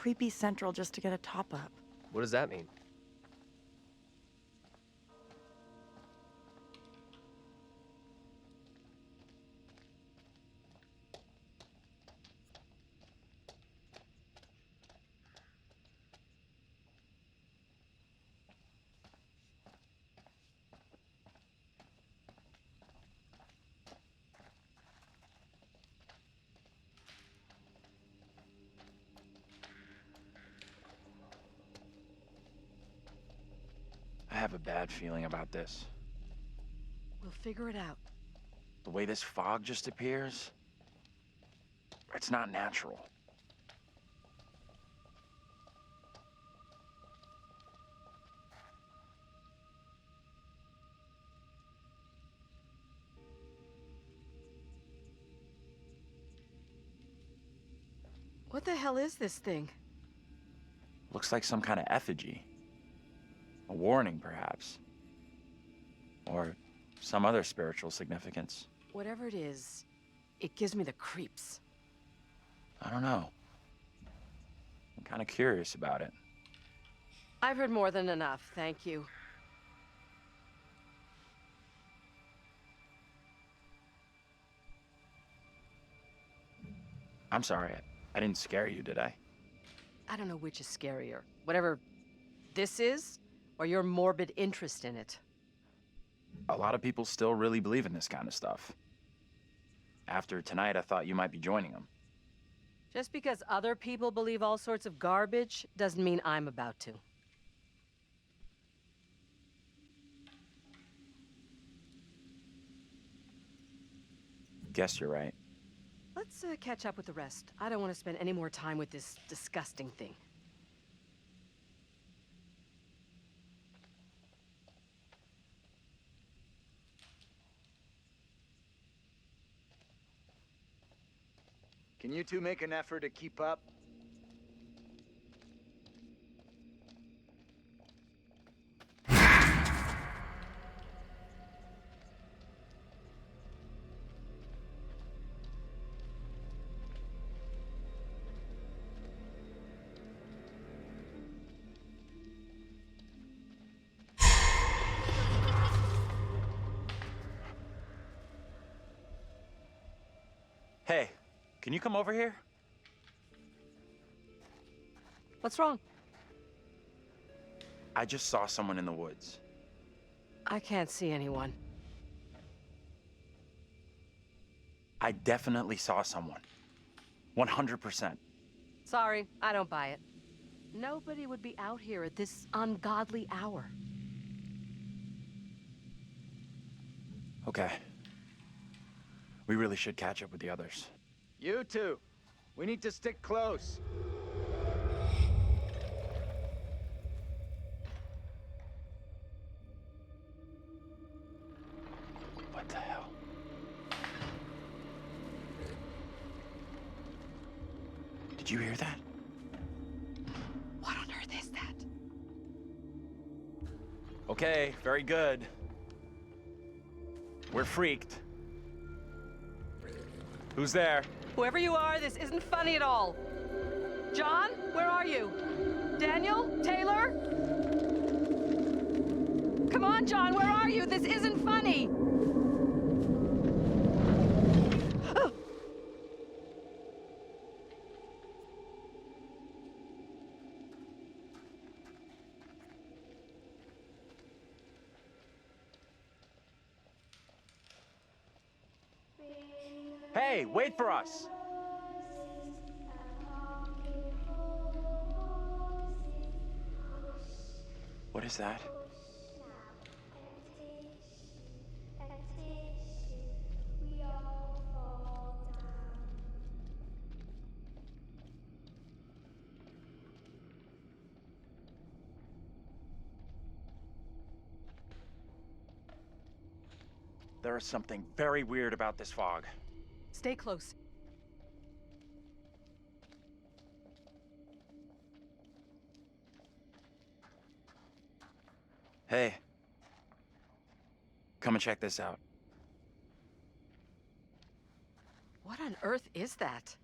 creepy central just to get a top-up. What does that mean? I have a bad feeling about this. We'll figure it out. The way this fog just appears, it's not natural. What the hell is this thing? Looks like some kind of effigy. A warning, perhaps. Or some other spiritual significance. Whatever it is, it gives me the creeps. I don't know. I'm kind of curious about it. I've heard more than enough, thank you. I'm sorry, I didn't scare you, did I? I don't know which is scarier. Whatever this is, or your morbid interest in it. A lot of people still really believe in this kind of stuff. After tonight, I thought you might be joining them. Just because other people believe all sorts of garbage doesn't mean I'm about to. Guess you're right. Let's catch up with the rest. I don't want to spend any more time with this disgusting thing. Can you two make an effort to keep up? Hey, can you come over here? What's wrong? I just saw someone in the woods. I can't see anyone. I definitely saw someone. 100%. Sorry, I don't buy it. Nobody would be out here at this ungodly hour. Okay. We really should catch up with the others. You two, we need to stick close. What the hell? Did you hear that? What on earth is that? Okay, very good. We're freaked. Who's there? Whoever you are, this isn't funny at all. John, where are you? Daniel? Taylor? Come on, John, where are you? This isn't funny! Hey, wait for us! What is that? There is something very weird about this fog. Stay close. Hey. Come and check this out. What on earth is that?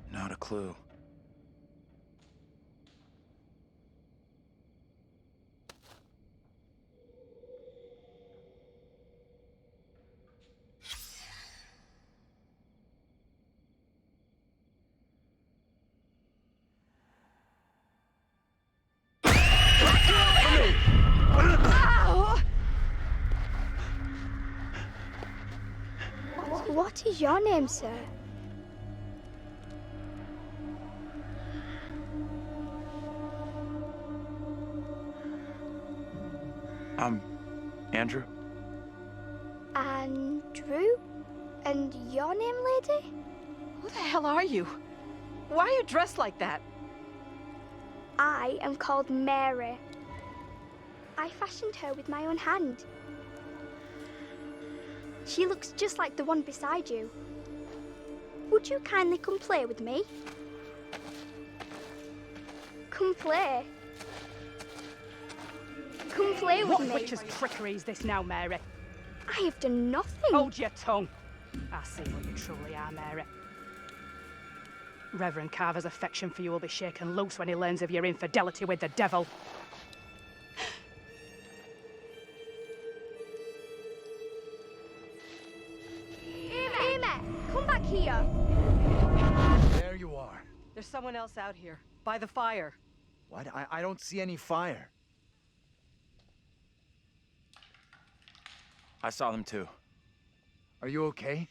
Not a clue. What is your name, sir? Andrew? Andrew? And your name, lady? Who the hell are you? Why are you dressed like that? I am called Mary. I fashioned her with my own hand. She looks just like the one beside you. Would you kindly come play with me? Come play. Come play with me. What witch's trickery is this now, Mary? I have done nothing. Hold your tongue. I see what you truly are, Mary. Reverend Carver's affection for you will be shaken loose when he learns of your infidelity with the devil. Amy, come back here. There you are. There's someone else out here, by the fire. What? I don't see any fire. I saw them too. Are you okay?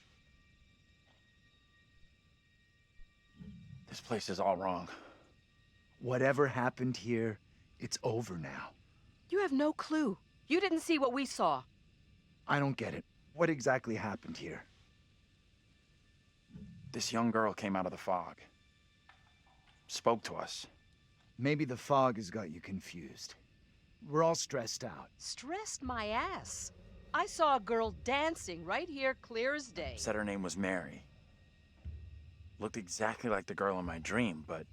This place is all wrong. Whatever happened here, it's over now. You have no clue. You didn't see what we saw. I don't get it. What exactly happened here? This young girl came out of the fog. Spoke to us. Maybe the fog has got you confused. We're all stressed out. Stressed my ass. I saw a girl dancing right here, clear as day. Said her name was Mary. Looked exactly like the girl in my dream, but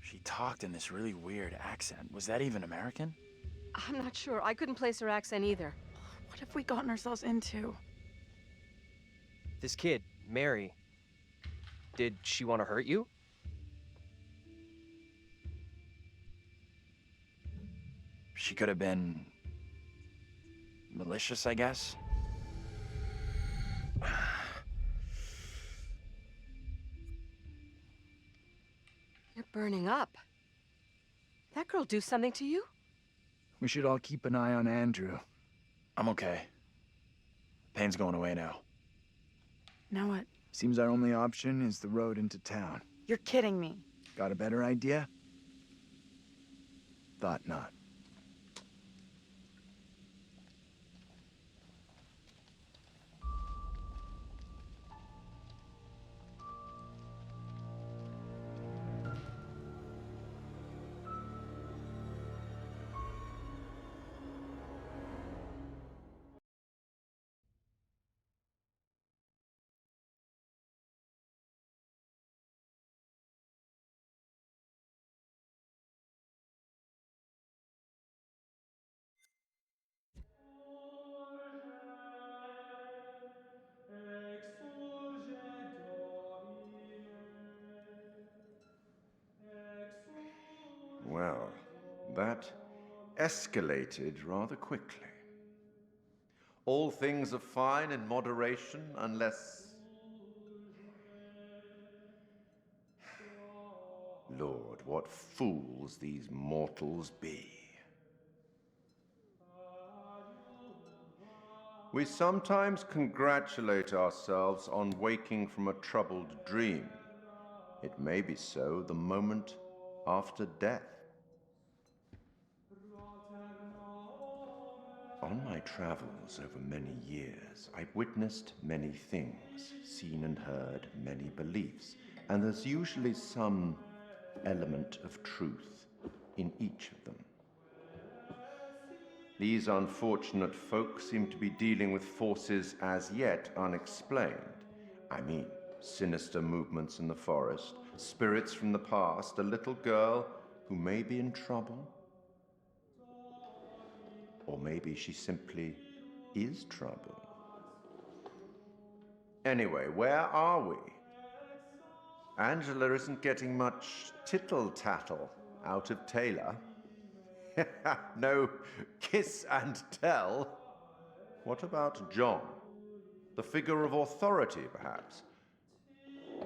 she talked in this really weird accent. Was that even American? I'm not sure. I couldn't place her accent either. What have we gotten ourselves into? This kid, Mary, did she want to hurt you? She could have been malicious, I guess. You're burning up. That girl do something to you? We should all keep an eye on Andrew. I'm okay. Pain's going away now. Now what? Seems our only option is the road into town. You're kidding me. Got a better idea? Thought not. Well, that escalated rather quickly. All things are fine in moderation unless... Lord, what fools these mortals be. We sometimes congratulate ourselves on waking from a troubled dream. It may be so the moment after death. On my travels over many years, I've witnessed many things, seen and heard many beliefs, and there's usually some element of truth in each of them. These unfortunate folk seem to be dealing with forces as yet unexplained. I mean, sinister movements in the forest, spirits from the past, a little girl who may be in trouble. Or maybe she simply is trouble. Anyway, where are we? Angela isn't getting much tittle-tattle out of Taylor. No kiss and tell. What about John? The figure of authority, perhaps?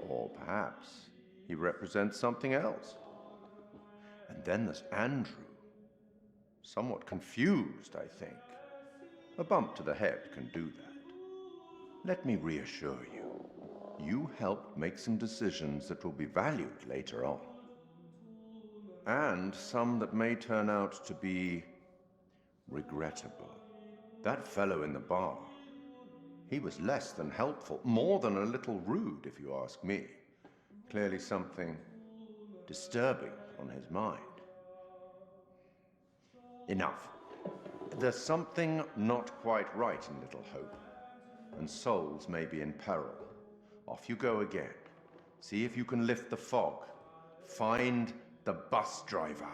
Or perhaps he represents something else. And then there's Andrew. Somewhat confused, I think. A bump to the head can do that. Let me reassure you. You helped make some decisions that will be valued later on. And some that may turn out to be regrettable. That fellow in the bar, he was less than helpful, more than a little rude, if you ask me. Clearly something disturbing on his mind. Enough. There's something not quite right in Little Hope, and souls may be in peril. Off you go again. See if you can lift the fog. Find the bus driver.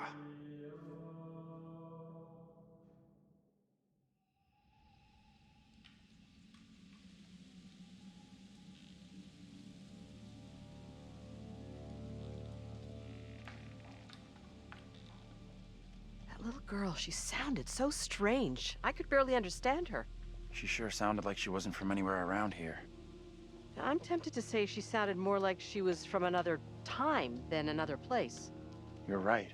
That little girl, she sounded so strange. I could barely understand her. She sure sounded like she wasn't from anywhere around here. I'm tempted to say she sounded more like she was from another time than another place. You're right.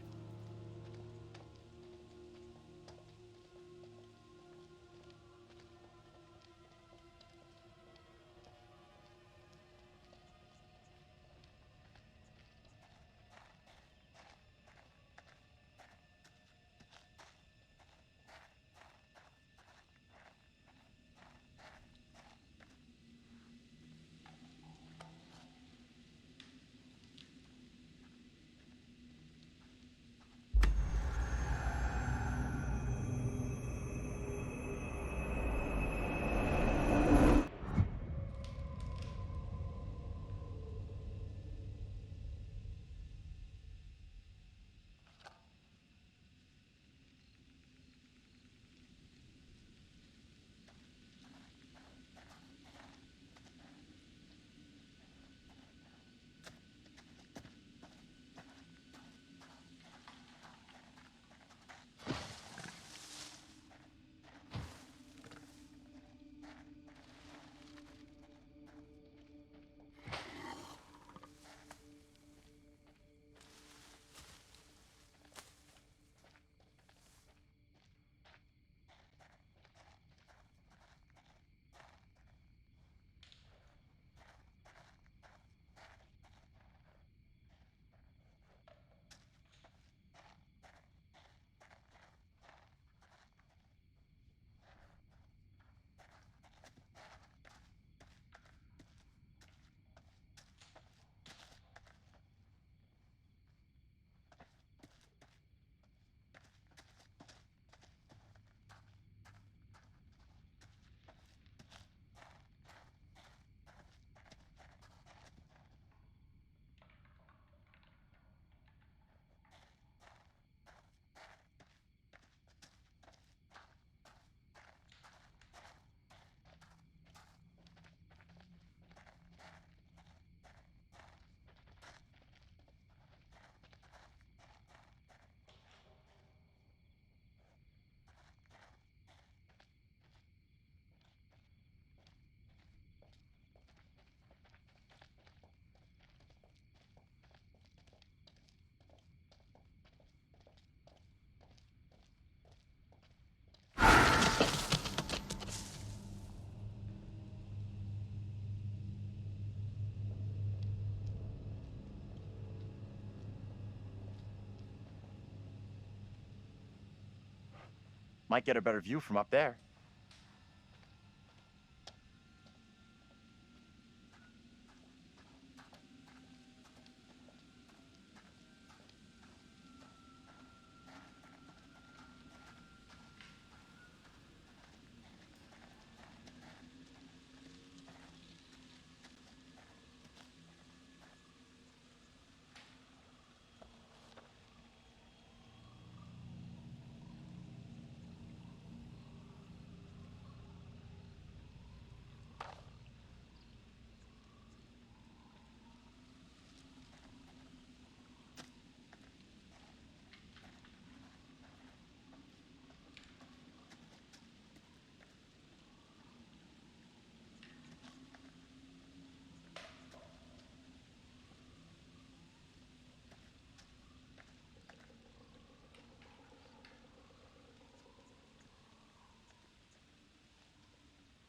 Might get a better view from up there.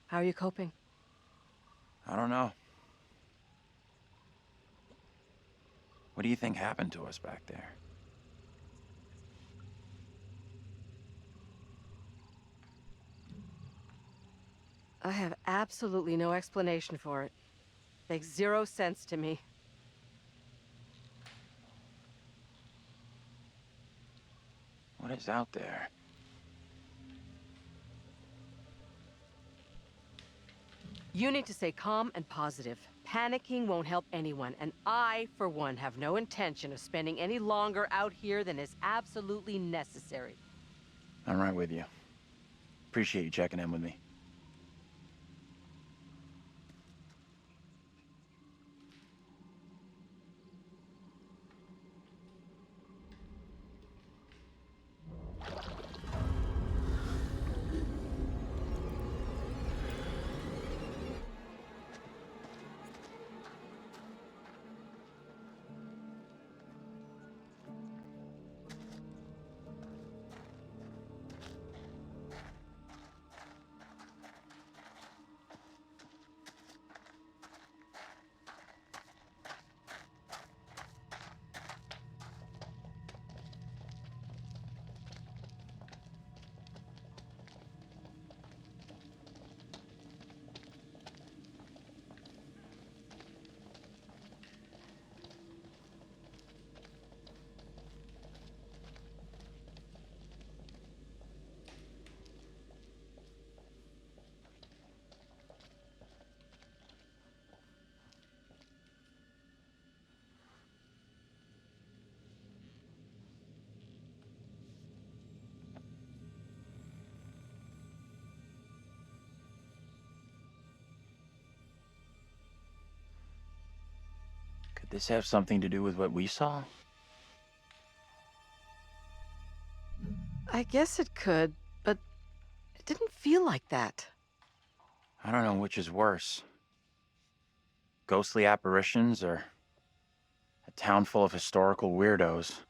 How are you coping? I don't know. What do you think happened to us back there? I have absolutely no explanation for it. Makes zero sense to me. What is out there? You need to stay calm and positive. Panicking won't help anyone, and I, for one, have no intention of spending any longer out here than is absolutely necessary. I'm right with you. Appreciate you checking in with me. Could this have something to do with what we saw? I guess it could, but it didn't feel like that. I don't know which is worse. Ghostly apparitions or a town full of historical weirdos.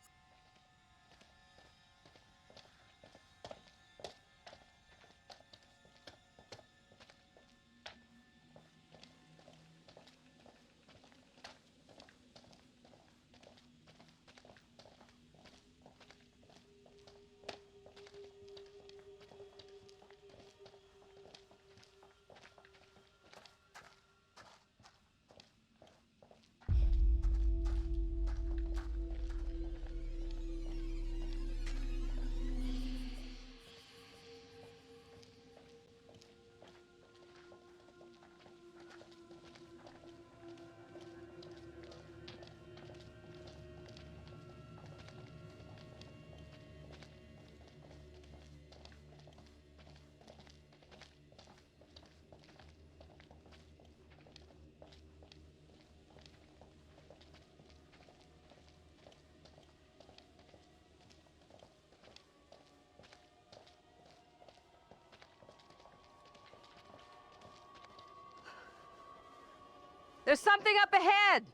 There's something up ahead!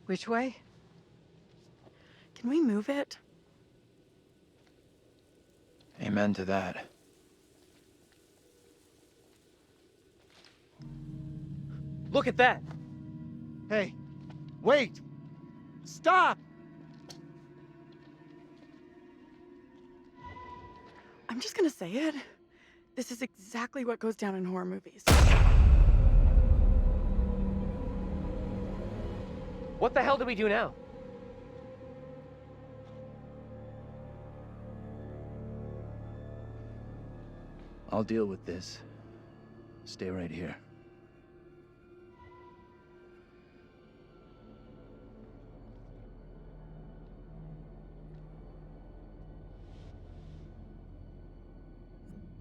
Which way? Can we move it? Amen to that. Look at that! Hey, wait! Stop! I'm just gonna say it. This is exactly what goes down in horror movies. What the hell do we do now? I'll deal with this. Stay right here.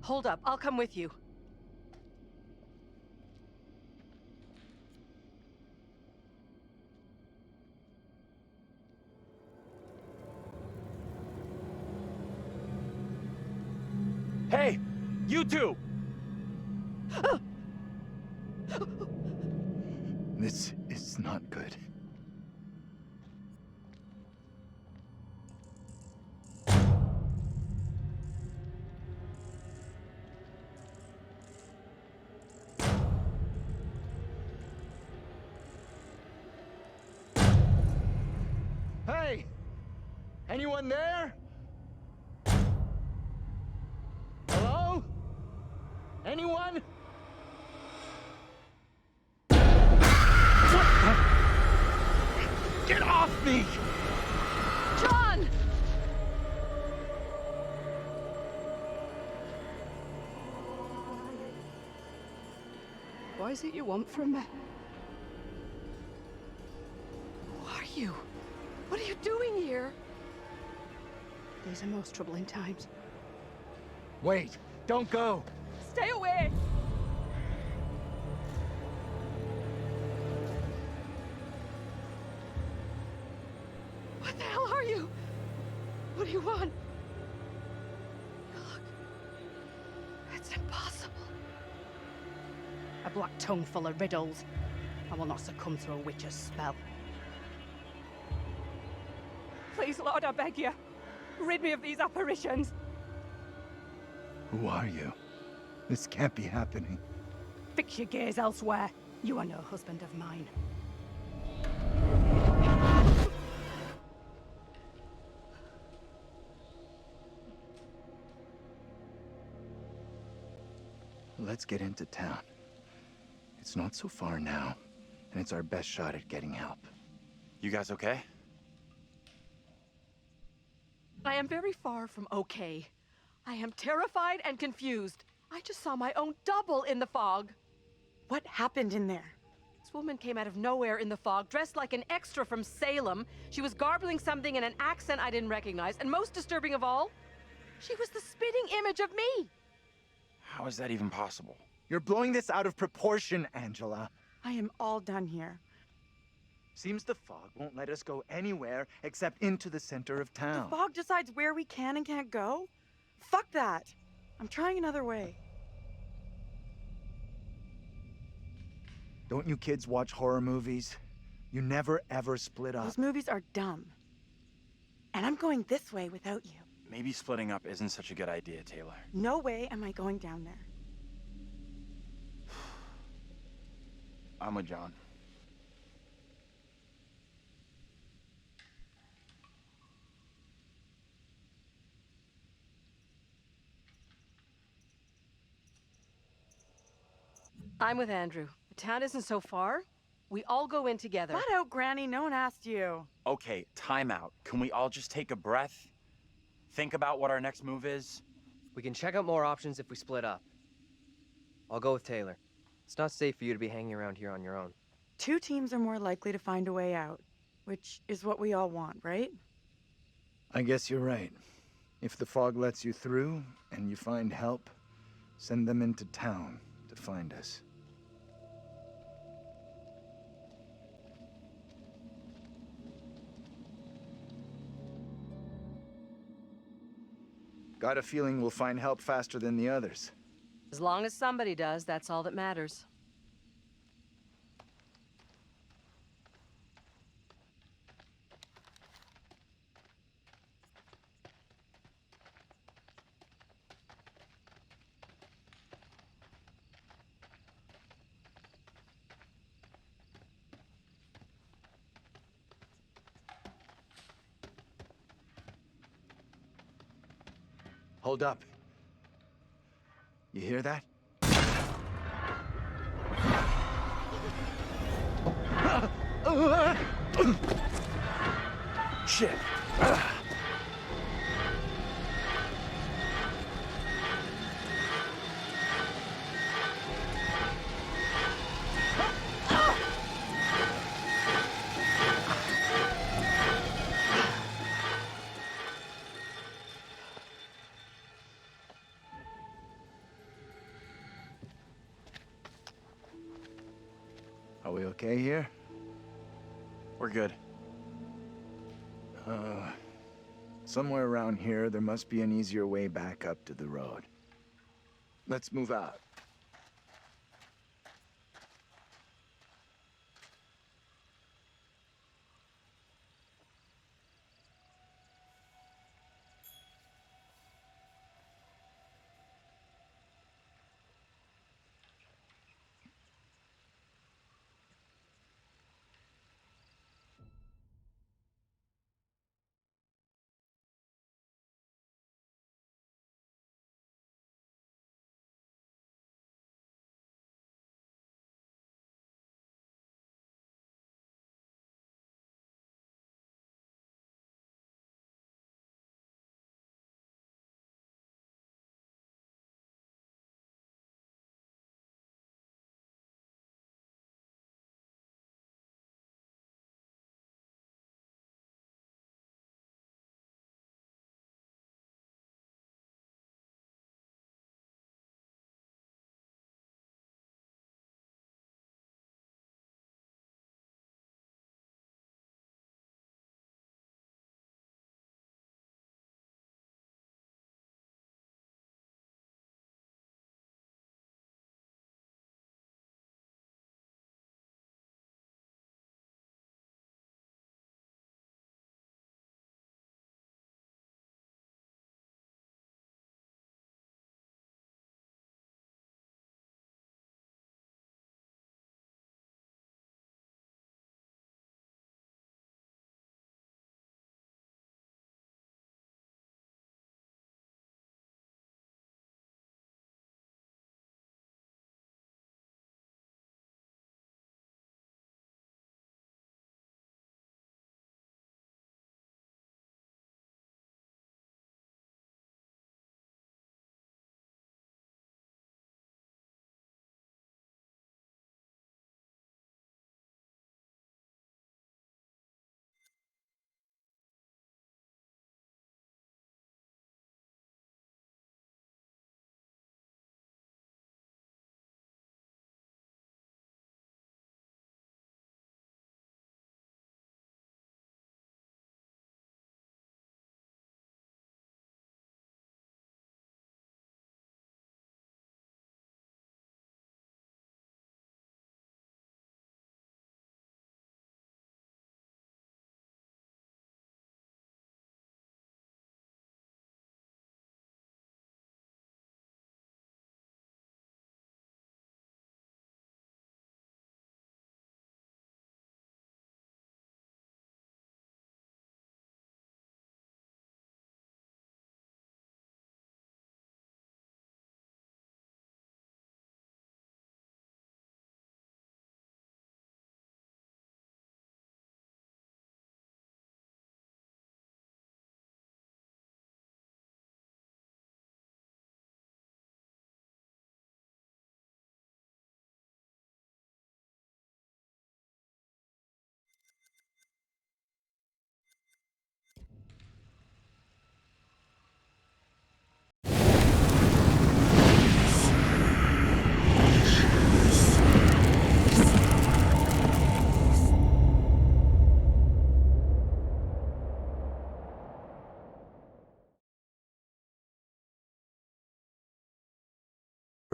Hold up, I'll come with you. Hey! You two! This is not good. Hey! Anyone there? Hello? Anyone? Get off me! John! What is it you want from me? Who are you? What are you doing here? These are most troubling times. Wait, don't go! Stay away! What the hell are you? What do you want? Look. It's impossible. A black tongue full of riddles. I will not succumb to a witch's spell. Please, Lord, I beg you. Rid me of these apparitions. Who are you? This can't be happening. Fix your gaze elsewhere. You are no husband of mine. Let's get into town. It's not so far now, and it's our best shot at getting help. You guys okay? I am very far from okay. I am terrified and confused. I just saw my own double in the fog. What happened in there? This woman came out of nowhere in the fog, dressed like an extra from Salem. She was garbling something in an accent I didn't recognize, and most disturbing of all, she was the spitting image of me. How is that even possible? You're blowing this out of proportion, Angela. I am all done here. Seems the fog won't let us go anywhere except into the center of The town. fog decides where we can and can't go? Fuck that. I'm trying another way. Don't you kids watch horror movies? You never ever split up. Those movies are dumb. And I'm going this way without you. Maybe splitting up isn't such a good idea, Taylor. No way am I going down there. I'm with John. I'm with Andrew. The town isn't so far. We all go in together. Flat out, Granny. No one asked you. Okay, time out. Can we all just take a breath? Think about what our next move is? We can check out more options if we split up. I'll go with Taylor. It's not safe for you to be hanging around here on your own. Two teams are more likely to find a way out, which is what we all want, right? I guess you're right. If the fog lets you through and you find help, send them into town to find us. Got a feeling we'll find help faster than the others. As long as somebody does, that's all that matters. Hold up. You hear that? Shit. Are we okay here? We're good. Somewhere around here, there must be an easier way back up to the road. Let's move out.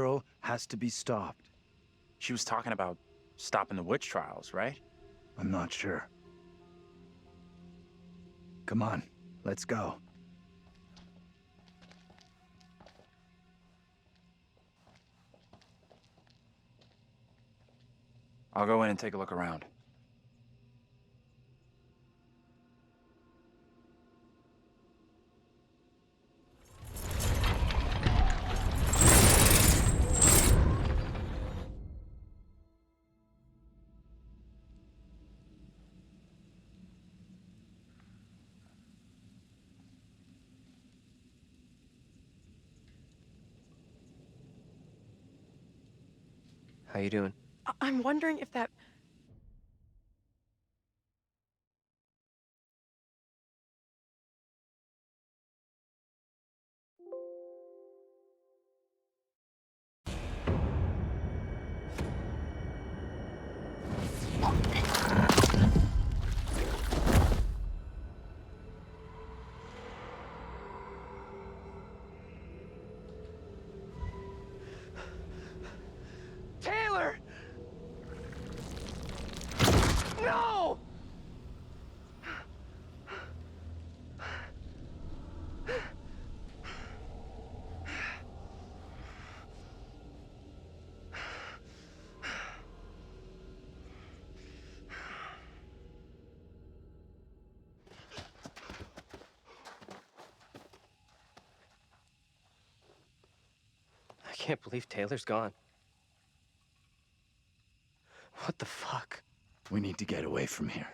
girl has to be stopped. She was talking about stopping the witch trials, right? I'm not sure. Come on, let's go. I'll go in and take a look around. How you doing? I'm wondering if that... Taylor! No! I can't believe Taylor's gone. What the fuck? We need to get away from here.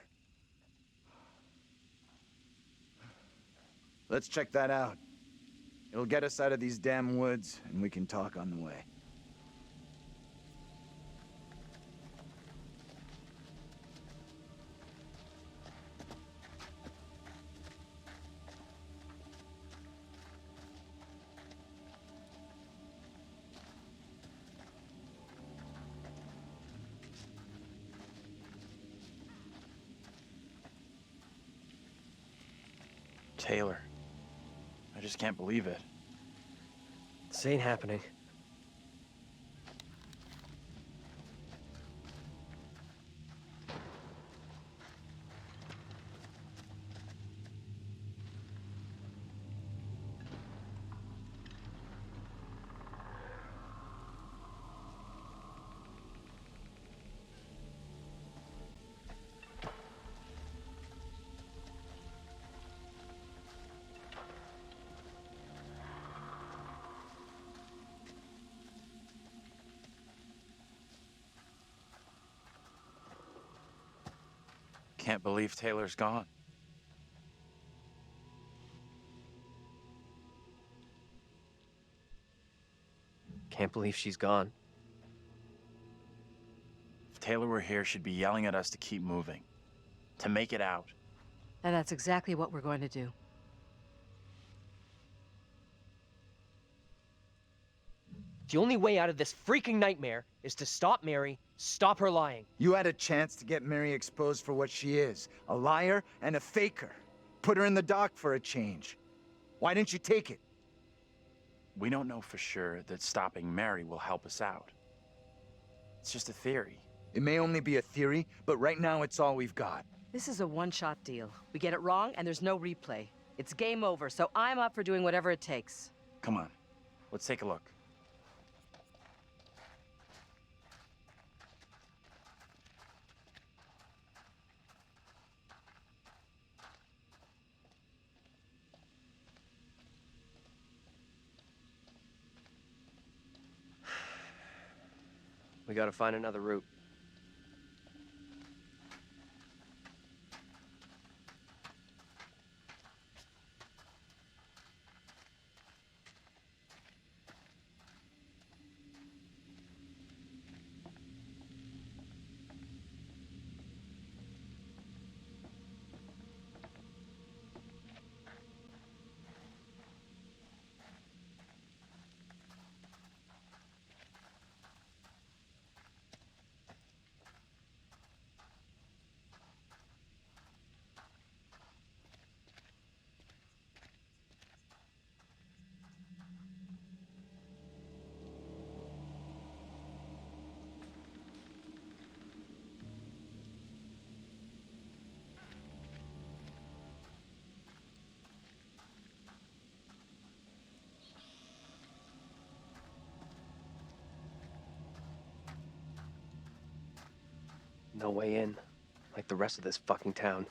Let's check that out. It'll get us out of these damn woods, and we can talk on the way. Taylor. I just can't believe it. This ain't happening. Can't believe Taylor's gone. Can't believe she's gone. If Taylor were here, she'd be yelling at us to keep moving. To make it out. And that's exactly what we're going to do. The only way out of this freaking nightmare is to stop Mary, stop her lying. You had a chance to get Mary exposed for what she is, a liar and a faker. Put her in the dock for a change. Why didn't you take it? We don't know for sure that stopping Mary will help us out. It's just a theory. It may only be a theory, but right now it's all we've got. This is a one-shot deal. We get it wrong, and there's no replay. It's game over, so I'm up for doing whatever it takes. Come on, let's take a look. We gotta find another route. No way in, like the rest of this fucking town.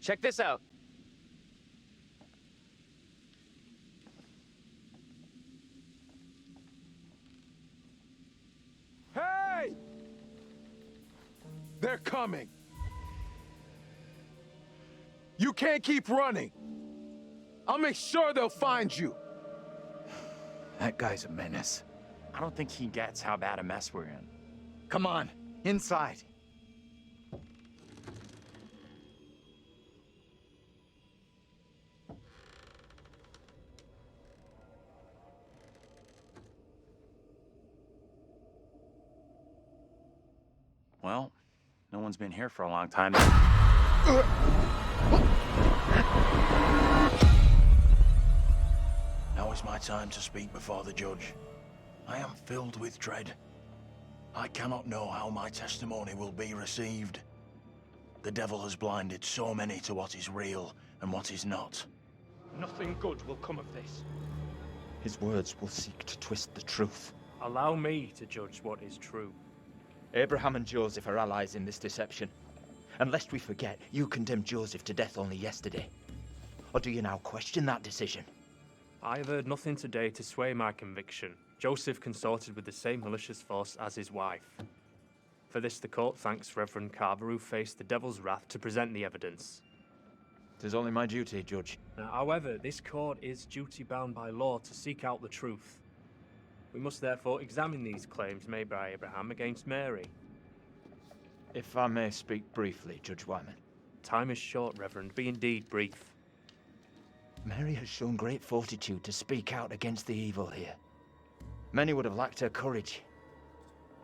Check this out. Hey! They're coming. You can't keep running. I'll make sure they'll find you. That guy's a menace. I don't think he gets how bad a mess we're in. Come on, inside. Well, no one's been here for a long time. Now is my time to speak before the judge. I am filled with dread. I cannot know how my testimony will be received. The devil has blinded so many to what is real and what is not. Nothing good will come of this. His words will seek to twist the truth. Allow me to judge what is true. Abraham and Joseph are allies in this deception. And lest we forget, you condemned Joseph to death only yesterday. Or do you now question that decision? I have heard nothing today to sway my conviction. Joseph consorted with the same malicious force as his wife. For this the court thanks Reverend Carver, who faced the devil's wrath to present the evidence. It is only my duty, Judge. Now, however, this court is duty-bound by law to seek out the truth. We must therefore examine these claims made by Abraham against Mary. If I may speak briefly, Judge Wyman. Time is short, Reverend. Be indeed brief. Mary has shown great fortitude to speak out against the evil here. Many would have lacked her courage.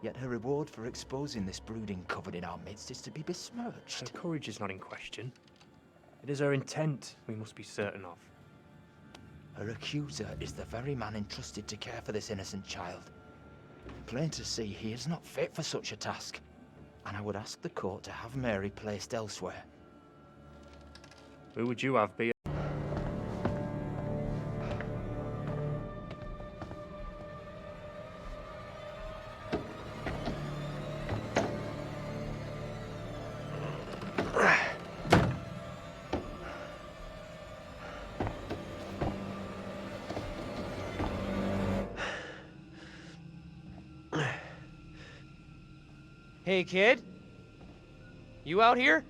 Yet her reward for exposing this brooding coven in our midst is to be besmirched. Her courage is not in question. It is her intent we must be certain of. Her accuser is the very man entrusted to care for this innocent child. Plain to see, he is not fit for such a task. And I would ask the court to have Mary placed elsewhere. Who would you have be? Hey, kid? You out here?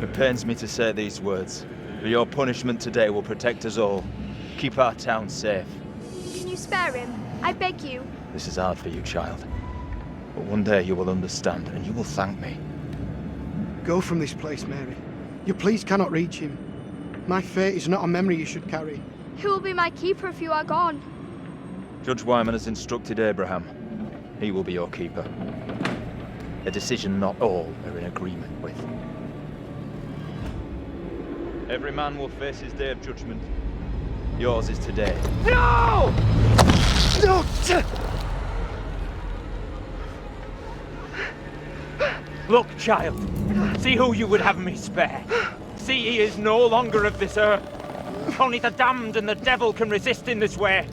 It pains me to say these words, but your punishment today will protect us all. Keep our town safe. Can you spare him? I beg you. This is hard for you, child. But one day you will understand, and you will thank me. Go from this place, Mary. Your pleas cannot reach him. My fate is not a memory you should carry. Who will be my keeper if you are gone? Judge Wyman has instructed Abraham. He will be your keeper. A decision not all are in agreement with. Every man will face his day of judgment. Yours is today. No! No! Look, child. See who you would have me spare. See he is no longer of this earth. Only the damned and the devil can resist in this way.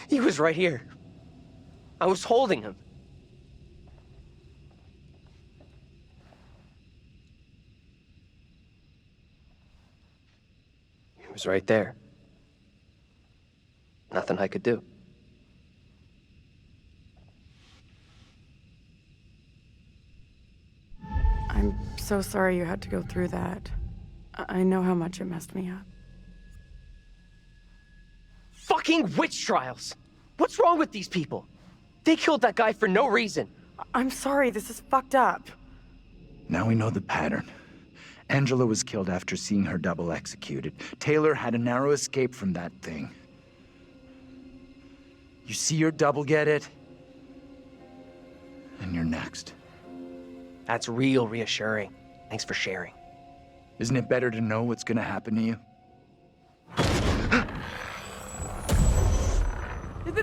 He was right here. I was holding him. He was right there. Nothing I could do. I'm so sorry you had to go through that. I know how much it messed me up. Fucking witch trials! What's wrong with these people? They killed that guy for no reason. I'm sorry, this is fucked up. Now we know the pattern. Angela was killed after seeing her double executed. Taylor had a narrow escape from that thing. You see your double get it? And you're next. That's real reassuring. Thanks for sharing. Isn't it better to know what's gonna happen to you?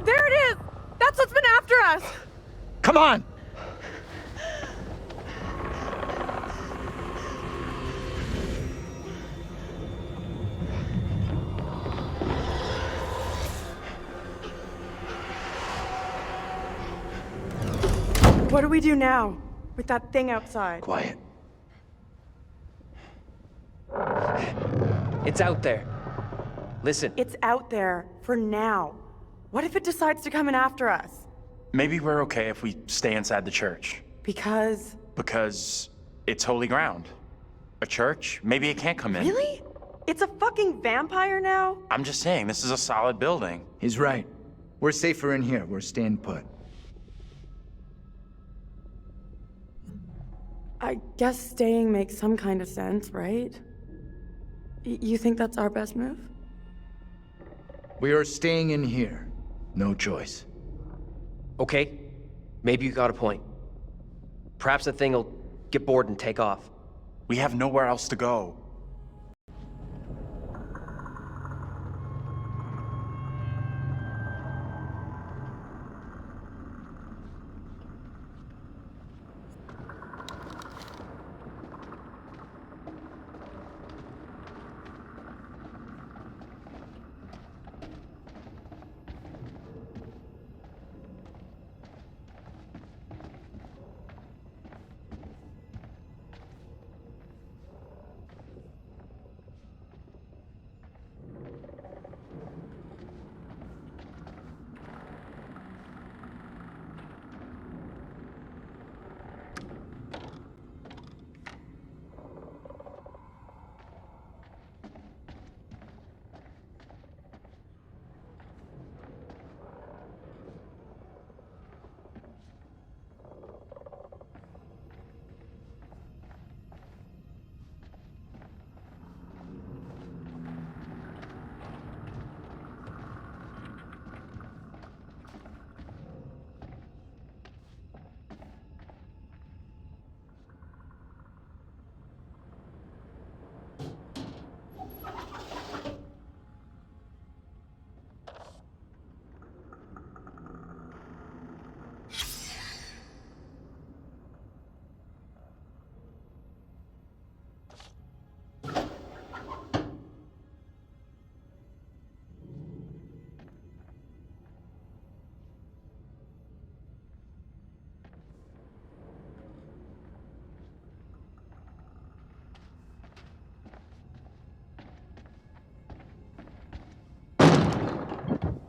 There it is! That's what's been after us! Come on! What do we do now? With that thing outside? Quiet. It's out there. Listen. It's out there for now. What if it decides to come in after us? Maybe we're okay if we stay inside the church. Because? Because it's holy ground. A church? Maybe it can't come in. Really? It's a fucking vampire now? I'm just saying, this is a solid building. He's right. We're safer in here. We're staying put. I guess staying makes some kind of sense, right? You think that's our best move? We are staying in here. No choice. Okay, maybe you got a point. Perhaps the thing will get bored and take off. We have nowhere else to go.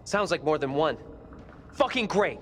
Sounds like more than one. Fucking great!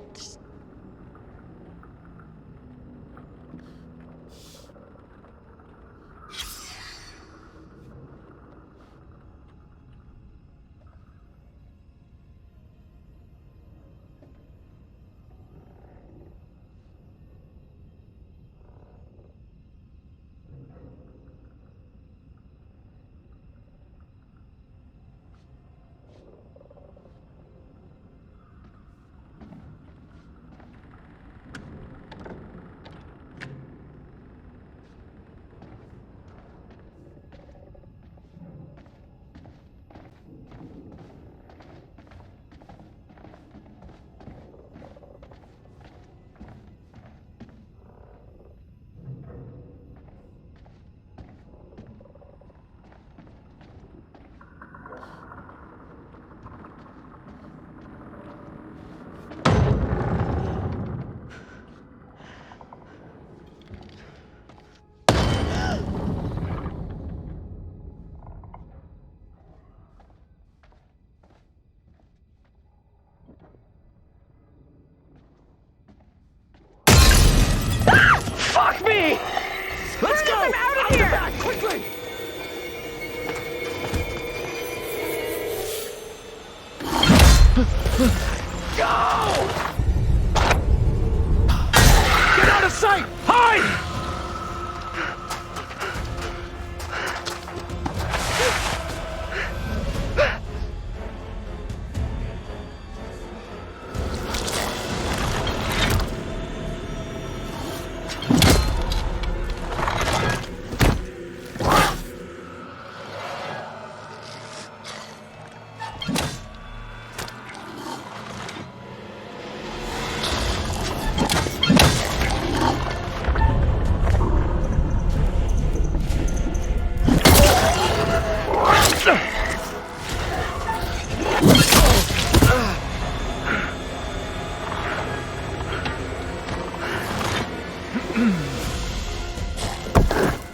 Fuck me! Let's go! Out the back, quickly! Go! Get out of sight! Hide!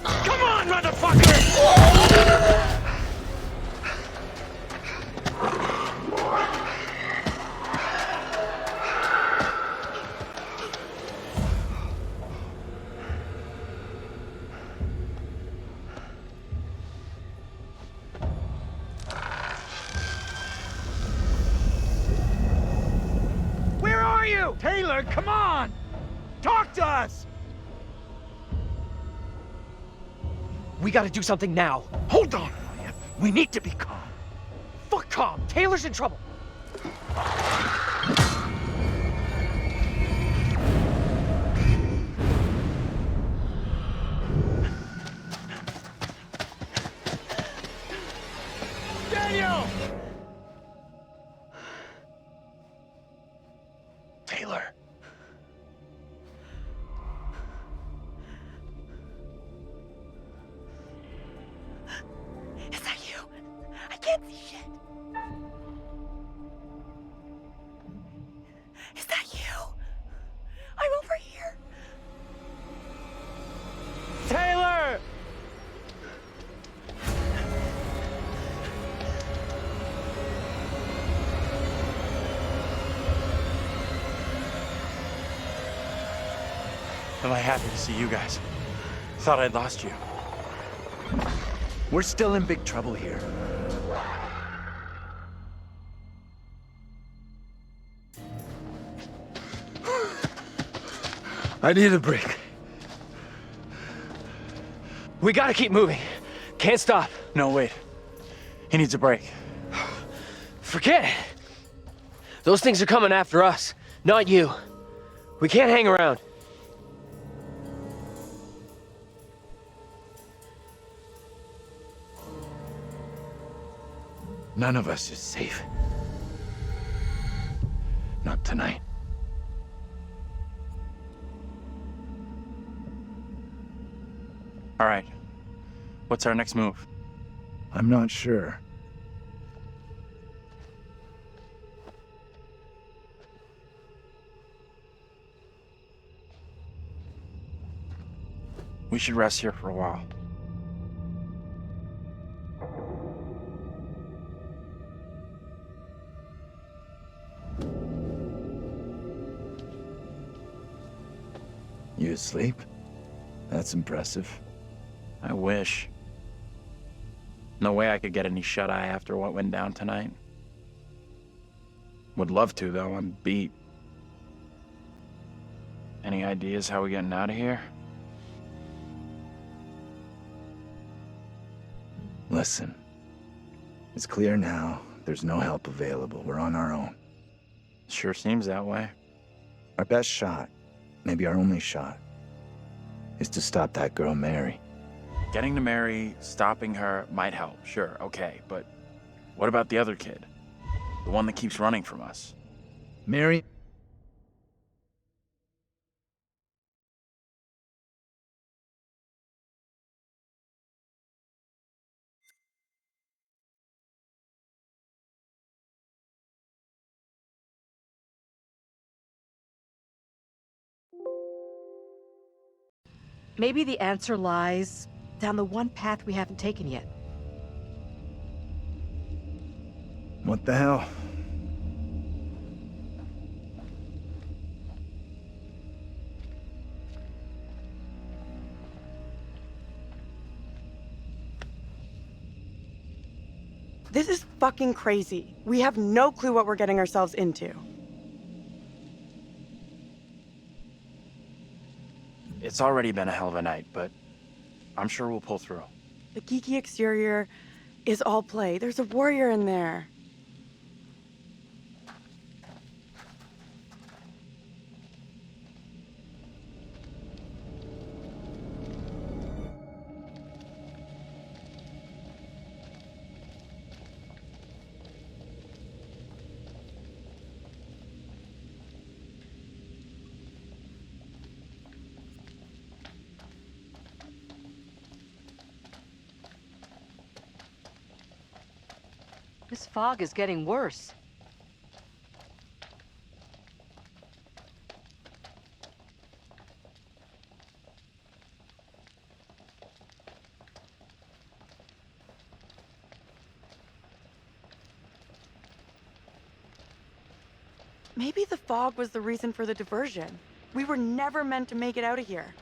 Come on, motherfucker! Where are you? Taylor, come on! Talk to us! We gotta do something now. Hold on, William. We need to be calm. Fuck calm. Taylor's in trouble. Daniel! Taylor. Is that you? I can't see shit. Is that you? I'm over here. Taylor! Am I happy to see you guys? Thought I'd lost you. We're still in big trouble here. I need a break. We gotta keep moving. Can't stop. No, wait. He needs a break. Forget it. Those things are coming after us, not you. We can't hang around. None of us is safe. Not tonight. All right. What's our next move? I'm not sure. We should rest here for a while. You asleep? That's impressive. I wish. No way I could get any shut-eye after what went down tonight. Would love to, though. I'm beat. Any ideas how we getting out of here? Listen. It's clear now. There's no help available. We're on our own. Sure seems that way. Our best shot, maybe our only shot, is to stop that girl, Mary. Getting to Mary, stopping her might help, sure, okay, but what about the other kid? The one that keeps running from us? Mary? Maybe the answer lies down the one path we haven't taken yet. What the hell? This is fucking crazy. We have no clue what we're getting ourselves into. It's already been a hell of a night, but I'm sure we'll pull through. The geeky exterior is all play. There's a warrior in there. This fog is getting worse. Maybe the fog was the reason for the diversion. We were never meant to make it out of here.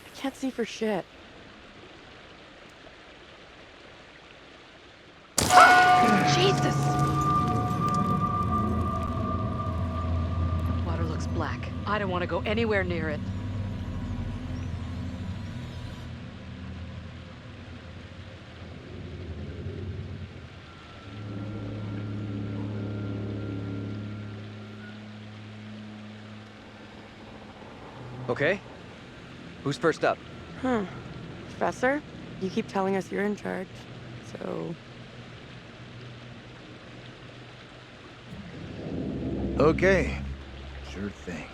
I can't see for shit. Jesus! Water looks black. I don't want to go anywhere near it. Okay. Who's first up? Professor, you keep telling us you're in charge, so... Okay. Sure thing.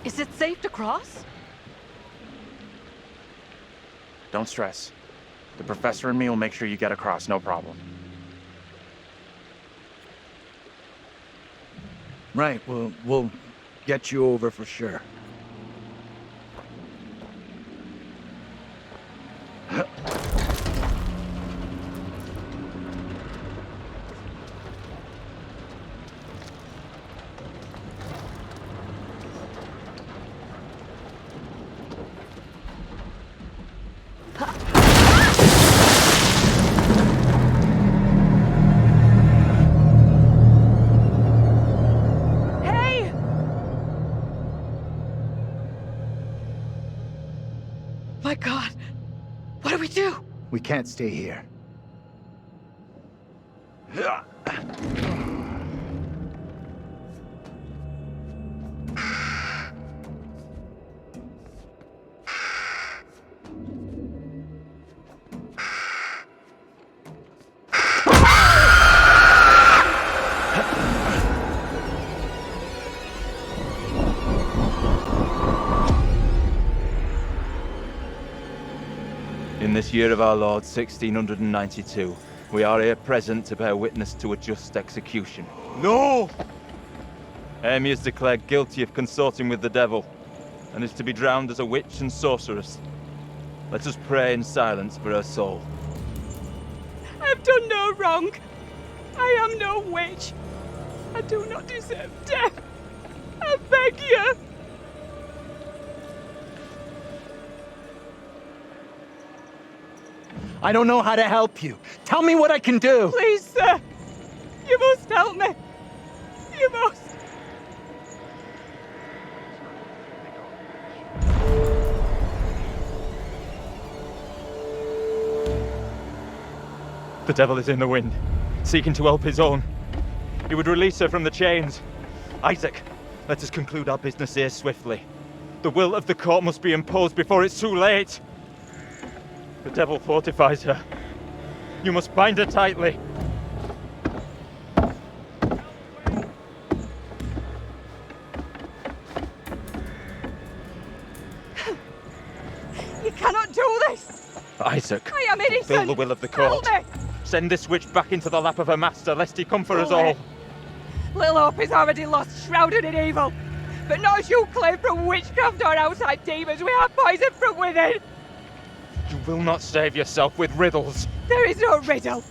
Is it safe to cross? Don't stress. The professor and me will make sure you get across, no problem. Right, we'll get you over for sure. My God! What do we do? We can't stay here. In this year of our Lord, 1692, we are here present to bear witness to a just execution. No! Amy is declared guilty of consorting with the devil, and is to be drowned as a witch and sorceress. Let us pray in silence for her soul. I've done no wrong. I am no witch. I do not deserve death. I beg you. I don't know how to help you. Tell me what I can do. Please, sir. You must help me. You must. The devil is in the wind, seeking to help his own. He would release her from the chains. Isaac, let us conclude our business here swiftly. The will of the court must be imposed before it's too late. The devil fortifies her. You must bind her tightly. You cannot do this. Isaac, I am innocent. fulfill the will of the court. Help me. Send this witch back into the lap of her master, lest he come for us Only. all. Little Hope is already lost, shrouded in evil. But not as you claim from witchcraft or outside demons. We have poison from within. You will not save yourself with riddles. There is no riddle.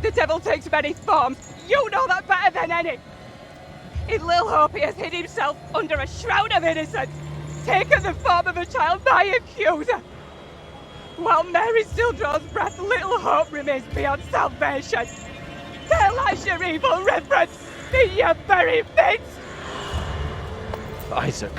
The devil takes many forms. You know that better than any. In Lil Hope, he has hid himself under a shroud of innocence, taken the form of a child, my accuser. While Mary still draws breath, Little Hope remains beyond salvation. There lies your evil reverence in your very midst. Isaac.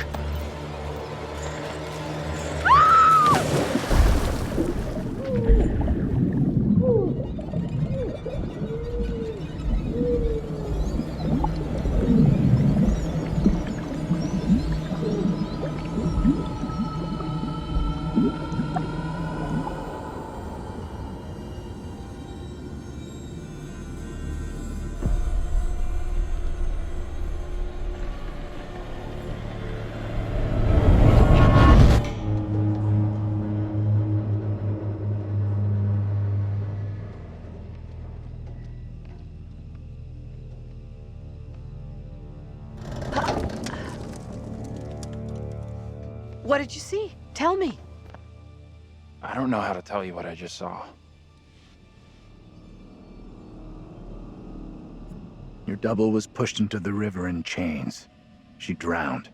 What did you see? Tell me. I don't know how to tell you what I just saw. Your double was pushed into the river in chains. She drowned.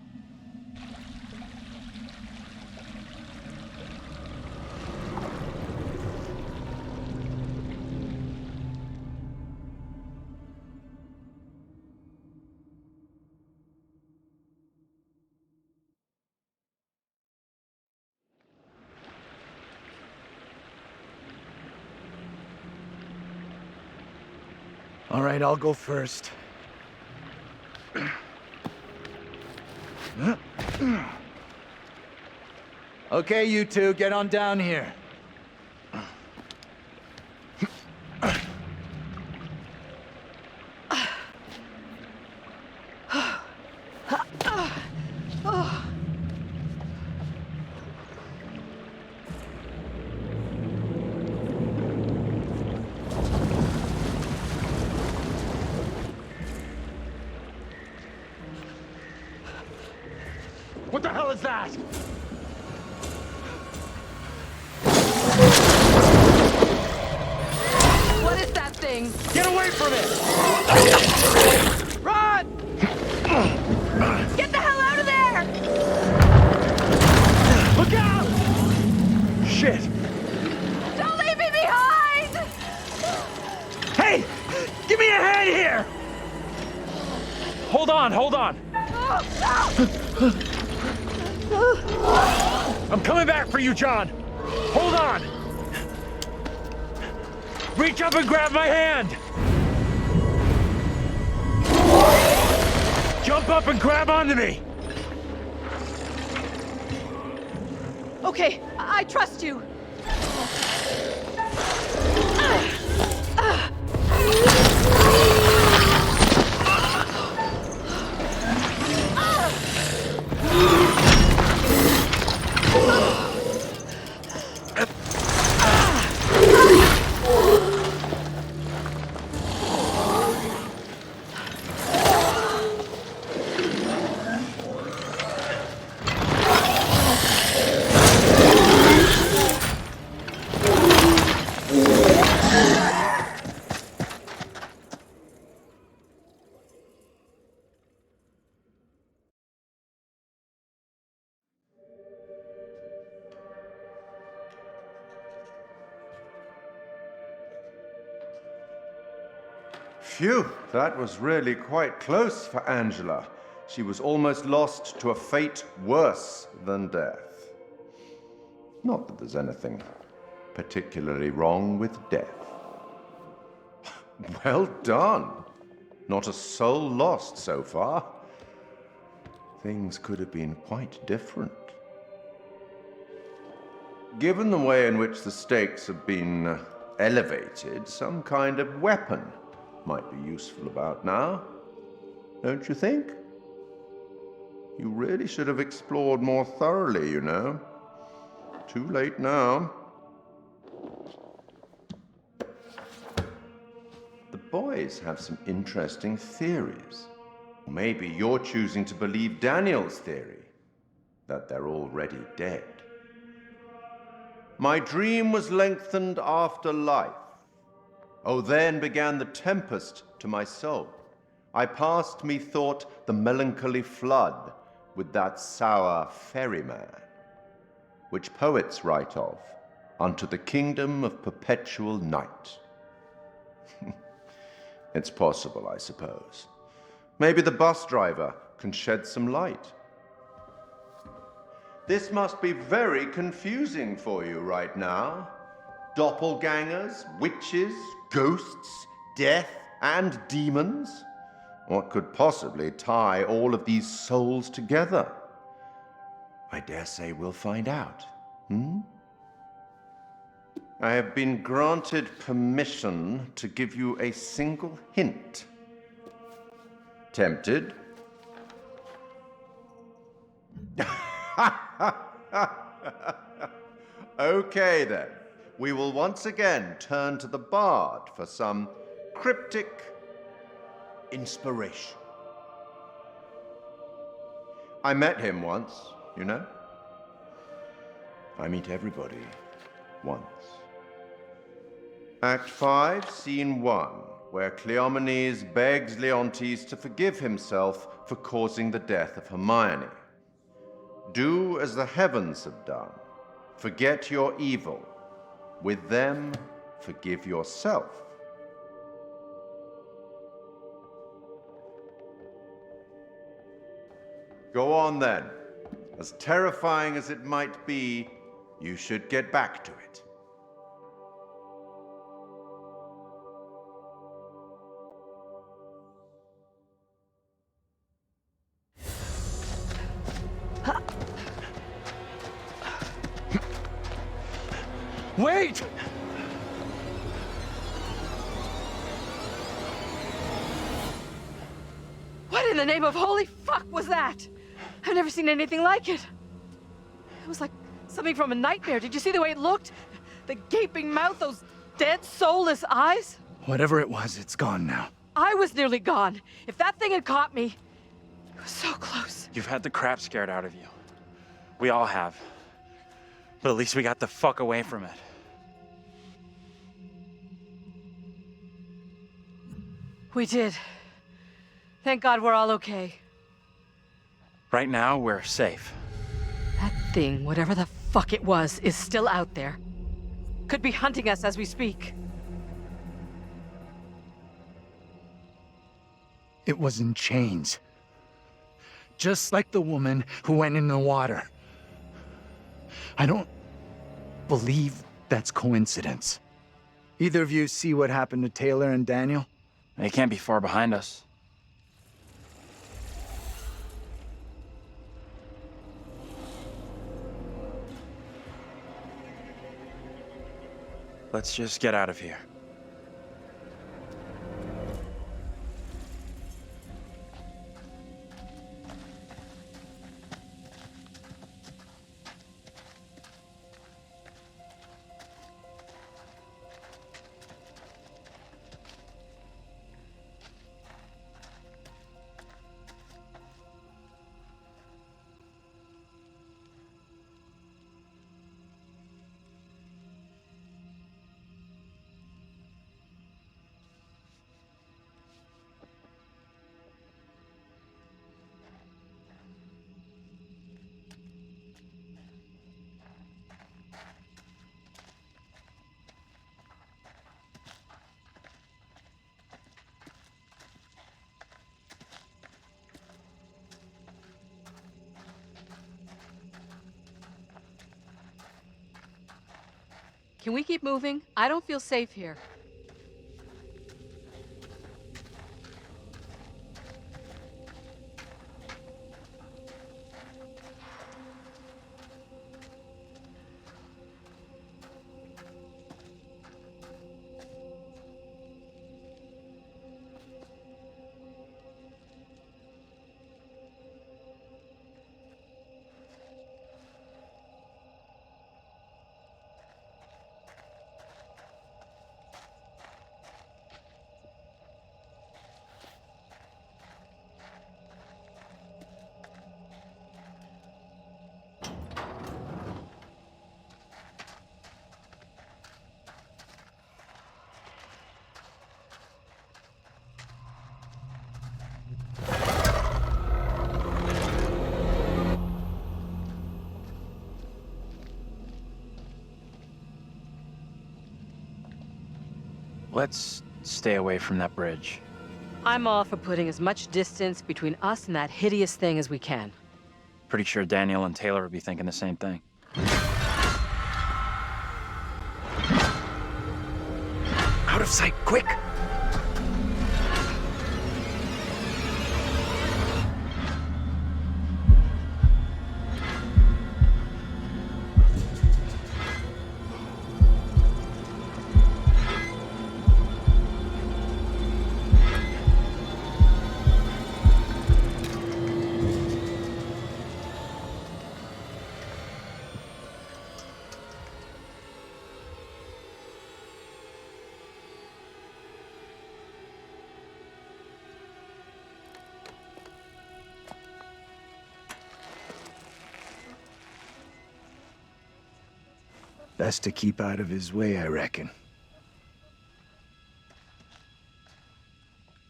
All right, I'll go first. Okay, you two, get on down here. What the hell is that? What is that thing? Get away from it! Run! Get the hell out of there! Look out! Shit! Don't leave me behind! Hey! Give me a hand here! Hold on, hold on. I'm coming back for you, John. Hold on. Reach up and grab my hand. Jump up and grab onto me. Okay, I trust you. Phew, that was really quite close for Angela. She was almost lost to a fate worse than death. Not that there's anything particularly wrong with death. Well done. Not a soul lost so far. Things could have been quite different. Given the way in which the stakes have been elevated, some kind of weapon might be useful about now. Don't you think? You really should have explored more thoroughly, you know. Too late now. The boys have some interesting theories. Maybe you're choosing to believe Daniel's theory, that they're already dead. My dream was lengthened after life. Oh, then began the tempest to my soul. I passed, methought, the melancholy flood with that sour ferryman, which poets write of, unto the kingdom of perpetual night. It's possible, I suppose. Maybe the bus driver can shed some light. This must be very confusing for you right now. Doppelgangers, witches, ghosts, death, and demons. What could possibly tie all of these souls together? I dare say we'll find out. I have been granted permission to give you a single hint. Tempted? Okay then. We will once again turn to the bard for some cryptic inspiration. I met him once, you know. I meet everybody once. Act 5, Scene 1, where Cleomenes begs Leontes to forgive himself for causing the death of Hermione. Do as the heavens have done. Forget your evil. With them, forgive yourself. Go on then. As terrifying as it might be, you should get back to it. Wait! What in the name of holy fuck was that? I've never seen anything like it. It was like something from a nightmare. Did you see the way it looked? The gaping mouth, those dead, soulless eyes? Whatever it was, it's gone now. I was nearly gone. If that thing had caught me, it was so close. You've had the crap scared out of you. We all have. But at least we got the fuck away from it. We did. Thank God we're all okay. Right now, we're safe. That thing, whatever the fuck it was, is still out there. Could be hunting us as we speak. It was in chains. Just like the woman who went in the water. I don't believe that's coincidence. Either of you see what happened to Taylor and Daniel? They can't be far behind us. Let's just get out of here. Can we keep moving? I don't feel safe here. Let's stay away from that bridge. I'm all for putting as much distance between us and that hideous thing as we can. Pretty sure Daniel and Taylor would be thinking the same thing. Out of sight, quick! Best to keep out of his way, I reckon.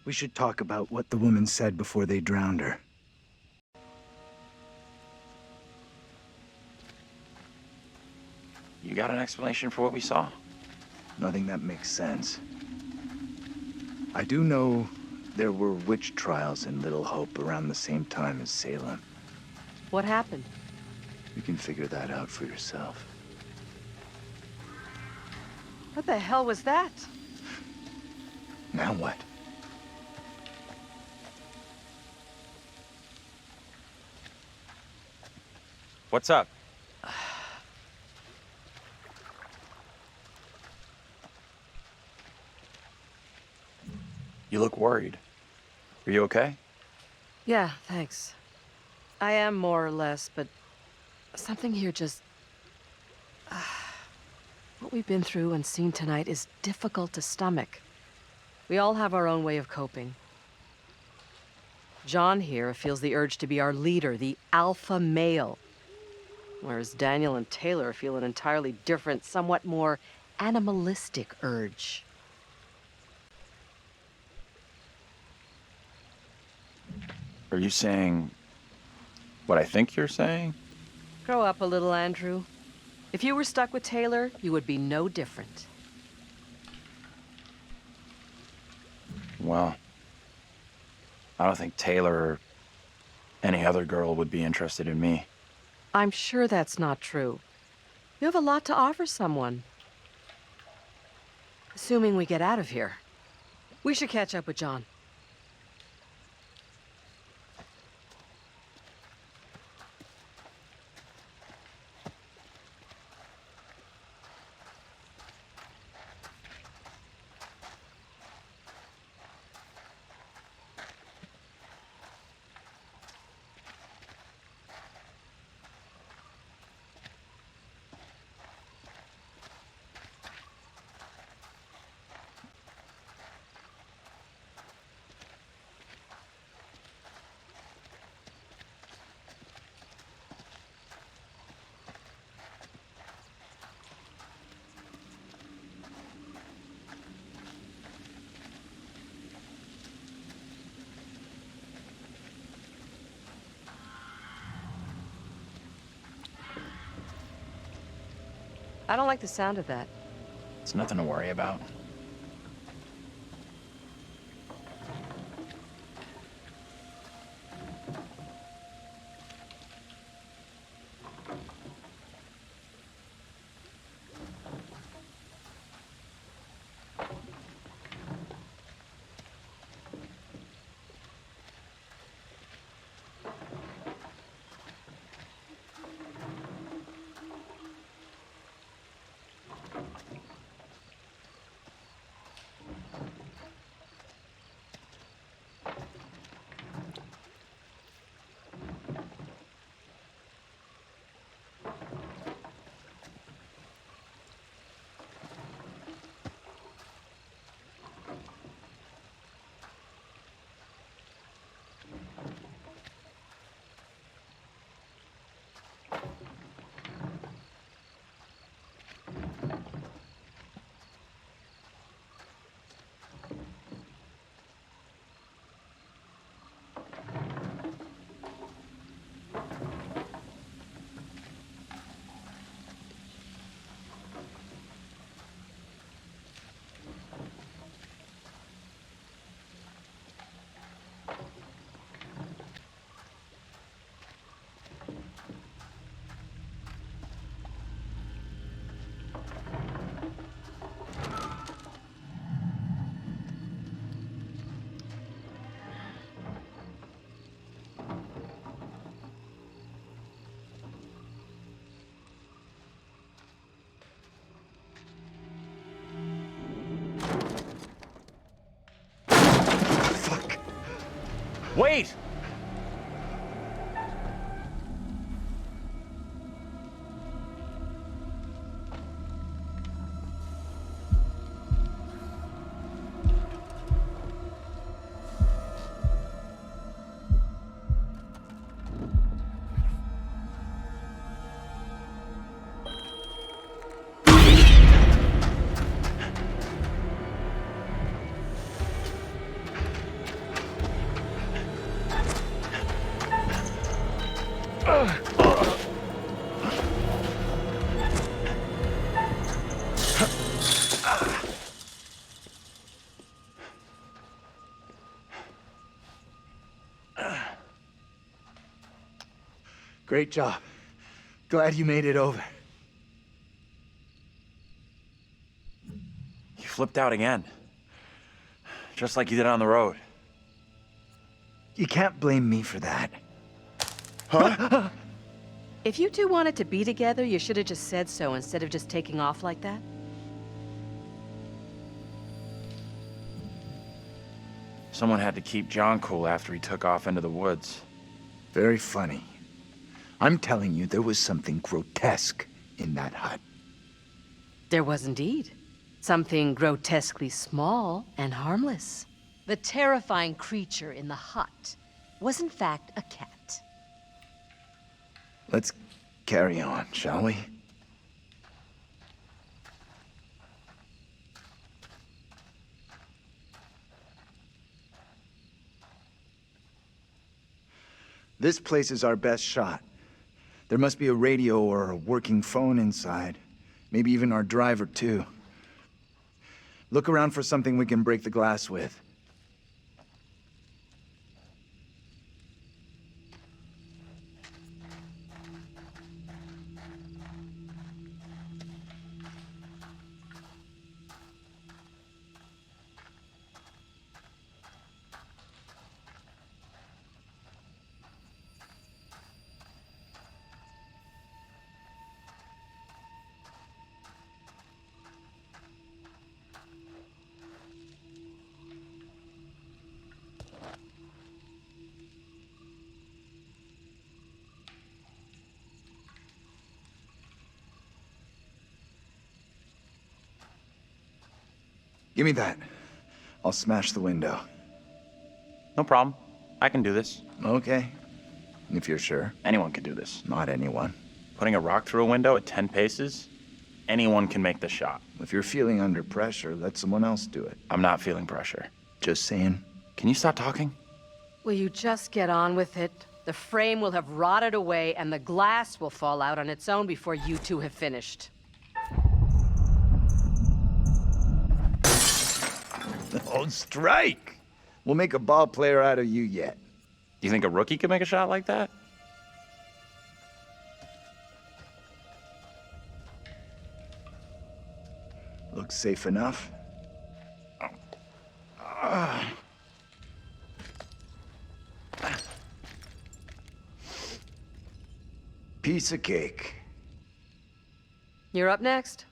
We should talk about what the woman said before they drowned her. You got an explanation for what we saw? Nothing that makes sense. I do know there were witch trials in Little Hope around the same time as Salem. What happened? You can figure that out for yourself. What the hell was that? Now what? What's up? You look worried. Are you okay? Yeah, thanks. I am more or less, but something here just... What we've been through and seen tonight is difficult to stomach. We all have our own way of coping. John here feels the urge to be our leader, the alpha male. Whereas Daniel and Taylor feel an entirely different, somewhat more animalistic urge. Are you saying what I think you're saying? Grow up a little, Andrew. If you were stuck with Taylor, you would be no different. Well, I don't think Taylor or any other girl would be interested in me. I'm sure that's not true. You have a lot to offer someone. Assuming we get out of here. We should catch up with John. I don't like the sound of that. It's nothing to worry about. Wait! Great job. Glad you made it over. You flipped out again. Just like you did on the road. You can't blame me for that. Huh? If you two wanted to be together, you should have just said so instead of just taking off like that. Someone had to keep John cool after he took off into the woods. Very funny. I'm telling you, there was something grotesque in that hut. There was indeed. Something grotesquely small and harmless. The terrifying creature in the hut was in fact a cat. Let's carry on, shall we? This place is our best shot. There must be a radio or a working phone inside. Maybe even our driver, too. Look around for something we can break the glass with. Give me that. I'll smash the window. No problem. I can do this. Okay. If you're sure. Anyone can do this. Not anyone. Putting a rock through a window at 10 paces? Anyone can make the shot. If you're feeling under pressure, let someone else do it. I'm not feeling pressure. Just saying. Can you stop talking? Will you just get on with it? The frame will have rotted away and the glass will fall out on its own before you two have finished. Oh, strike! We'll make a ball player out of you yet. You think a rookie could make a shot like that? Looks safe enough. Piece of cake. You're up next.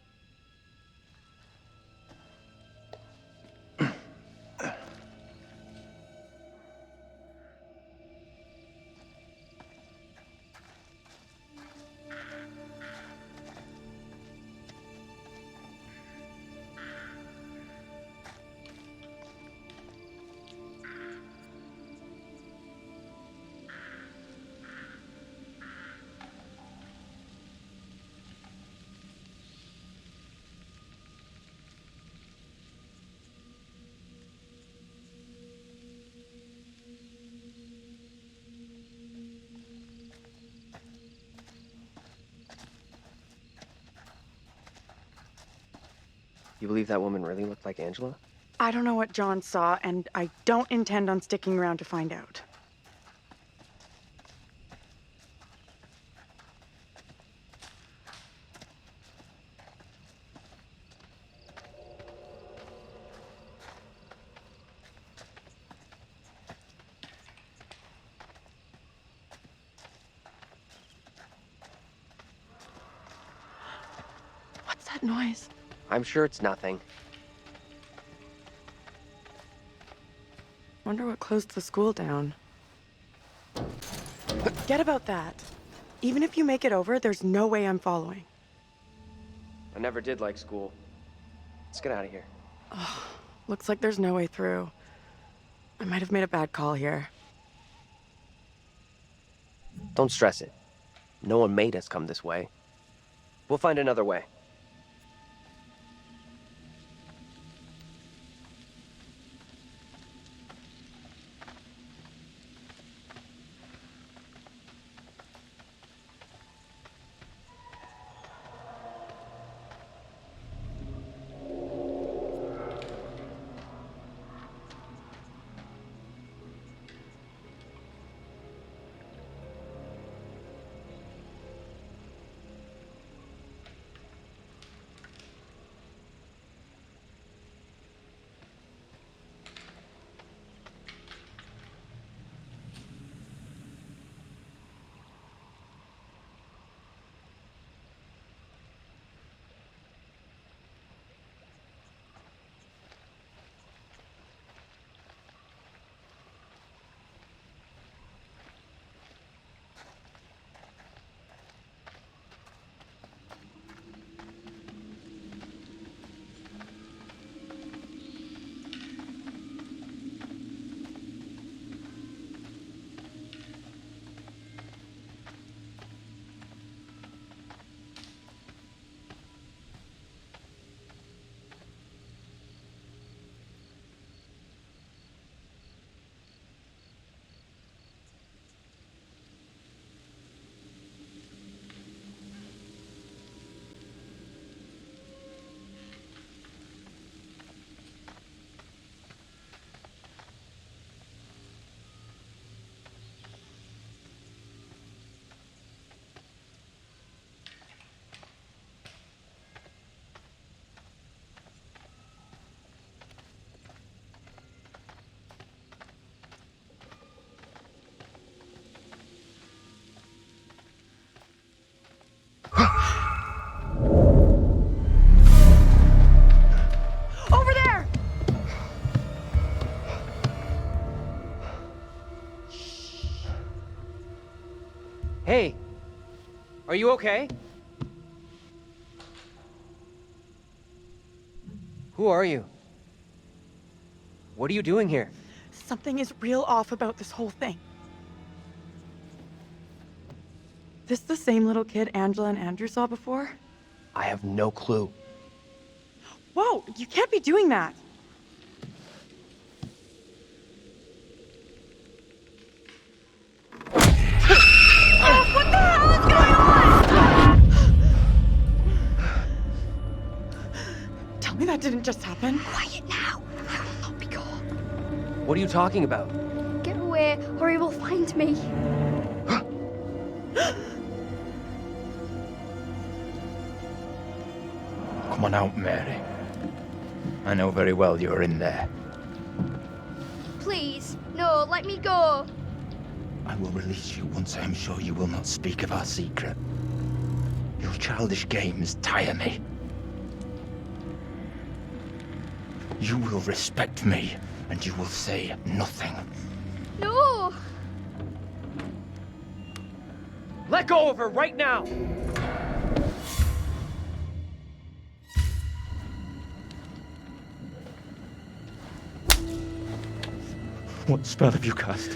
You believe that woman really looked like Angela? I don't know what John saw, and I don't intend on sticking around to find out. What's that noise? I'm sure it's nothing. Wonder what closed the school down. Forget about that. Even if you make it over, there's no way I'm following. I never did like school. Let's get out of here. Looks like there's no way through. I might have made a bad call here. Don't stress it. No one made us come this way. We'll find another way. Over there! Hey! Are you okay? Who are you? What are you doing here? Something is real off about this whole thing. This the same little kid Angela and Andrew saw before? I have no clue. Whoa, you can't be doing that. What the hell is going on? Tell me that didn't just happen. Quiet now. I will not be caught. What are you talking about? Get away, or he will find me. Come on out, Mary. I know very well you're in there. Please, no, let me go. I will release you once I am sure you will not speak of our secret. Your childish games tire me. You will respect me, and you will say nothing. No! Let go of her right now! What spell have you cast?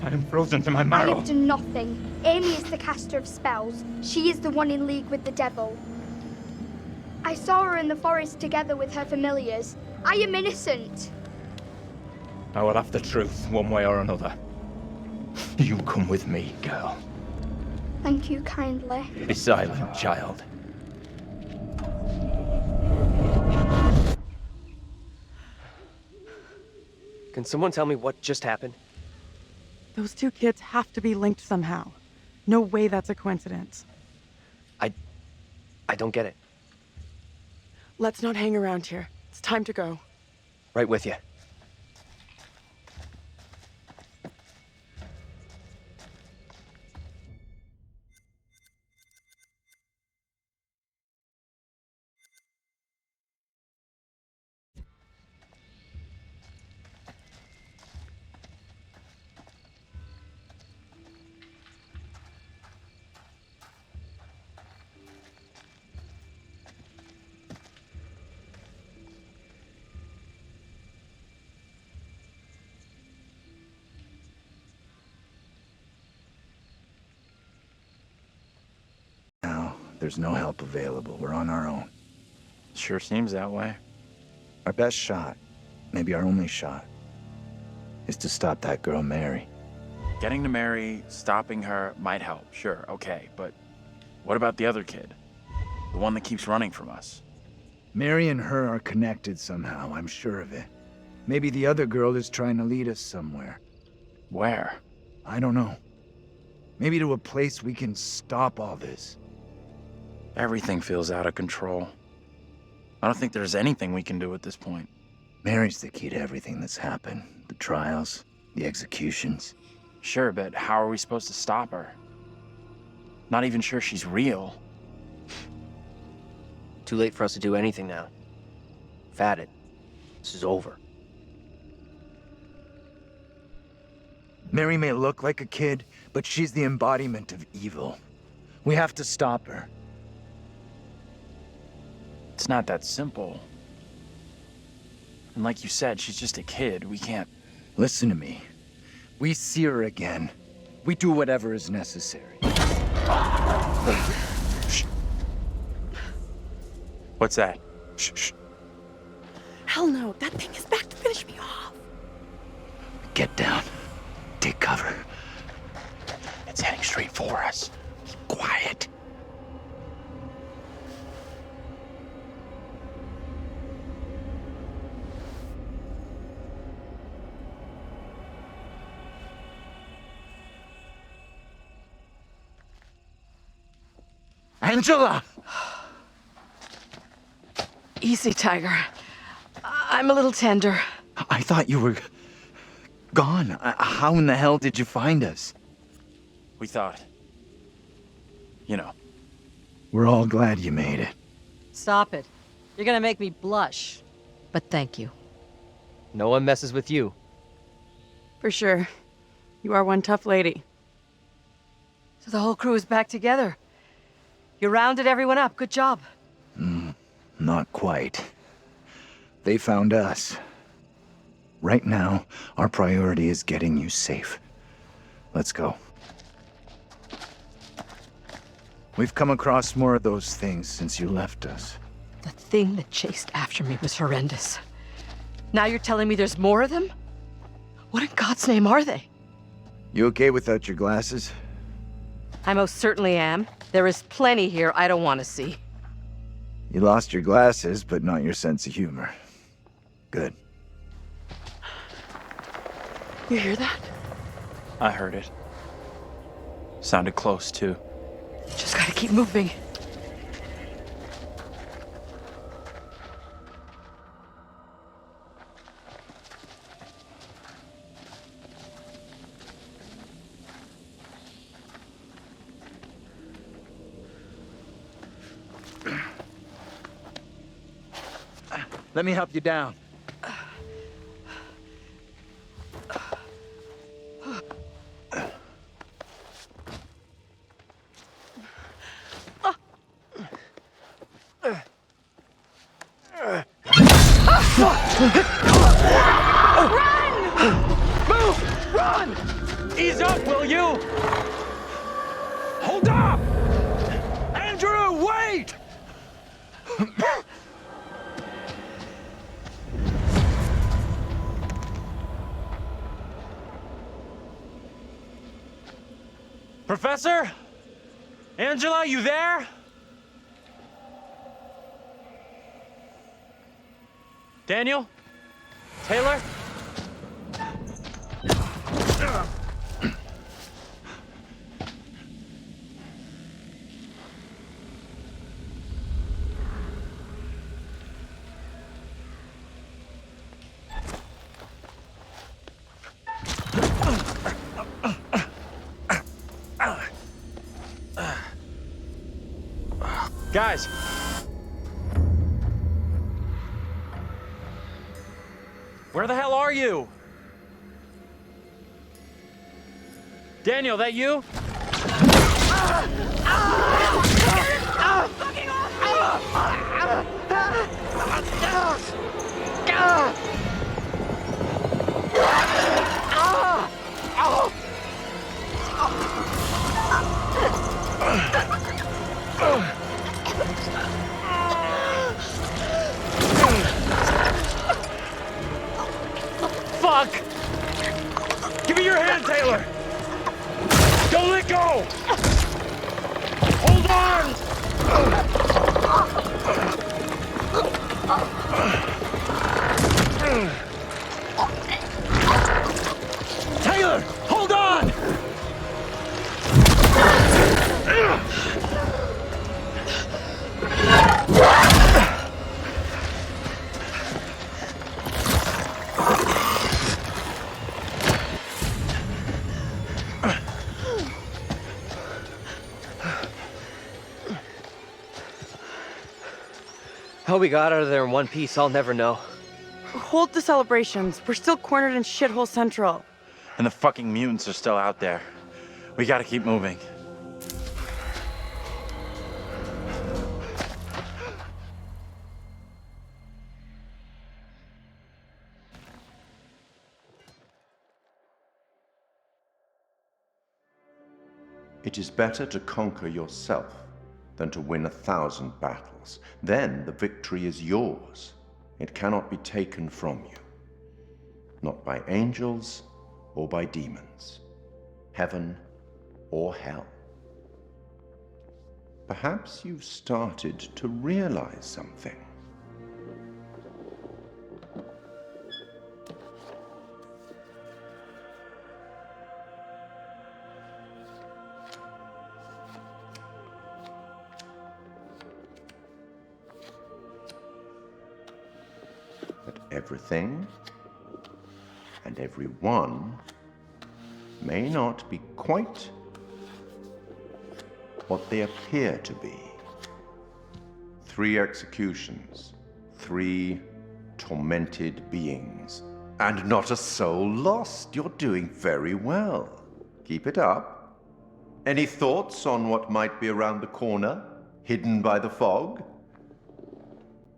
I am frozen to my I marrow. have done nothing. Amy is the caster of spells. She is the one in league with the devil. I saw her in the forest together with her familiars. I am innocent. I will have the truth, one way or another. You come with me, girl. Thank you kindly. Be silent, child. Can someone tell me what just happened? Those two kids have to be linked somehow. No way that's a coincidence. I don't get it. Let's not hang around here. It's time to go. Right with you. there's no help available. We're on our own. Sure seems that way. Our best shot, maybe our only shot, is to stop that girl, Mary. Getting to Mary, stopping her might help, sure, okay, but what about the other kid? The one that keeps running from us? Mary and her are connected somehow, I'm sure of it. Maybe the other girl is trying to lead us somewhere. Where? I don't know. Maybe to a place we can stop all this. Everything feels out of control. I don't think there's anything we can do at this point. Mary's the key to everything that's happened. The trials, the executions. Sure, but how are we supposed to stop her? Not even sure she's real. Too late for us to do anything now. We've had it. This is over. Mary may look like a kid, but she's the embodiment of evil. We have to stop her. It's not that simple. And like you said, she's just a kid. We can't... Listen to me. We see her again. We do whatever is necessary. Shh. What's that? Shh, shh. Hell no, that thing is back to finish me off. Get down. Take cover. It's heading straight for us. Keep quiet. Angela! Easy, Tiger. I'm a little tender. I thought you were gone. How in the hell did you find us? We thought... You know. We're all glad you made it. Stop it. You're gonna make me blush. But thank you. No one messes with you. For sure. You are one tough lady. So the whole crew is back together. You rounded everyone up. Good job. Not quite. They found us. Right now, our priority is getting you safe. Let's go. We've come across more of those things since you left us. The thing that chased after me was horrendous. Now you're telling me there's more of them? What in God's name are they? You okay without your glasses? I most certainly am. There is plenty here I don't want to see. You lost your glasses, but not your sense of humor. Good. You hear that? I heard it. Sounded close, too. Just gotta keep moving. Let me help you down. Move! Run! Ease up, will you? Hold up! Andrew, wait! Professor? Angela, you there? Daniel? Taylor? Guys. Where the hell are you? Daniel, that you? your hand, Taylor! Don't let go! Hold on! Taylor, hold on! How we got out of there in one piece, I'll never know. Hold the celebrations. We're still cornered in Shithole Central. And the fucking mutants are still out there. We gotta keep moving. It is better to conquer yourself than to win 1,000 battles. Then the victory is yours. It cannot be taken from you. Not by angels or by demons, heaven or hell. Perhaps you've started to realize something. That everything and everyone may not be quite what they appear to be. 3 executions, 3 tormented beings, and not a soul lost. You're doing very well. Keep it up. Any thoughts on what might be around the corner, hidden by the fog?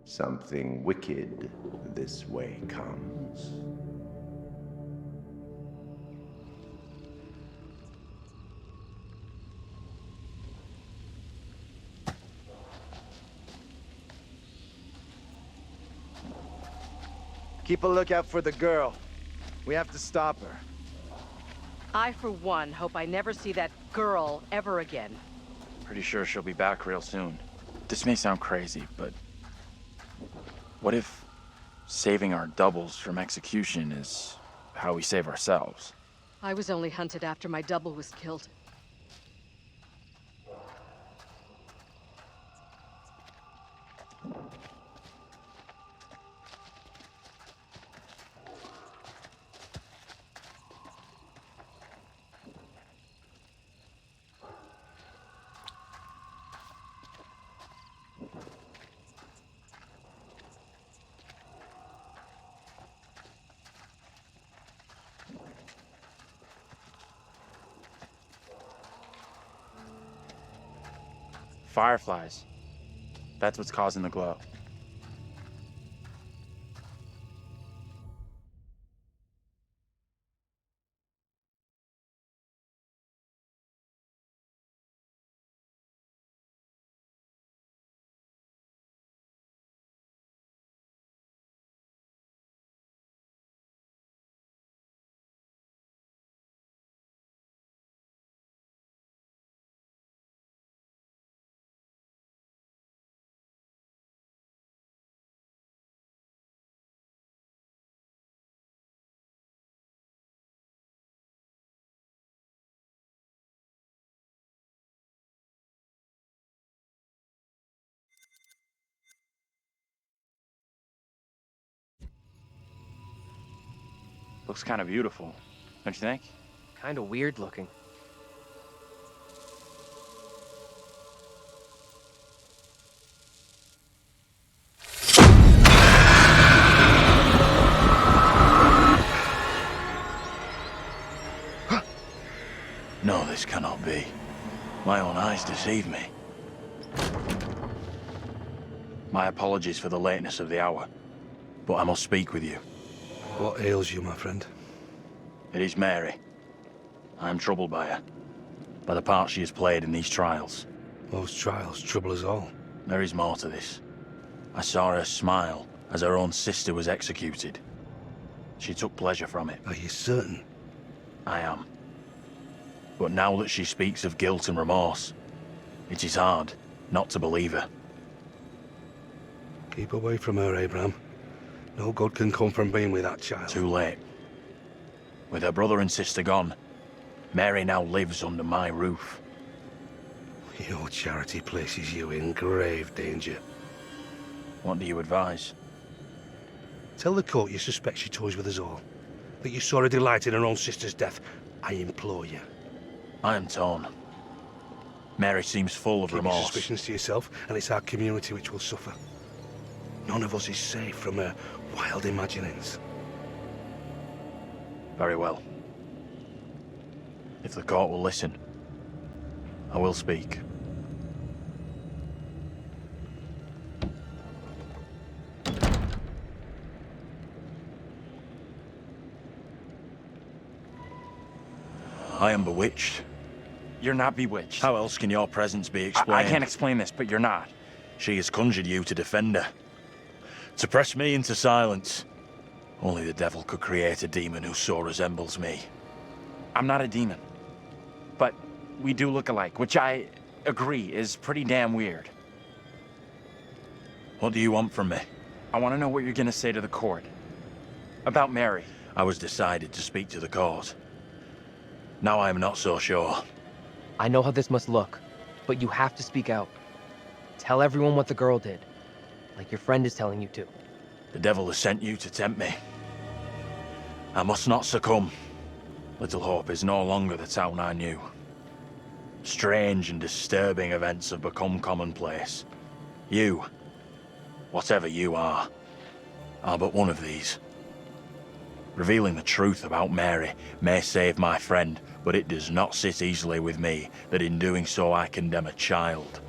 Something wicked this way comes. Keep a lookout for the girl. We have to stop her. I, for one, hope I never see that girl ever again. Pretty sure she'll be back real soon. This may sound crazy, but what if saving our doubles from execution is how we save ourselves? I was only hunted after my double was killed. Fireflies. That's what's causing the glow. Looks kind of beautiful, don't you think? Kind of weird looking. No, this cannot be. My own eyes deceive me. My apologies for the lateness of the hour, but I must speak with you. What ails you, my friend? It is Mary. I am troubled by her, by the part she has played in these trials. Those trials trouble us all. There is more to this. I saw her smile as her own sister was executed. She took pleasure from it. Are you certain? I am. But now that she speaks of guilt and remorse, it is hard not to believe her. Keep away from her, Abraham. No good can come from being with that child. Too late. With her brother and sister gone, Mary now lives under my roof. Your charity places you in grave danger. What do you advise? Tell the court you suspect she toys with us all. That you saw her delight in her own sister's death. I implore you. I am torn. Mary seems full of Keep your remorse. suspicions to yourself, and it's our community which will suffer. None of us is safe from her wild imaginings. Very well. If the court will listen, I will speak. I am bewitched. You're not bewitched. How else can your presence be explained? I can't explain this, but you're not. She has conjured you to defend her. To press me into silence. Only the devil could create a demon who so resembles me. I'm not a demon. But we do look alike, which I agree is pretty damn weird. What do you want from me? I want to know what you're gonna say to the court. About Mary. I was decided to speak to the court. Now I am not so sure. I know how this must look, but you have to speak out. Tell everyone what the girl did, like your friend is telling you to. The devil has sent you to tempt me. I must not succumb. Little Hope is no longer the town I knew. Strange and disturbing events have become commonplace. You, whatever you are but one of these. Revealing the truth about Mary may save my friend, but it does not sit easily with me that in doing so I condemn a child.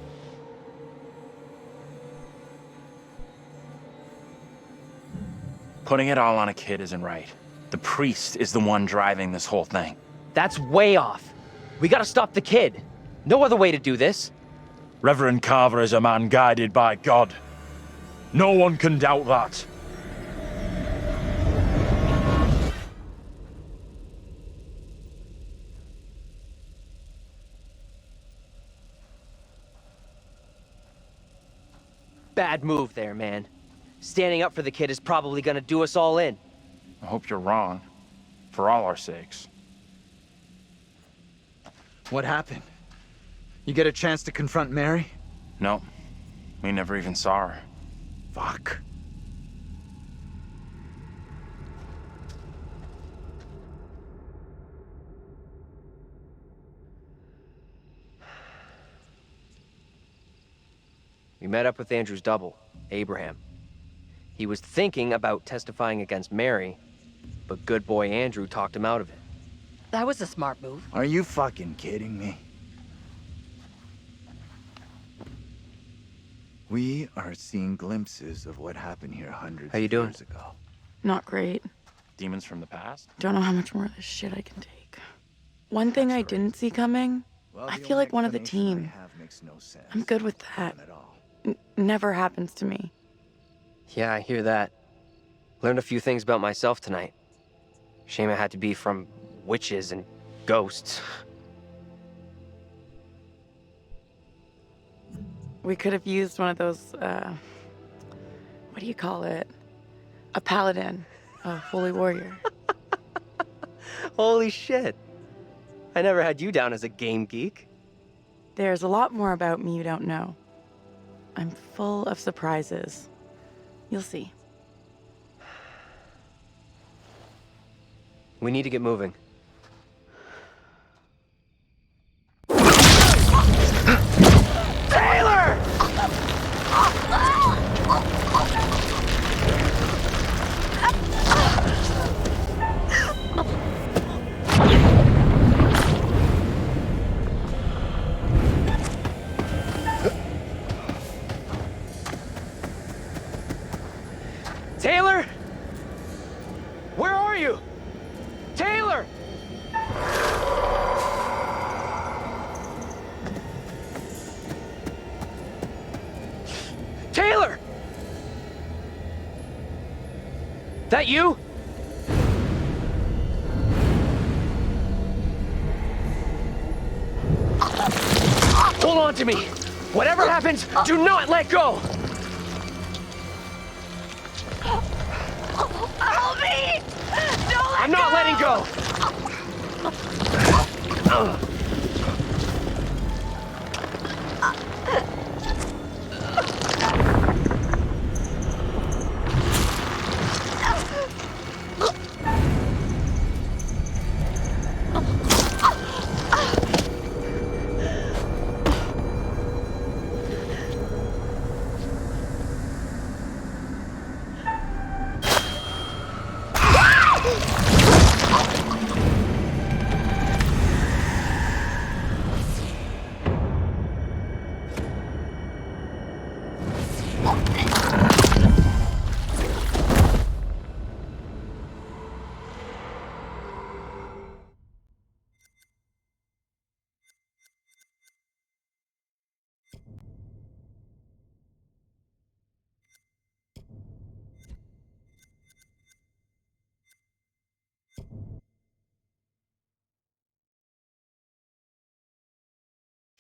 Putting it all on a kid isn't right. The priest is the one driving this whole thing. That's way off. We gotta stop the kid. No other way to do this. Reverend Carver is a man guided by God. No one can doubt that. Bad move there, man. Standing up for the kid is probably gonna do us all in. I hope you're wrong. For all our sakes. What happened? You get a chance to confront Mary? No. We never even saw her. Fuck. We met up with Andrew's double, Abraham. He was thinking about testifying against Mary, but good boy Andrew talked him out of it. That was a smart move. Are you fucking kidding me? We are seeing glimpses of what happened here hundreds How you of doing? years ago. Not great. Demons from the past? Don't know how much more of this shit I can take. One thing I didn't see coming, I feel like one of the team. I'm good with that. Never happens to me. Yeah, I hear that. Learned a few things about myself tonight. Shame it had to be from witches and ghosts. We could have used one of those, what do you call it? A paladin, a holy warrior. Holy shit. I never had you down as a game geek. There's a lot more about me you don't know. I'm full of surprises. You'll see. We need to get moving. Taylor! Taylor? Where are you? Taylor! Taylor! That you? on to me. Whatever happens, do not let go. Help me! Don't let I'm not letting go.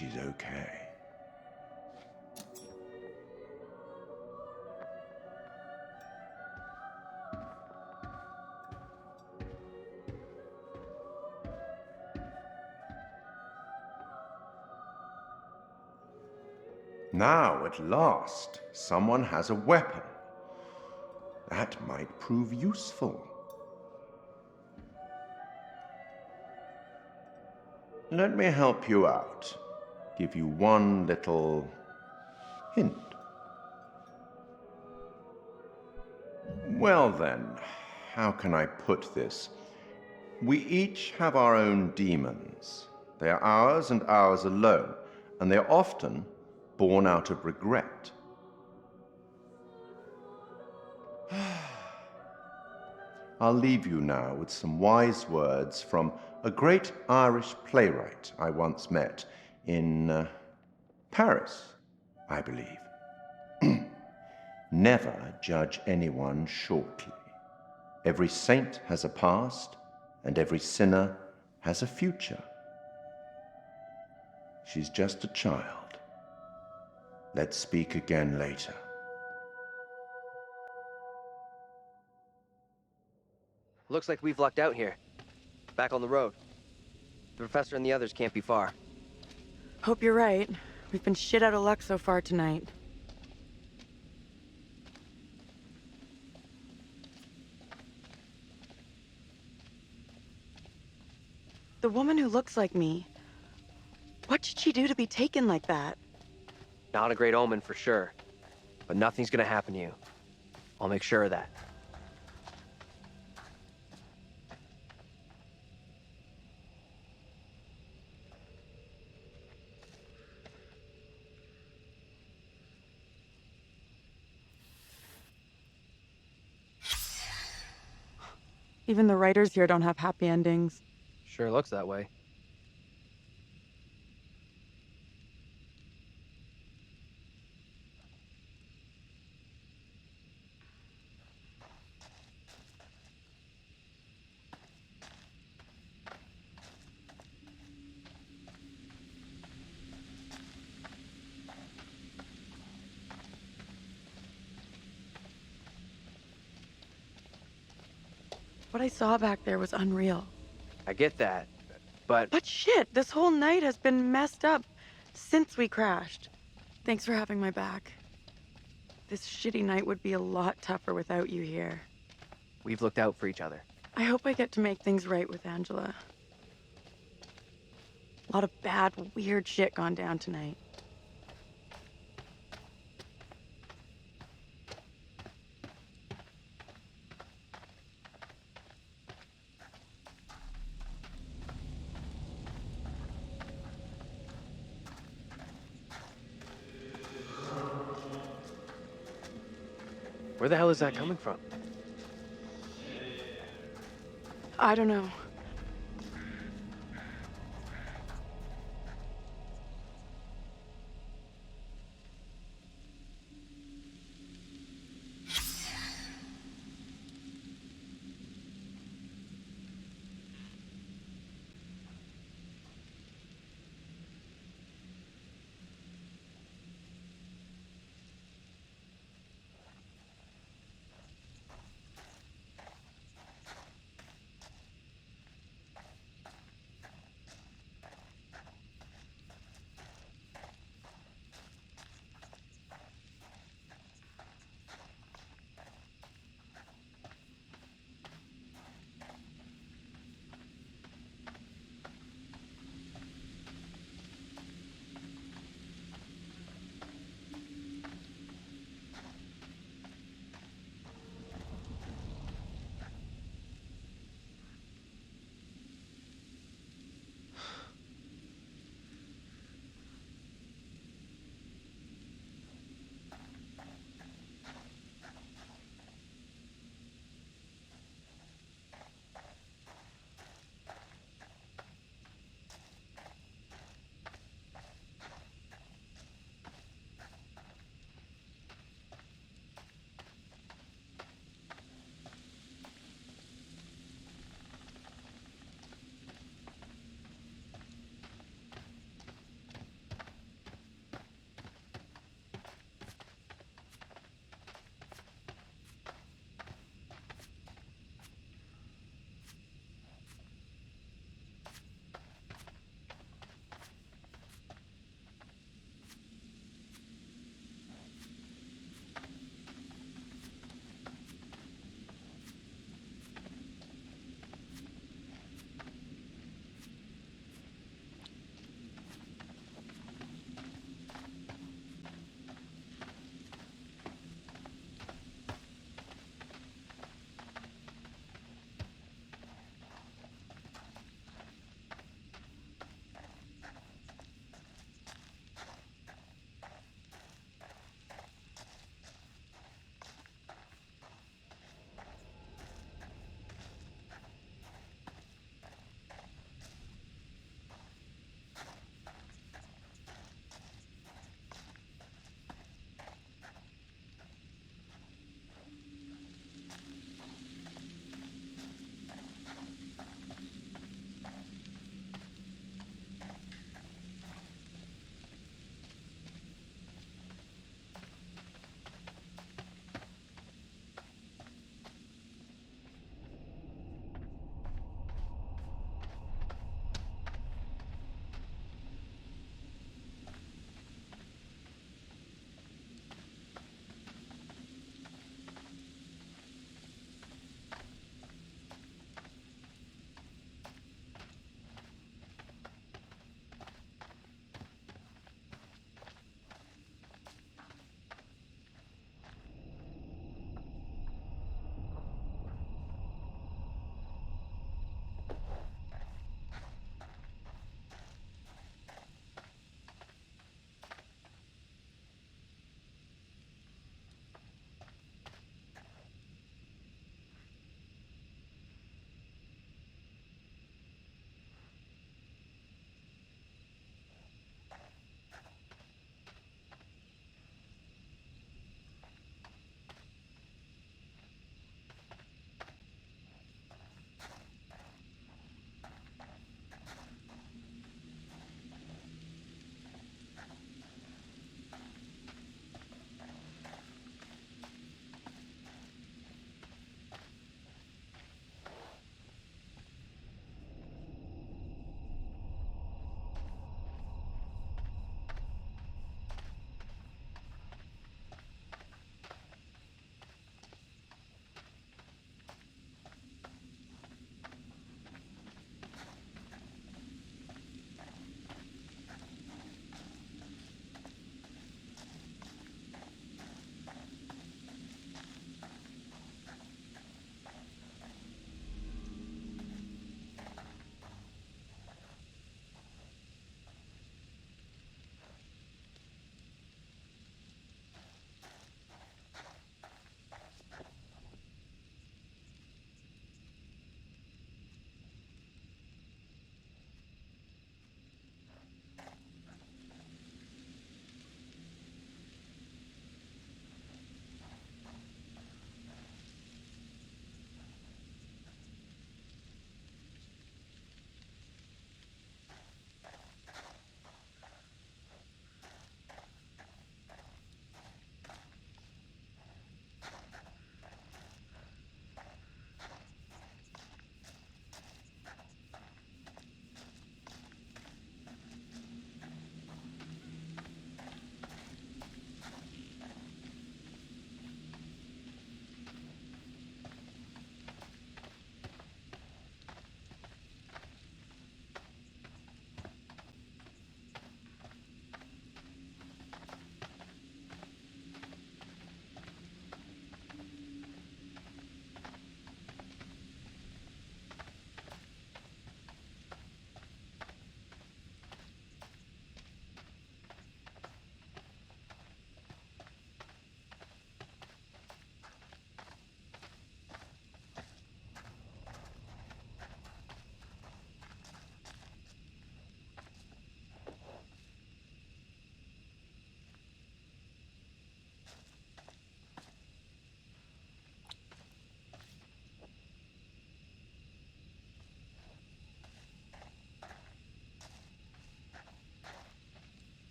She's okay. Now, at last, someone has a weapon. That might prove useful. Let me help you out. Give you one little hint. Well then, how can I put this? We each have our own demons. They are ours and ours alone, and they are often born out of regret. I'll leave you now with some wise words from a great Irish playwright I once met in Paris, I believe. Never judge anyone shortly. Every saint has a past, and every sinner has a future. She's just a child. Let's speak again later. Looks like we've lucked out here. Back on the road. The professor and the others can't be far. Hope you're right. We've been shit out of luck so far tonight. The woman who looks like me, what did she do to be taken like that? Not a great omen for sure. But nothing's gonna happen to you. I'll make sure of that. Even the writers here don't have happy endings. Sure looks that way. What I saw back there was unreal. I get that, but... But shit, this whole night has been messed up since we crashed. Thanks for having my back. This shitty night would be a lot tougher without you here. We've looked out for each other. I hope I get to make things right with Angela. A lot of bad, weird shit gone down tonight. Where the hell is that coming from? I don't know.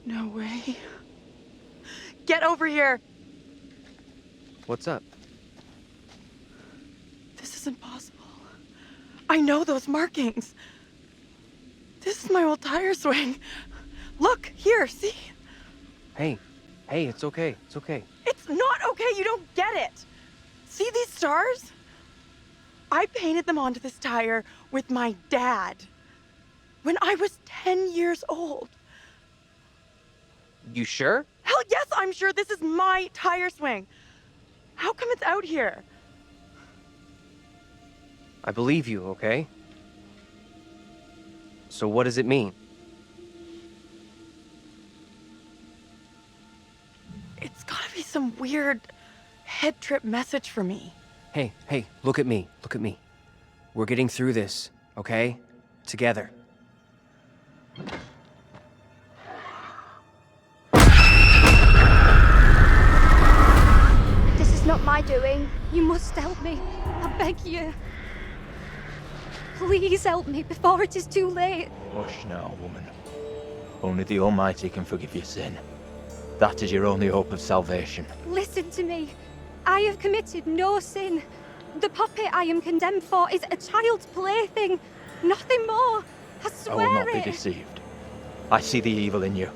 No way. Get over here! What's up? This isn't possible. I know those markings. This is my old tire swing. Look, here, see? Hey, it's okay. It's okay. It's not okay, you don't get it. See these stars? I painted them onto this tire with my dad when I was 10 years old. You sure? Hell yes, I'm sure this is my tire swing. How come it's out here? I believe you, okay? So what does it mean? It's gotta be some weird head trip message for me. Hey, look at me. Look at me. We're getting through this, okay? Together. This is not my doing. You must help me. I beg you. Please help me before it is too late. Hush now, woman. Only the Almighty can forgive your sin. That is your only hope of salvation. Listen to me. I have committed no sin. The puppet I am condemned for is a child's plaything. Nothing more. I swear I will not be deceived. I see the evil in you.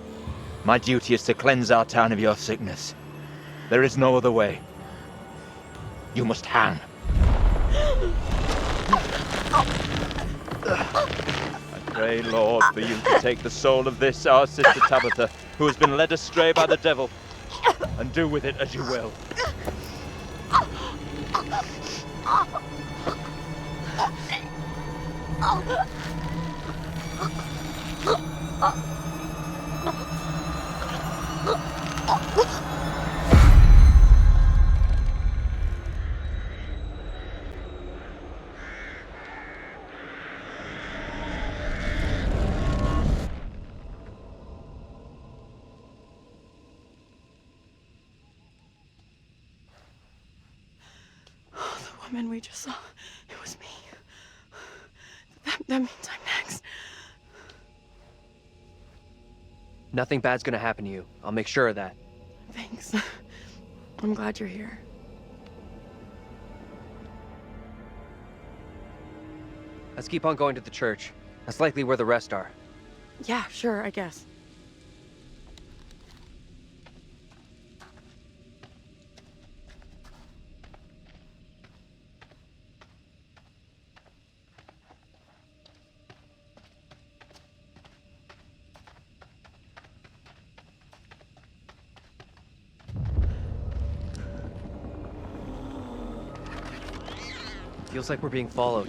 My duty is to cleanse our town of your sickness. There is no other way. You must hang. I pray, Lord, for you to take the soul of this, our sister Tabitha, who has been led astray by the devil, and do with it as you will. The woman we just saw, it was me. That means I'm next. Nothing bad's gonna happen to you. I'll make sure of that. Thanks. I'm glad you're here. Let's keep on going to the church. That's likely where the rest are. Yeah, sure, I guess. Feels like we're being followed.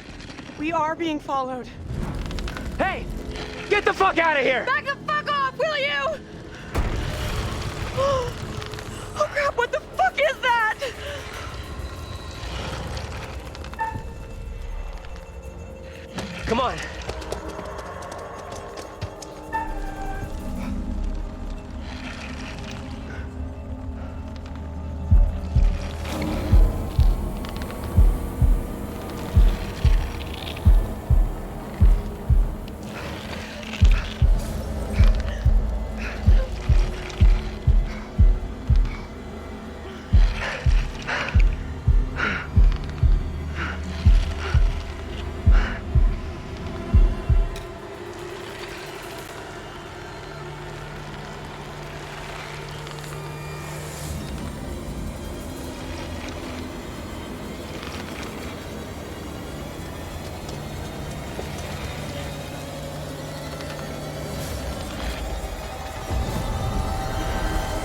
We are being followed. Hey! Get the fuck out of here! Back the fuck off, will you? Oh crap, what the fuck is that? Come on.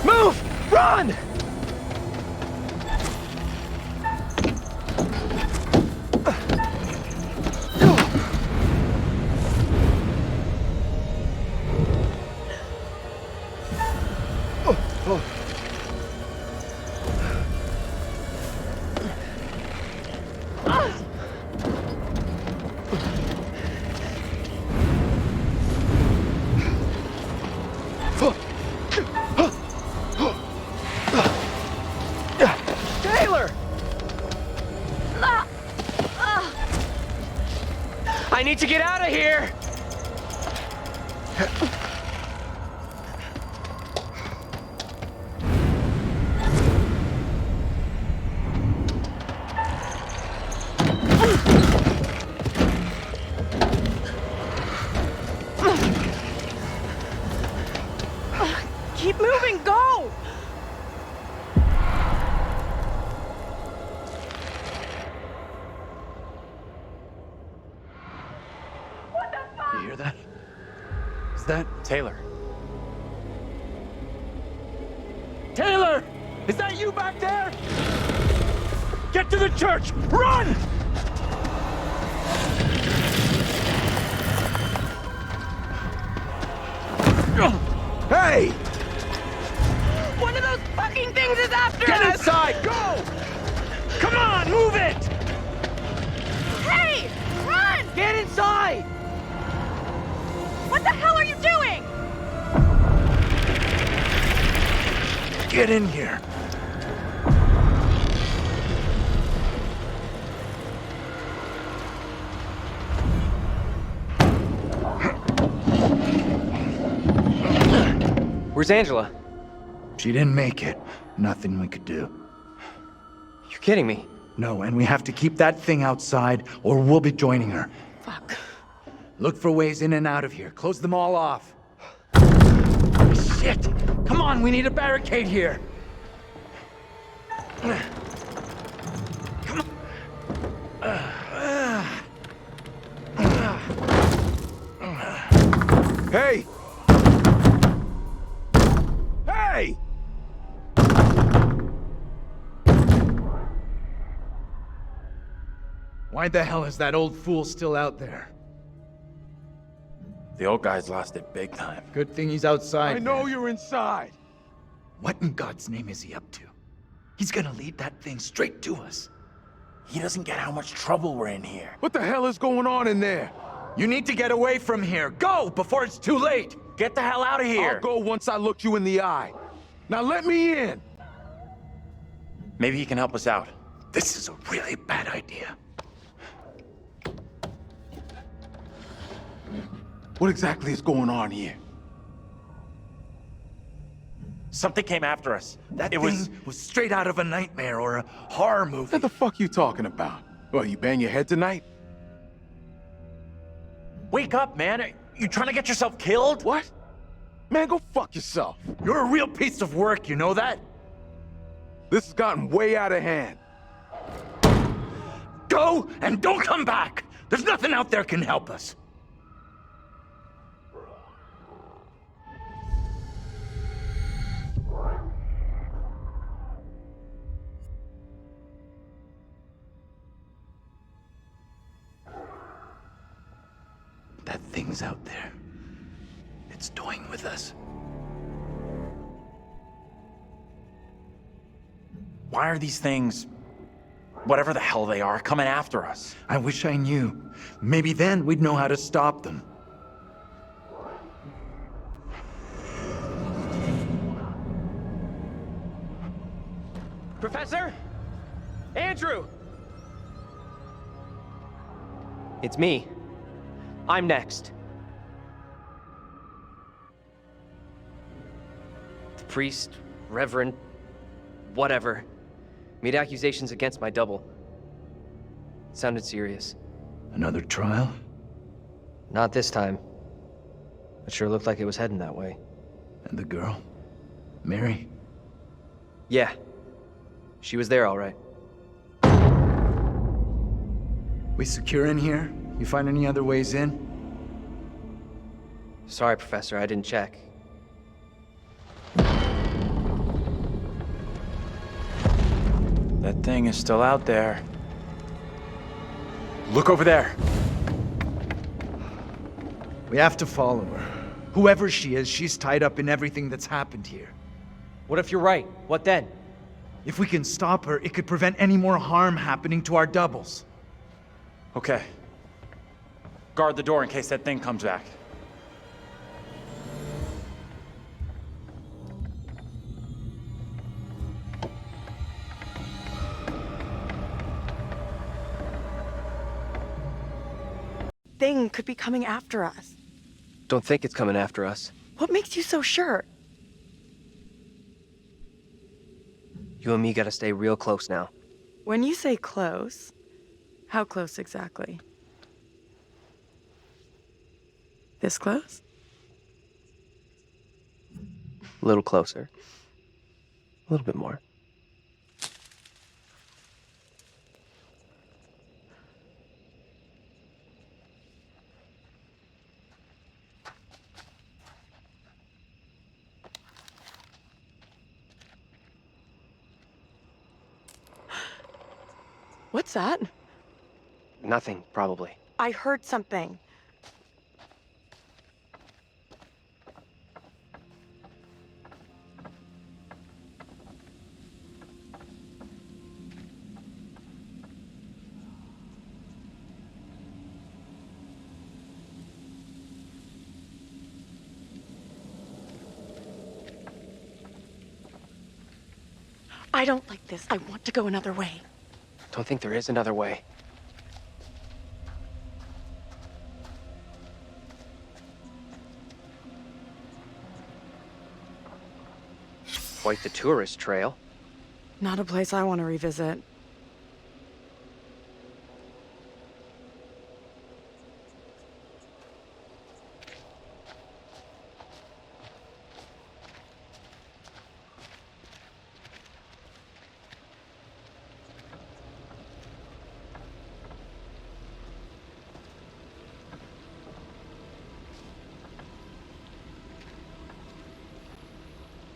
Move! Run! I need to get out of here! You hear that? Is that Taylor? Taylor! Is that you back there? Get to the church! Run! Hey! One of those fucking things is after Get us! inside! Go! Come on, move it! Hey! Run! Get inside! What the hell are you doing? Get in here. Where's Angela? She didn't make it. Nothing we could do. You're kidding me. No, and we have to keep that thing outside, or we'll be joining her. Fuck. Look for ways in and out of here. Close them all off. Shit! Come on, we need a barricade here. Come on. Hey! Hey! Why the hell is that old fool still out there? The old guy's lost it big time. Good thing he's outside. I know you're inside. What in God's name is he up to? He's gonna lead that thing straight to us. He doesn't get how much trouble we're in here. What the hell is going on in there? You need to get away from here. Go before it's too late. Get the hell out of here! I'll go once I look you in the eye. Now let me in. Maybe he can help us out. This is a really bad idea. What exactly is going on here? Something came after us. That thing was straight out of a nightmare or a horror movie. What the fuck you talking about? What, you bang your head tonight? Wake up, man. You trying to get yourself killed? What? Man, go fuck yourself. You're a real piece of work, you know that? This has gotten way out of hand. Go and don't come back. There's nothing out there can help us. That thing's out there. It's toying with us. Why are these things, whatever the hell they are, coming after us? I wish I knew. Maybe then we'd know how to stop them. Professor? Andrew! It's me. I'm next. The priest, reverend, whatever, made accusations against my double. It sounded serious. Another trial? Not this time. It sure looked like it was heading that way. And the girl? Mary? Yeah. She was there all right. We secure in here? You find any other ways in? Sorry, Professor, I didn't check. That thing is still out there. Look over there. We have to follow her. Whoever she is, she's tied up in everything that's happened here. What if you're right? What then? If we can stop her, it could prevent any more harm happening to our doubles. Okay. Guard the door in case that thing comes back. Thing could be coming after us. Don't think it's coming after us. What makes you so sure? You and me gotta stay real close now. When you say close, how close exactly? This close? A little closer. A little bit more. What's that? Nothing, probably. I heard something. I don't like this. I want to go another way. Don't think there is another way. Quite the tourist trail. Not a place I want to revisit.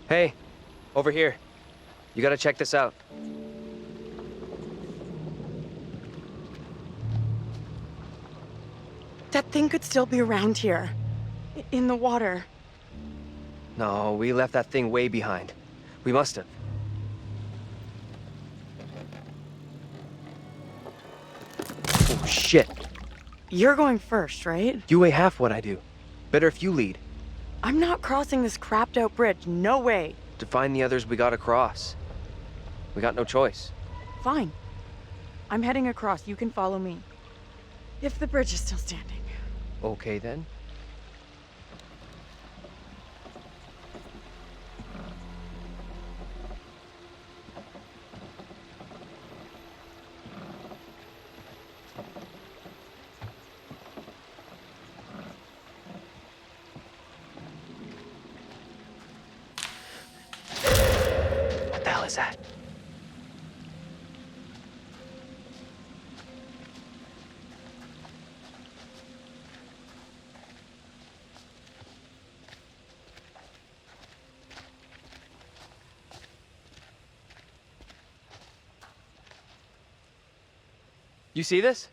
Hey, over here. You gotta check this out. That thing could still be around here. In the water. No, we left that thing way behind. We must have. Oh, shit. You're going first, right? You weigh half what I do. Better if you lead. I'm not crossing this crapped-out bridge. No way. To find the others we gotta cross. We got no choice. Fine. I'm heading across. You can follow me. If the bridge is still standing. Okay, then. What the hell is that? You see this?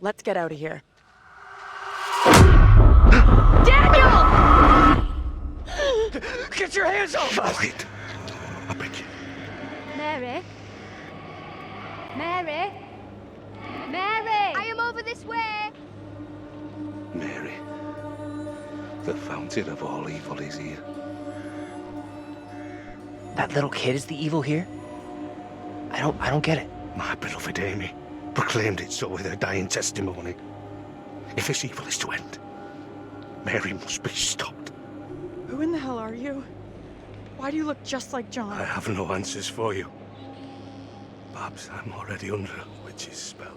Let's get out of here. Daniel! Get your hands off us! Wait. I beg you. Mary? Mary? Mary! I am over this way! Mary. The fountain of all evil is here. That little kid is the evil here? I don't get it. My beloved Amy proclaimed it so with her dying testimony. If this evil is to end, Mary must be stopped. Who in the hell are you? Why do you look just like John? I have no answers for you. Perhaps I'm already under a witch's spell.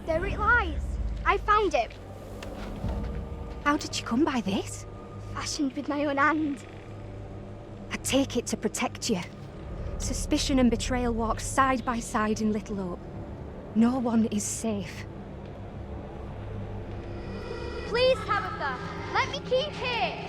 There it lies. I found it. How did you come by this? Fashioned with my own hand. I take it to protect you. Suspicion and betrayal walk side by side in Little Hope. No one is safe. Please, Tabitha, let me keep it.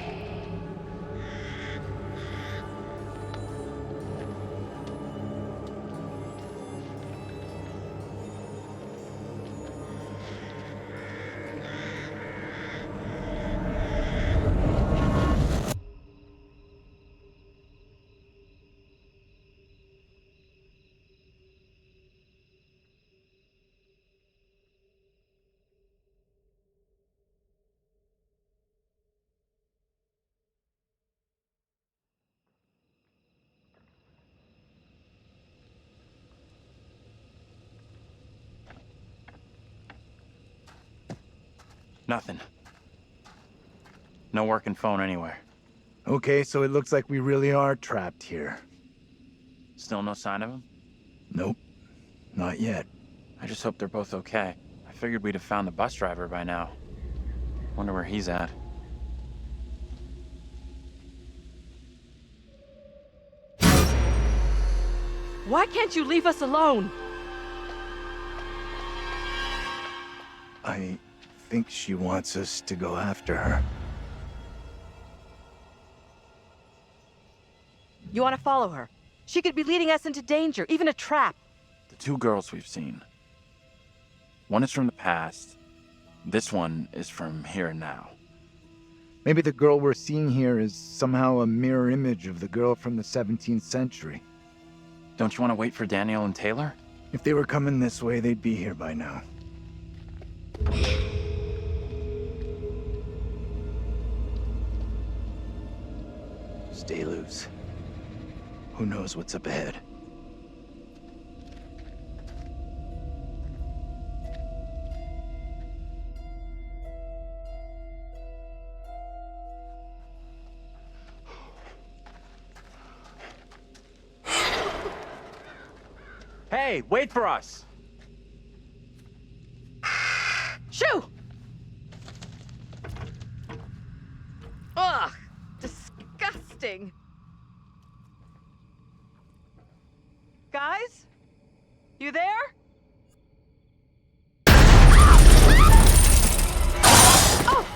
Nothing. No working phone anywhere. Okay, so it looks like we really are trapped here. Still no sign of him? Nope. Not yet. I just hope they're both okay. I figured we'd have found the bus driver by now. Wonder where he's at. Why can't you leave us alone? I think she wants us to go after her. You want to follow her? She could be leading us into danger, even a trap. The two girls we've seen. One is from the past. This one is from here and now. Maybe the girl we're seeing here is somehow a mirror image of the girl from the 17th century. Don't you want to wait for Daniel and Taylor? If they were coming this way, they'd be here by now. Stay loose. Who knows what's up ahead? Hey, wait for us! Shoo! Ugh! Disgusting! Guys? You there? Oh!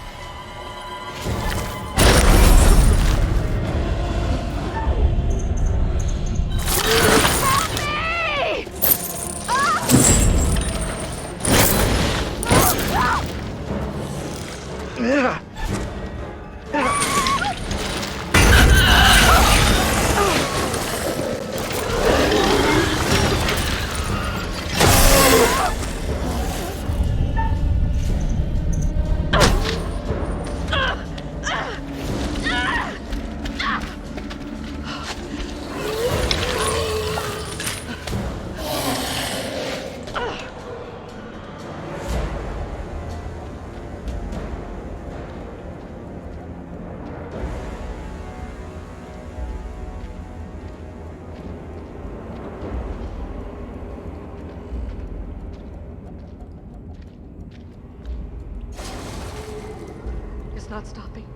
It's not stopping.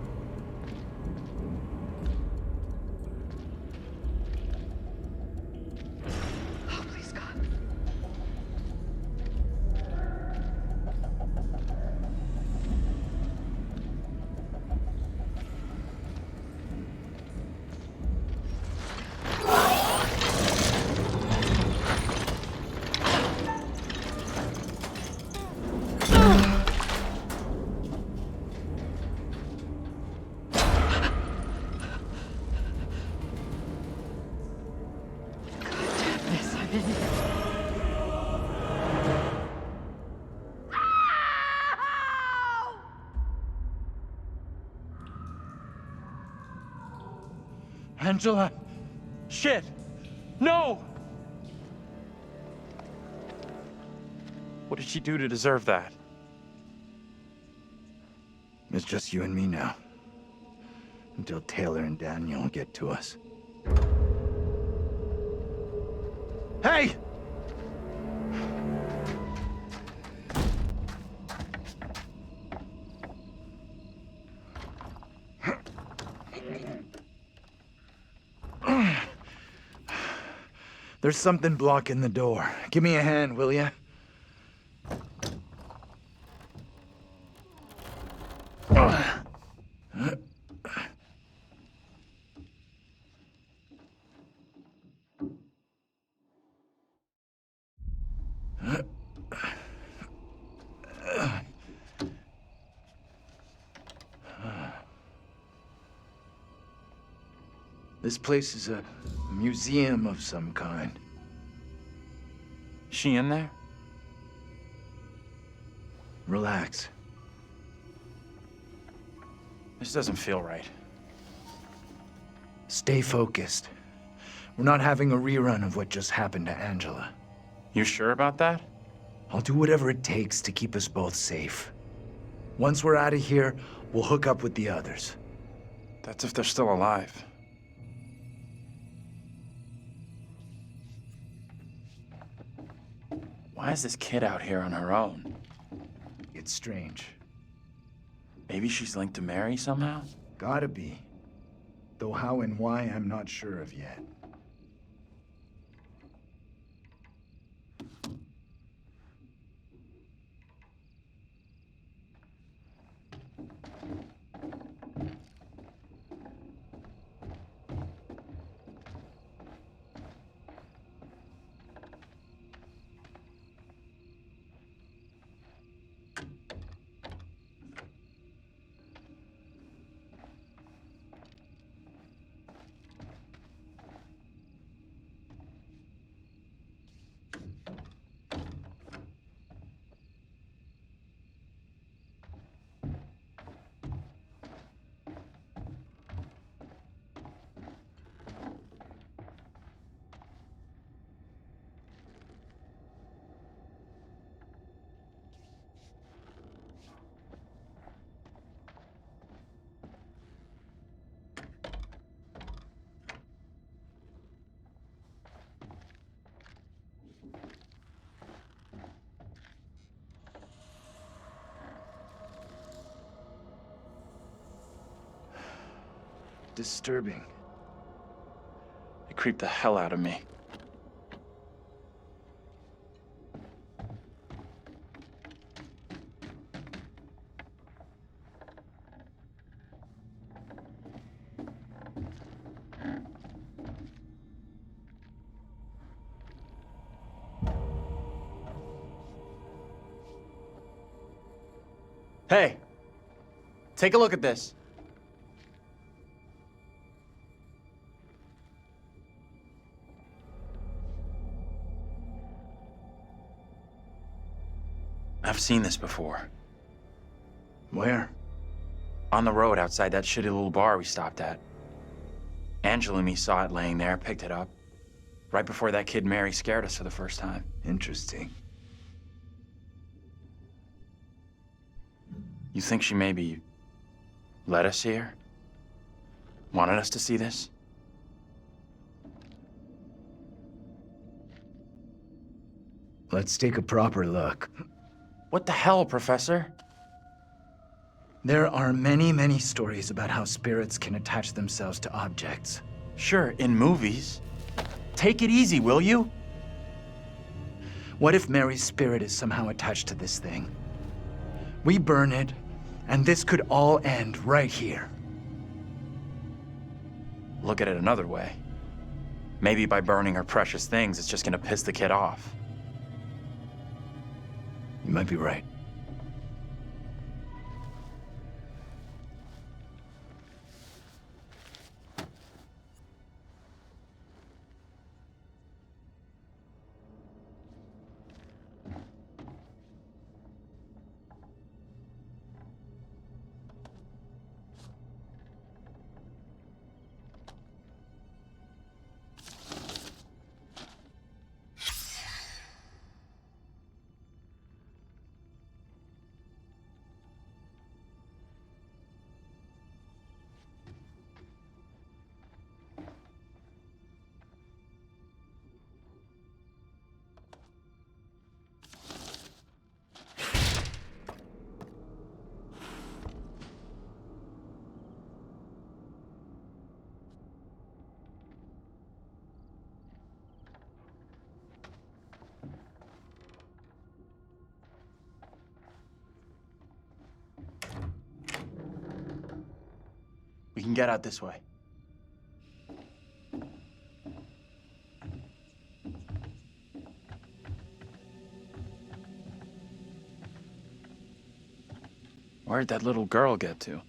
Oh, please, God. Angela! Shit! No! What did she do to deserve that? It's just you and me now. Until Taylor and Daniel get to us. Hey! There's something blocking the door. Give me a hand, will ya? This place is a museum of some kind. She in there? Relax. This doesn't feel right. Stay focused. We're not having a rerun of what just happened to Angela. You sure about that? I'll do whatever it takes to keep us both safe. Once we're out of here, we'll hook up with the others. That's if they're still alive. Why is this kid out here on her own? It's strange. Maybe she's linked to Mary somehow? Gotta be. Though how and why, I'm not sure of yet. disturbing. It creeped the hell out of me. Hey, take a look at this. I've seen this before. Where? On the road outside that shitty little bar we stopped at. Angela and me saw it laying there, picked it up. Right before that kid Mary scared us for the first time. Interesting. You think she maybe led us here? Wanted us to see this? Let's take a proper look. What the hell, Professor? There are many, many stories about how spirits can attach themselves to objects. Sure, in movies. Take it easy, will you? What if Mary's spirit is somehow attached to this thing? We burn it, and this could all end right here. Look at it another way. Maybe by burning her precious things, it's just gonna piss the kid off. You might be right. We can get out this way. Where'd that little girl get to?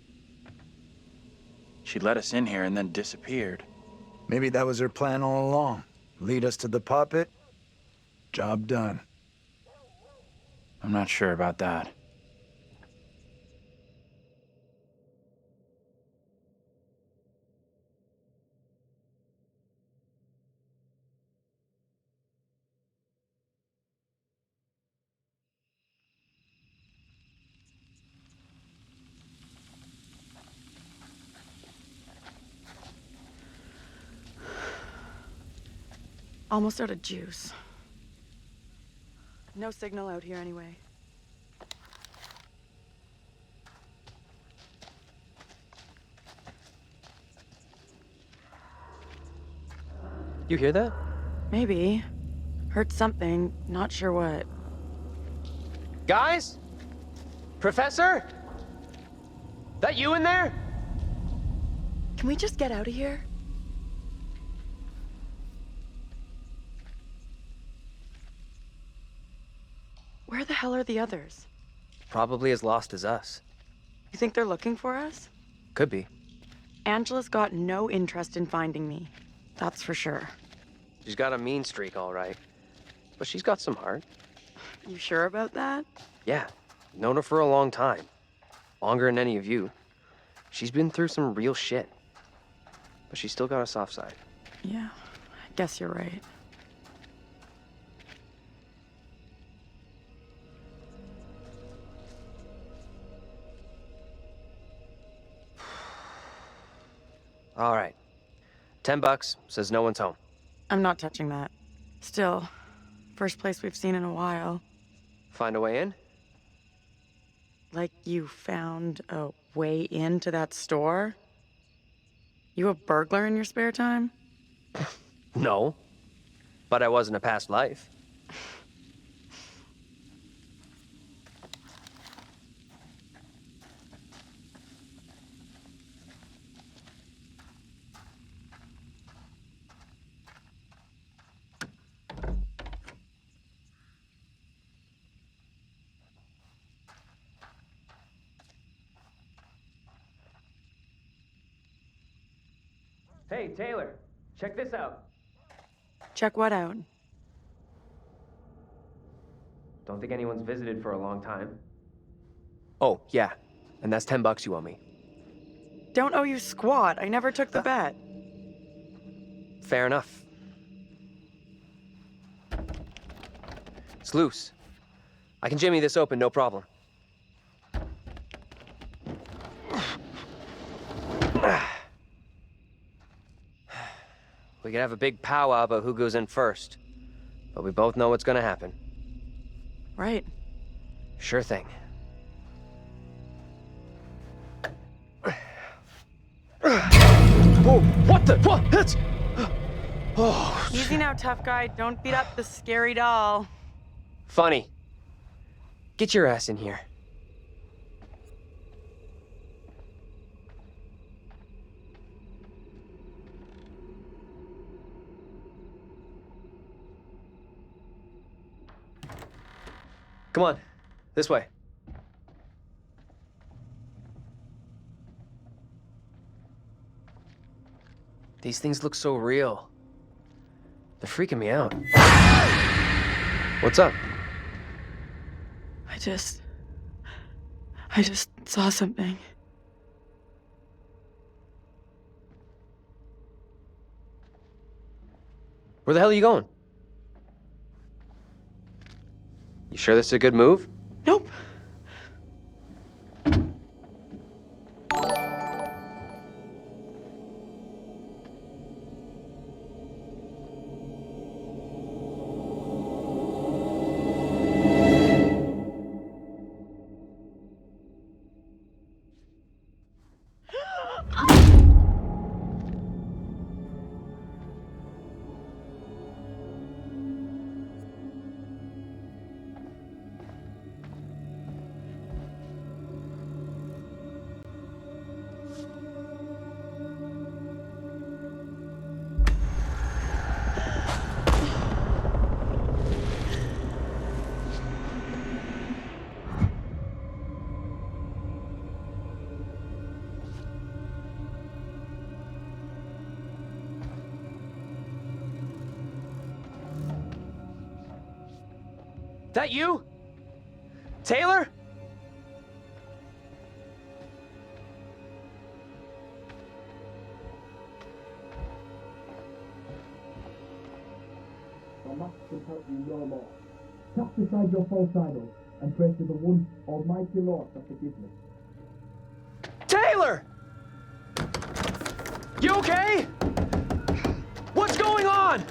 She let us in here and then disappeared. Maybe that was her plan all along. Lead us to the puppet. Job done. I'm not sure about that. Almost out of juice. No signal out here anyway. You hear that? Maybe. Heard something, not sure what. Guys? Professor? That you in there? Can we just get out of here? Where the hell are the others? Probably as lost as us. You think they're looking for us? Could be. Angela's got no interest in finding me. That's for sure. She's got a mean streak, all right. But she's got some heart. You sure about that? Yeah. Known her for a long time. Longer than any of you. She's been through some real shit. But she's still got a soft side. Yeah, I guess you're right. All right. $10, says no one's home. I'm not touching that. Still, first place we've seen in a while. Find a way in? Like you found a way into that store? You a burglar in your spare time? No, but I was in a past life. Hey, Taylor, check this out. Check what out? Don't think anyone's visited for a long time. Oh, yeah, and that's $10 you owe me. Don't owe you squat. I never took the bet. Fair enough. It's loose. I can jimmy this open, no problem. We could have a big powwow about who goes in first, but we both know what's gonna happen. Right. Sure thing. Whoa, what the? What? That's... Oh. Easy now, tough guy. Don't beat up the scary doll. Funny. Get your ass in here. Come on, this way. These things look so real. They're freaking me out. What's up? I just saw something. Where the hell are you going? You sure this is a good move? Nope. That you? Taylor? The mask can help you no more. Cast aside your false idols and pray to the one Almighty Lord for forgiveness. Taylor! You okay? What's going on?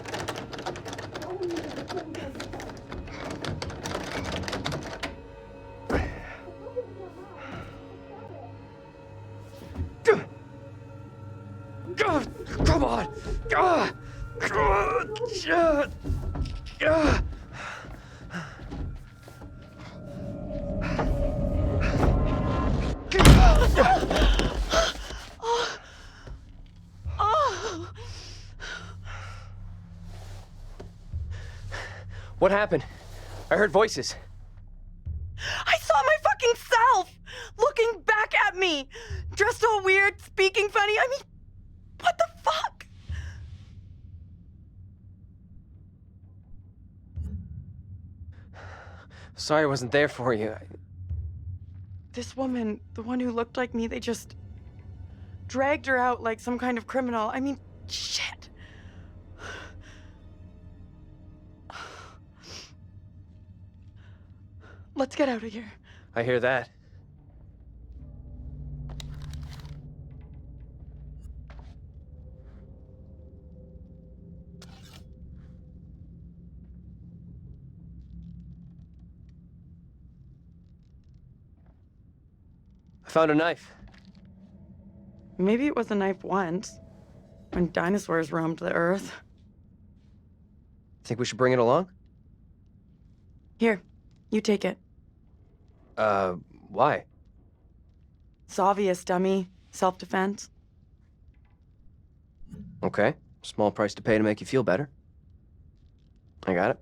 Come on! What happened? I heard voices. I saw my fucking self looking back at me, dressed all weird, speaking funny. I mean, what the fuck? Sorry I wasn't there for you. This woman, the one who looked like me, they just dragged her out like some kind of criminal. I mean, shit. Let's get out of here. I hear that. I found a knife. Maybe it was a knife once. when dinosaurs roamed the earth. Think we should bring it along? Here, you take it. Why? It's obvious, dummy. Self-defense. Okay. Small price to pay to make you feel better. I got it.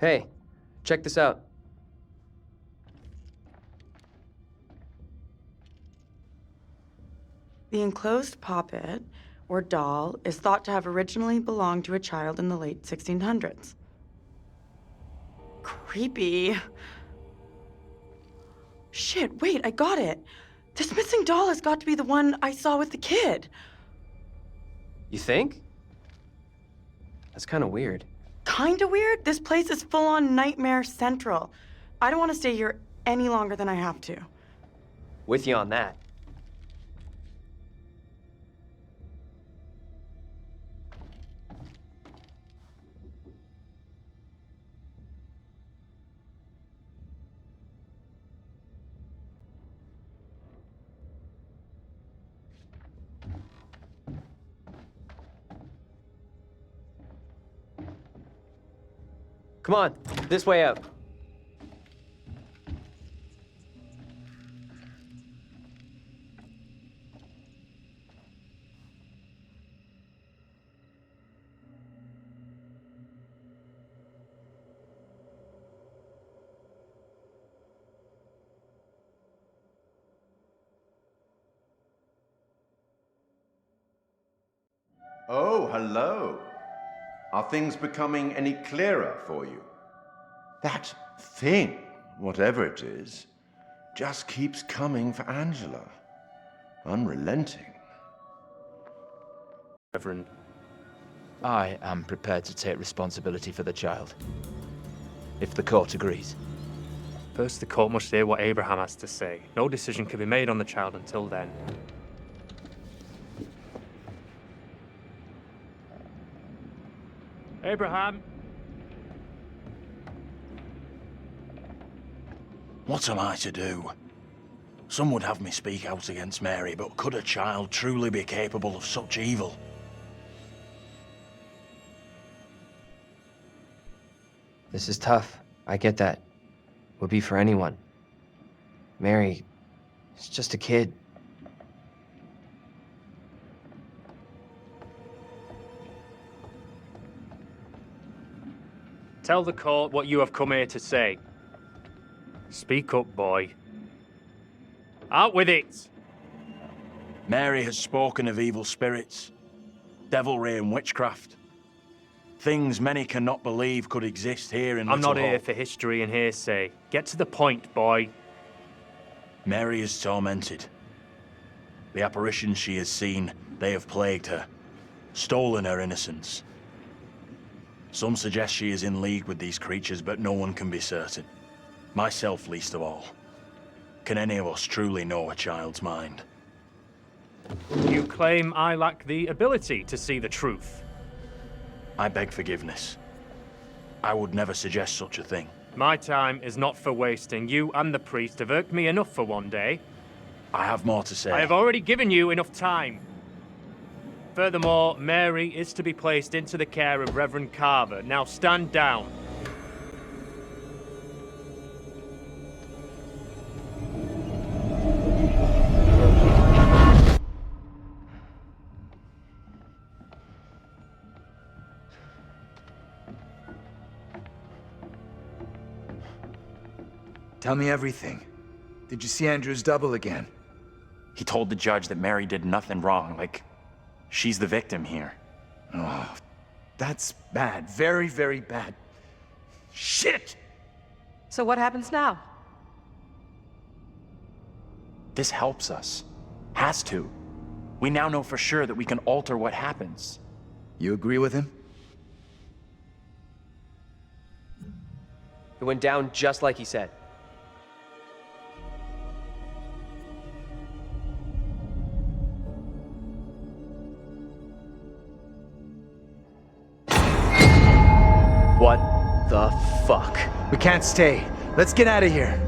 Hey, check this out. The enclosed poppet, or doll, is thought to have originally belonged to a child in the late 1600s. Creepy. Shit, wait, I got it. This missing doll has got to be the one I saw with the kid. You think? That's kind of weird. Kinda weird? This place is full-on Nightmare Central. I don't want to stay here any longer than I have to. With you on that. Come on, this way out. Oh, hello. Are things becoming any clearer for you? That thing, whatever it is, just keeps coming for Angela. Unrelenting. Reverend. I am prepared to take responsibility for the child, if the court agrees. First, the court must hear what Abraham has to say. No decision can be made on the child until then. Abraham! What am I to do? Some would have me speak out against Mary, but could a child truly be capable of such evil? This is tough. I get that. Would be for anyone. Mary is just a kid. Tell the court what you have come here to say. Speak up, boy. Out with it! Mary has spoken of evil spirits, devilry and witchcraft. Things many cannot believe could exist here in I'm Little not here Hope. for history and hearsay. Get to the point, boy. Mary is tormented. The apparitions she has seen, they have plagued her, stolen her innocence. Some suggest she is in league with these creatures, but no one can be certain. Myself least of all. Can any of us truly know a child's mind? You claim I lack the ability to see the truth. I beg forgiveness. I would never suggest such a thing. My time is not for wasting. You and the priest have irked me enough for one day. I have more to say. I have already given you enough time. Furthermore, Mary is to be placed into the care of Reverend Carver. Now stand down. Tell me everything. Did you see Andrew's double again? He told the judge that Mary did nothing wrong, like she's the victim here. Oh, that's bad. Very, very bad. Shit! So what happens now? This helps us. Has to. We now know for sure that we can alter what happens. You agree with him? It went down just like he said. What the fuck? We can't stay. Let's get out of here.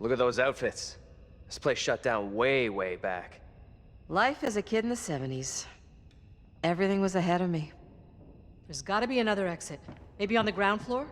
Look at those outfits. This place shut down way, way back. Life as a kid in the 70s. Everything was ahead of me. There's gotta be another exit. Maybe on the ground floor?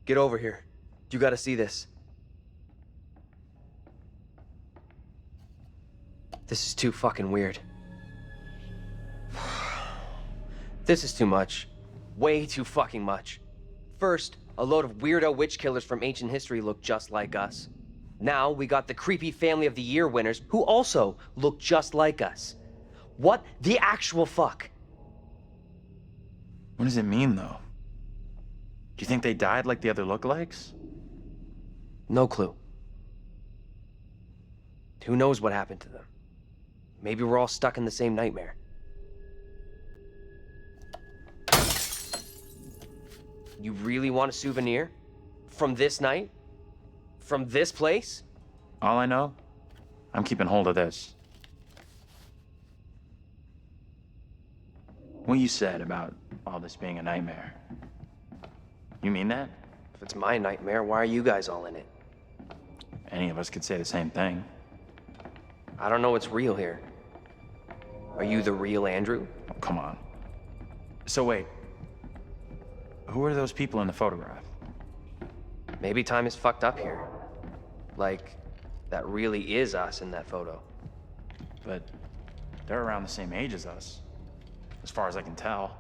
Get over here. You gotta see this. This is too fucking weird. This is too much. Way too fucking much. First, a load of weirdo witch killers from ancient history look just like us. Now we got the creepy Family of the Year winners who also look just like us. What the actual fuck? What does it mean, though? Do you think they died like the other lookalikes? No clue. Who knows what happened to them? Maybe we're all stuck in the same nightmare. You really want a souvenir? From this night? From this place? All I know, I'm keeping hold of this. What you said about all this being a nightmare. You mean that? If it's my nightmare, why are you guys all in it? Any of us could say the same thing. I don't know what's real here. Are you the real Andrew? Oh, come on. So wait. Who are those people in the photograph? Maybe time is fucked up here. Like, that really is us in that photo. But they're around the same age as us, as far as I can tell.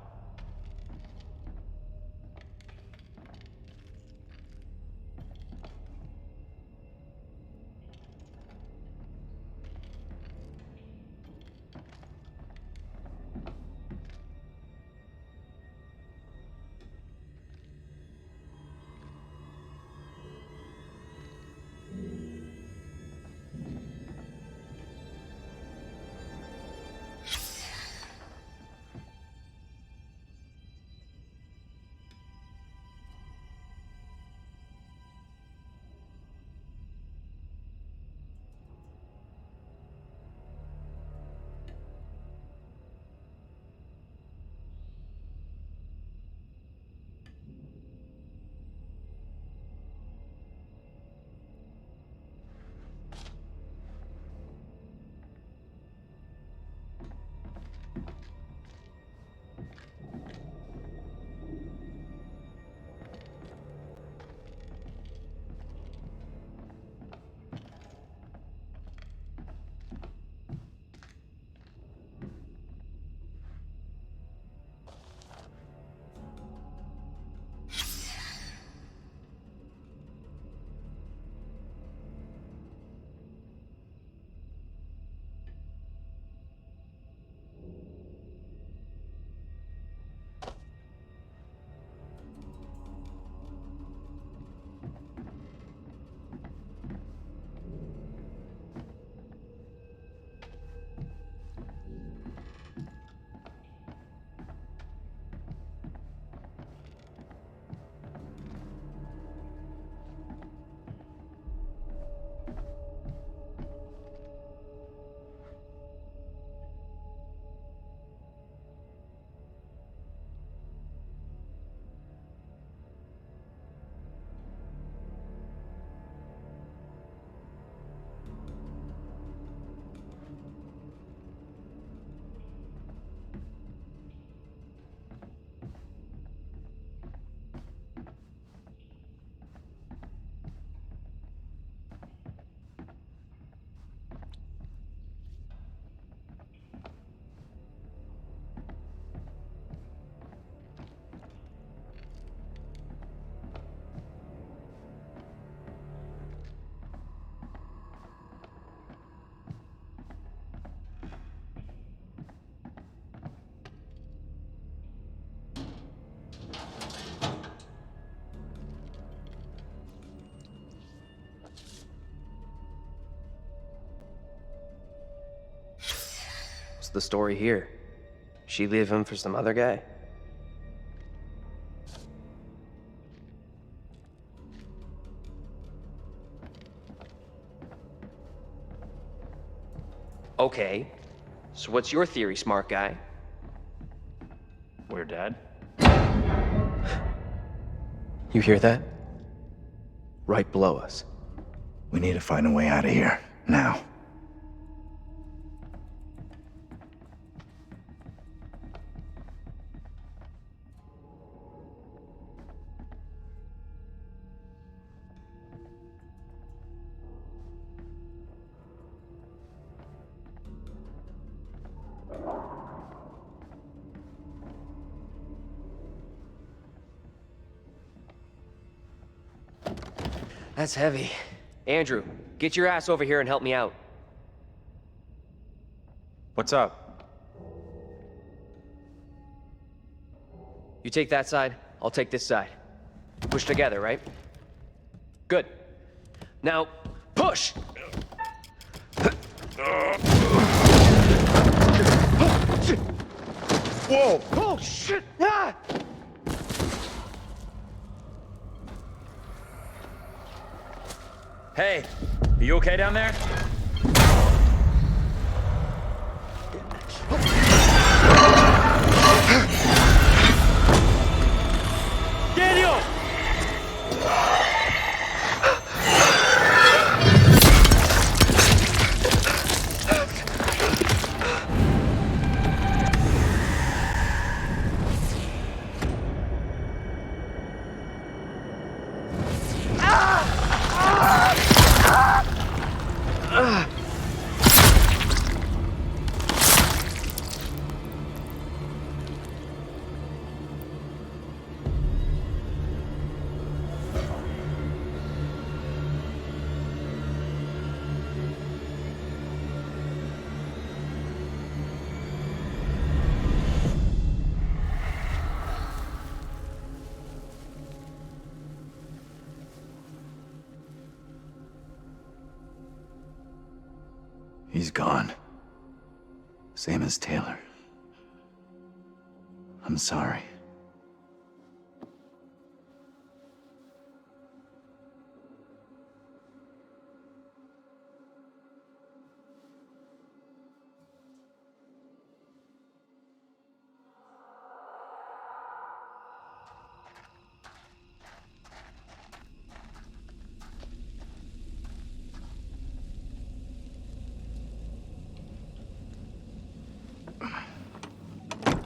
What's the story here? She leave him for some other guy? Okay, so what's your theory, smart guy? We're dead? You hear that? Right below us. We need to find a way out of here, now. That's heavy. Andrew, get your ass over here and help me out. What's up? You take that side, I'll take this side. Push together, right? Good. Now, push! Whoa! Oh, shit! Ah! Hey, are you okay down there? Daniel! He's gone. Same as Taylor. I'm sorry.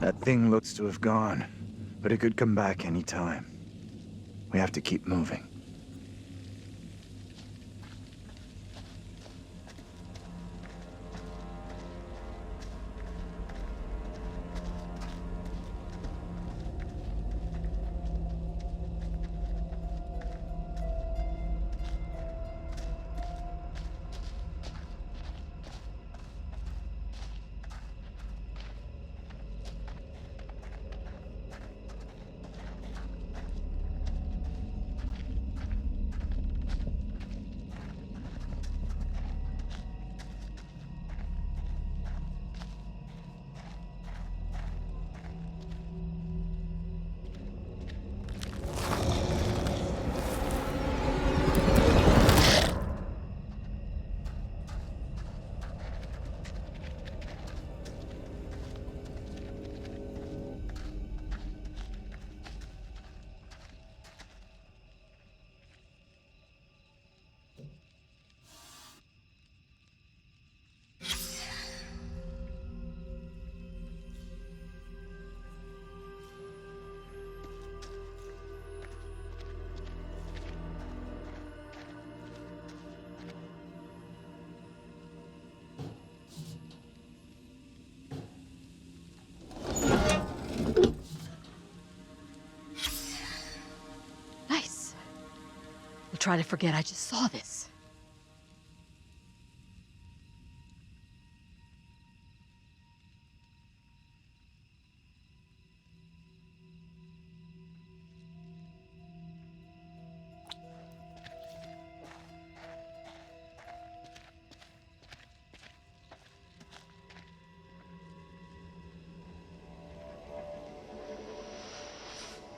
That thing looks to have gone, but it could come back any time. We have to keep moving. Try to forget I just saw this.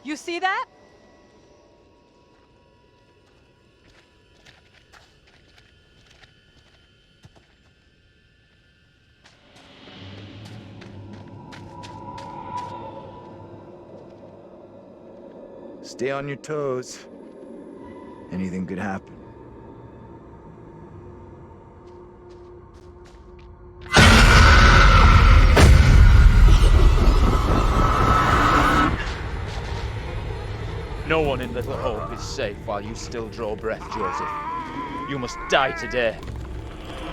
You see that? Stay on your toes. Anything could happen. No one in Little Hope is safe while you still draw breath, Joseph. You must die today.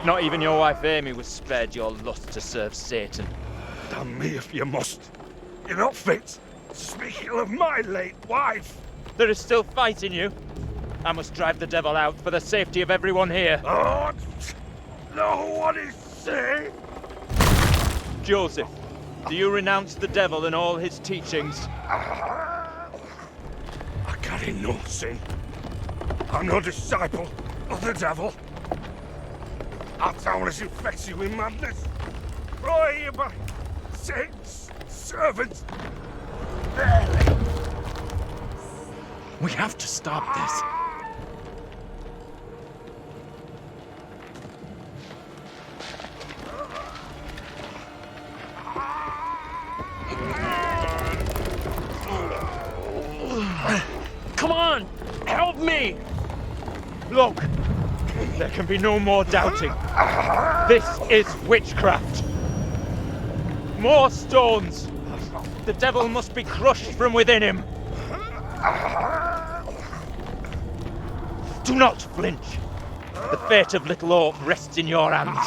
Not even your wife Amy was spared your lust to serve Satan. Damn me if you must. You're not fit. Speaking of my late wife. There is still fight in you. I must drive the devil out for the safety of everyone here. Oh, no one is safe. Joseph, do you renounce the devil and all his teachings? I carry no sin. I'm no disciple of the devil. Our town is infected with madness. Brought here by Satan's servants. We have to stop this. Come on! Help me! Look, there can be no more doubting. This is witchcraft. More stones. The devil must be crushed from within him. Do not flinch. The fate of Little Oak rests in your hands.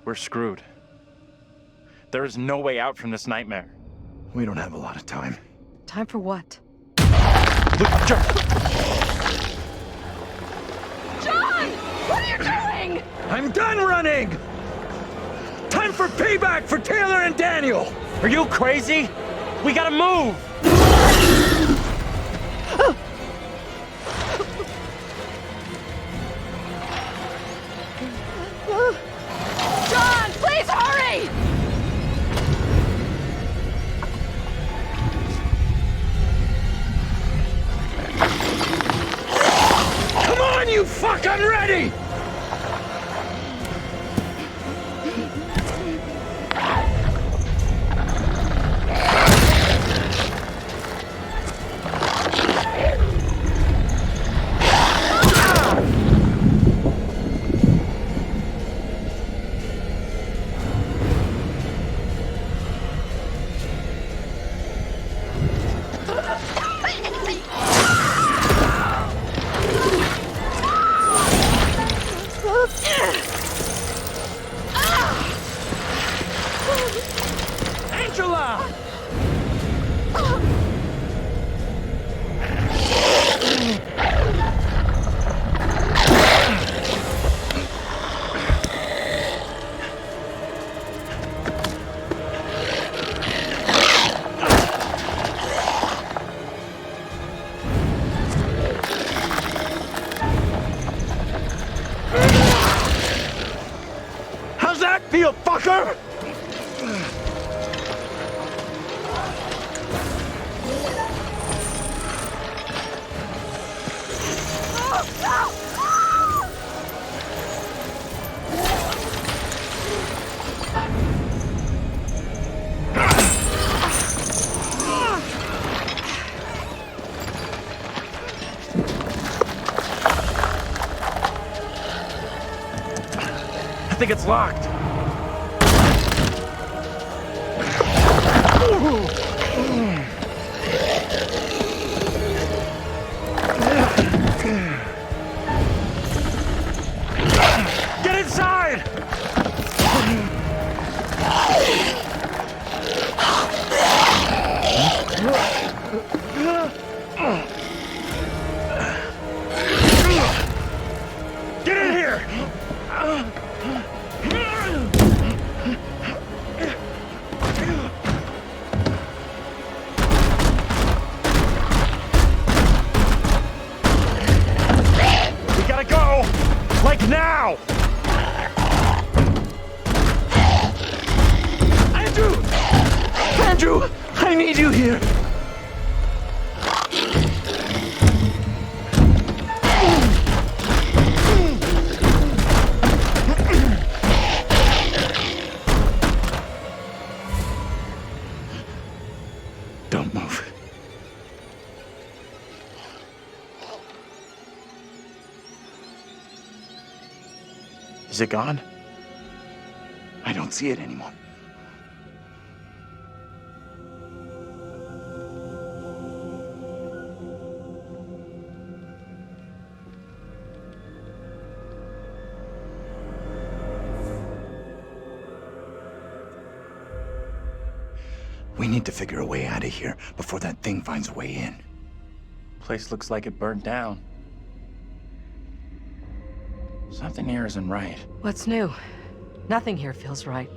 We're screwed. There is no way out from this nightmare. We don't have a lot of time. Time for what? John! John! What are you doing? I'm done running! Time for payback for Taylor and Daniel! Are you crazy? We gotta move! John, please hurry! Come on, you fuck! I'm ready! Angela! How's that feel, fucker? I think it's locked. Get inside! Get in here! We gotta go! Like now! Andrew! Andrew! I need you here! Is it gone? I don't see it anymore. We need to figure a way out of here before that thing finds a way in. Place looks like it burned down. Something here isn't right. What's new? Nothing here feels right.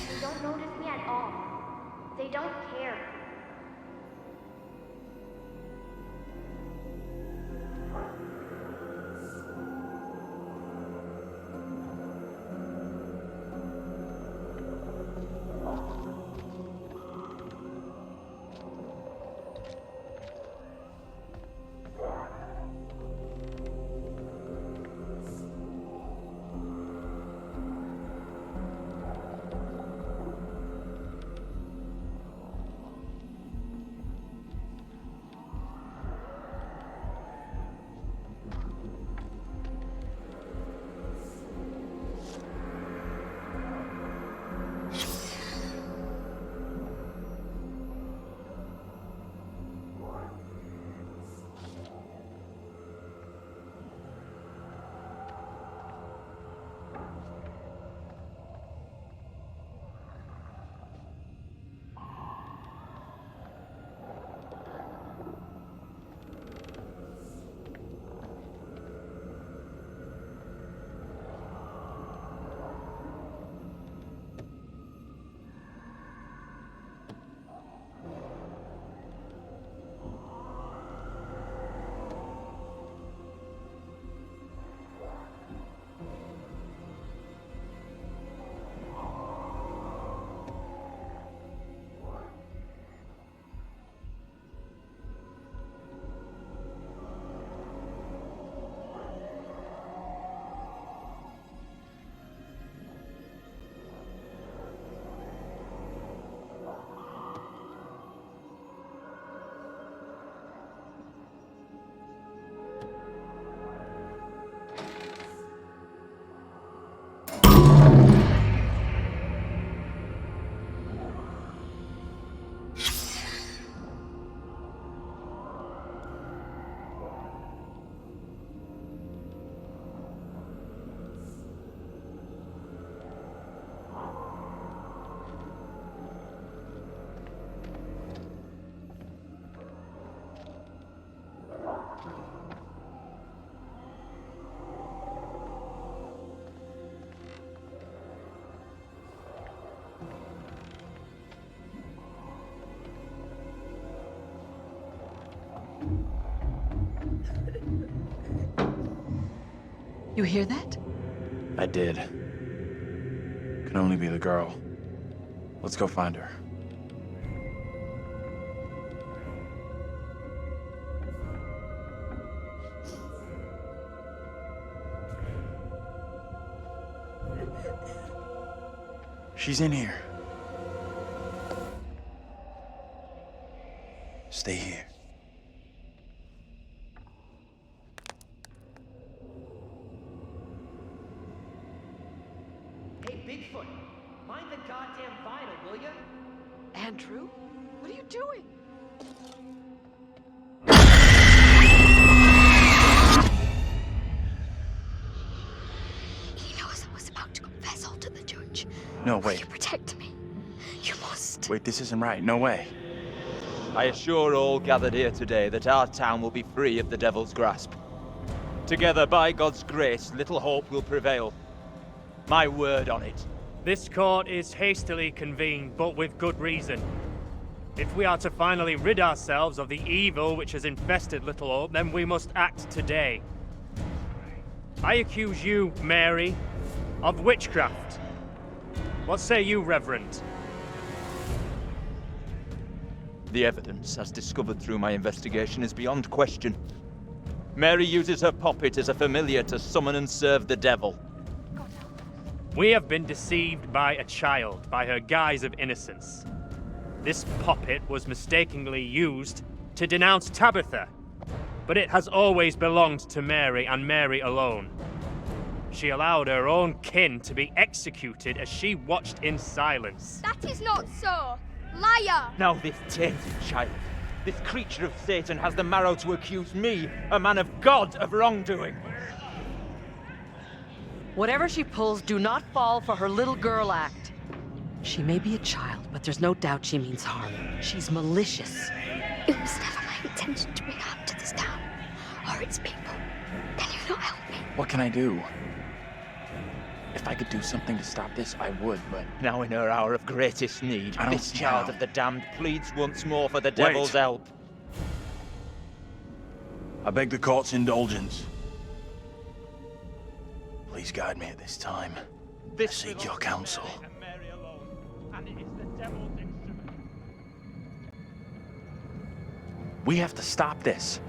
They don't notice me at all. They don't care. You hear that? I did. Can only be the girl. Let's go find her. She's in here. Stay here. Hey, Bigfoot, mind the goddamn vinyl, will ya? Andrew? What are you doing? He knows I was about to confess all to the judge. No, Will wait. you protect me? You must. Wait, this isn't right. No way. I assure all gathered here today that our town will be free of the devil's grasp. Together, by God's grace, little hope will prevail. My word on it. This court is hastily convened, but with good reason. If we are to finally rid ourselves of the evil which has infested Little Hope, then we must act today. I accuse you, Mary, of witchcraft. What say you, Reverend? The evidence, as discovered through my investigation, is beyond question. Mary uses her poppet as a familiar to summon and serve the devil. We have been deceived by a child, by her guise of innocence. This poppet was mistakenly used to denounce Tabitha, but it has always belonged to Mary and Mary alone. She allowed her own kin to be executed as she watched in silence. That is not so. Liar! Now this tainted child, this creature of Satan, has the marrow to accuse me, a man of God, of wrongdoing. Whatever she pulls, do not fall for her little girl act. She may be a child, but there's no doubt she means harm. She's malicious. It was never my intention to bring harm to this town or its people. Can you not help me? What can I do? If I could do something to stop this, I would, but... Now in her hour of greatest need, I don't this see child how. of the damned pleads once more for the devil's help. I beg the court's indulgence. Please guide me at this time. I seek your counsel. We have to stop this.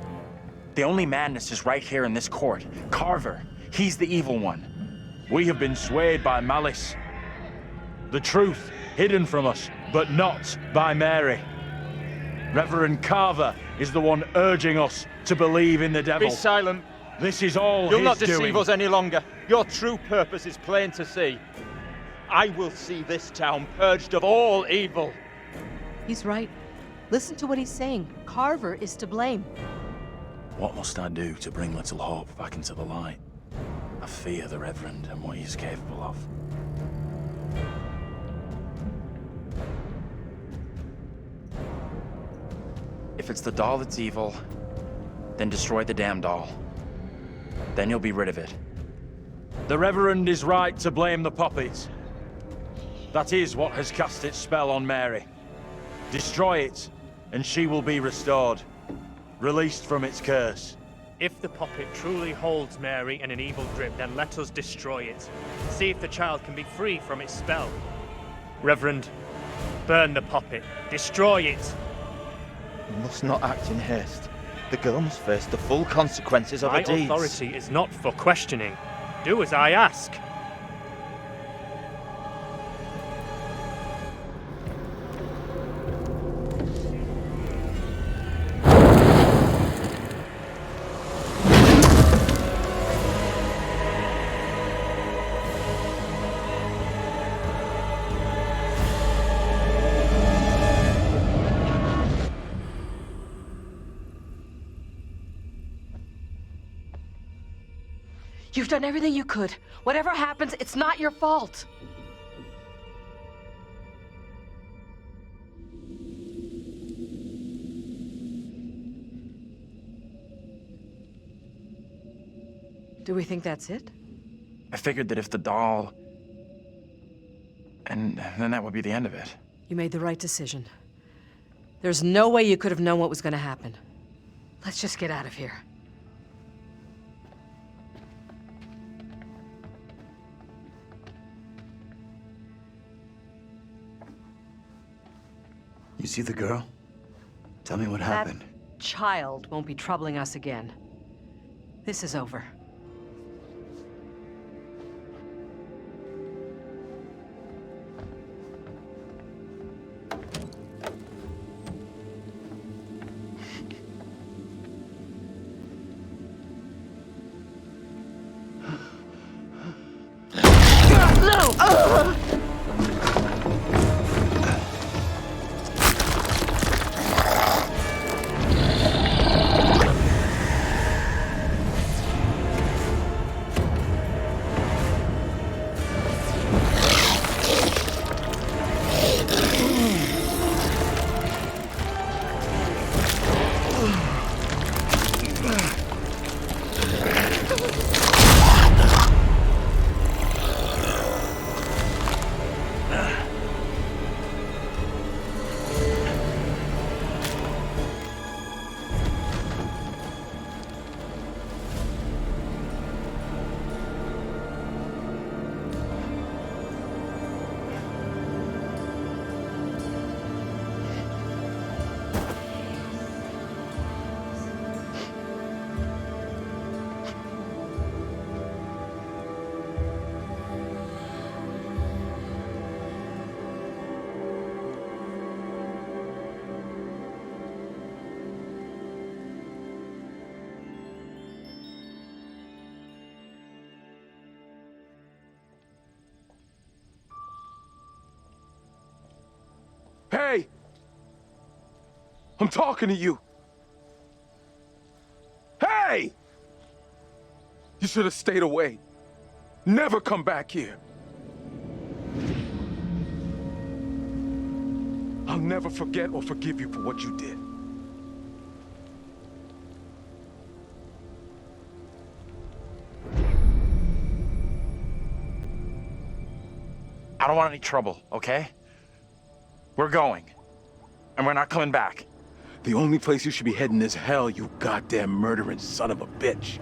The only madness is right here in this court. Carver, he's the evil one. We have been swayed by malice. The truth hidden from us, but not by Mary. Reverend Carver is the one urging us to believe in the devil. Be silent. This is all You'll his not deceive doing. us any longer. Your true purpose is plain to see. I will see this town purged of all evil. He's right. Listen to what he's saying. Carver is to blame. What must I do to bring Little Hope back into the light? I fear the Reverend and what he is capable of. If it's the doll that's evil, then destroy the damn doll. Then you'll be rid of it. The Reverend is right to blame the poppies. That is what has cast its spell on Mary. Destroy it, and she will be restored, released from its curse. If the poppet truly holds Mary in an evil grip, then let us destroy it. See if the child can be free from its spell. Reverend, burn the poppet. Destroy it. We must not act in haste. The girl must face the full consequences of her My deeds. authority is not for questioning. Do as I ask. You've done everything you could. Whatever happens, it's not your fault. Do we think that's it? I figured that if the doll... And then that would be the end of it. You made the right decision. There's no way you could have known what was going to happen. Let's just get out of here. You see the girl? Tell me what happened. That child won't be troubling us again. This is over. I'm talking to you. Hey! You should have stayed away. Never come back here. I'll never forget or forgive you for what you did. I don't want any trouble, okay? We're going. And we're not coming back. The only place you should be heading is hell, you goddamn murdering son of a bitch.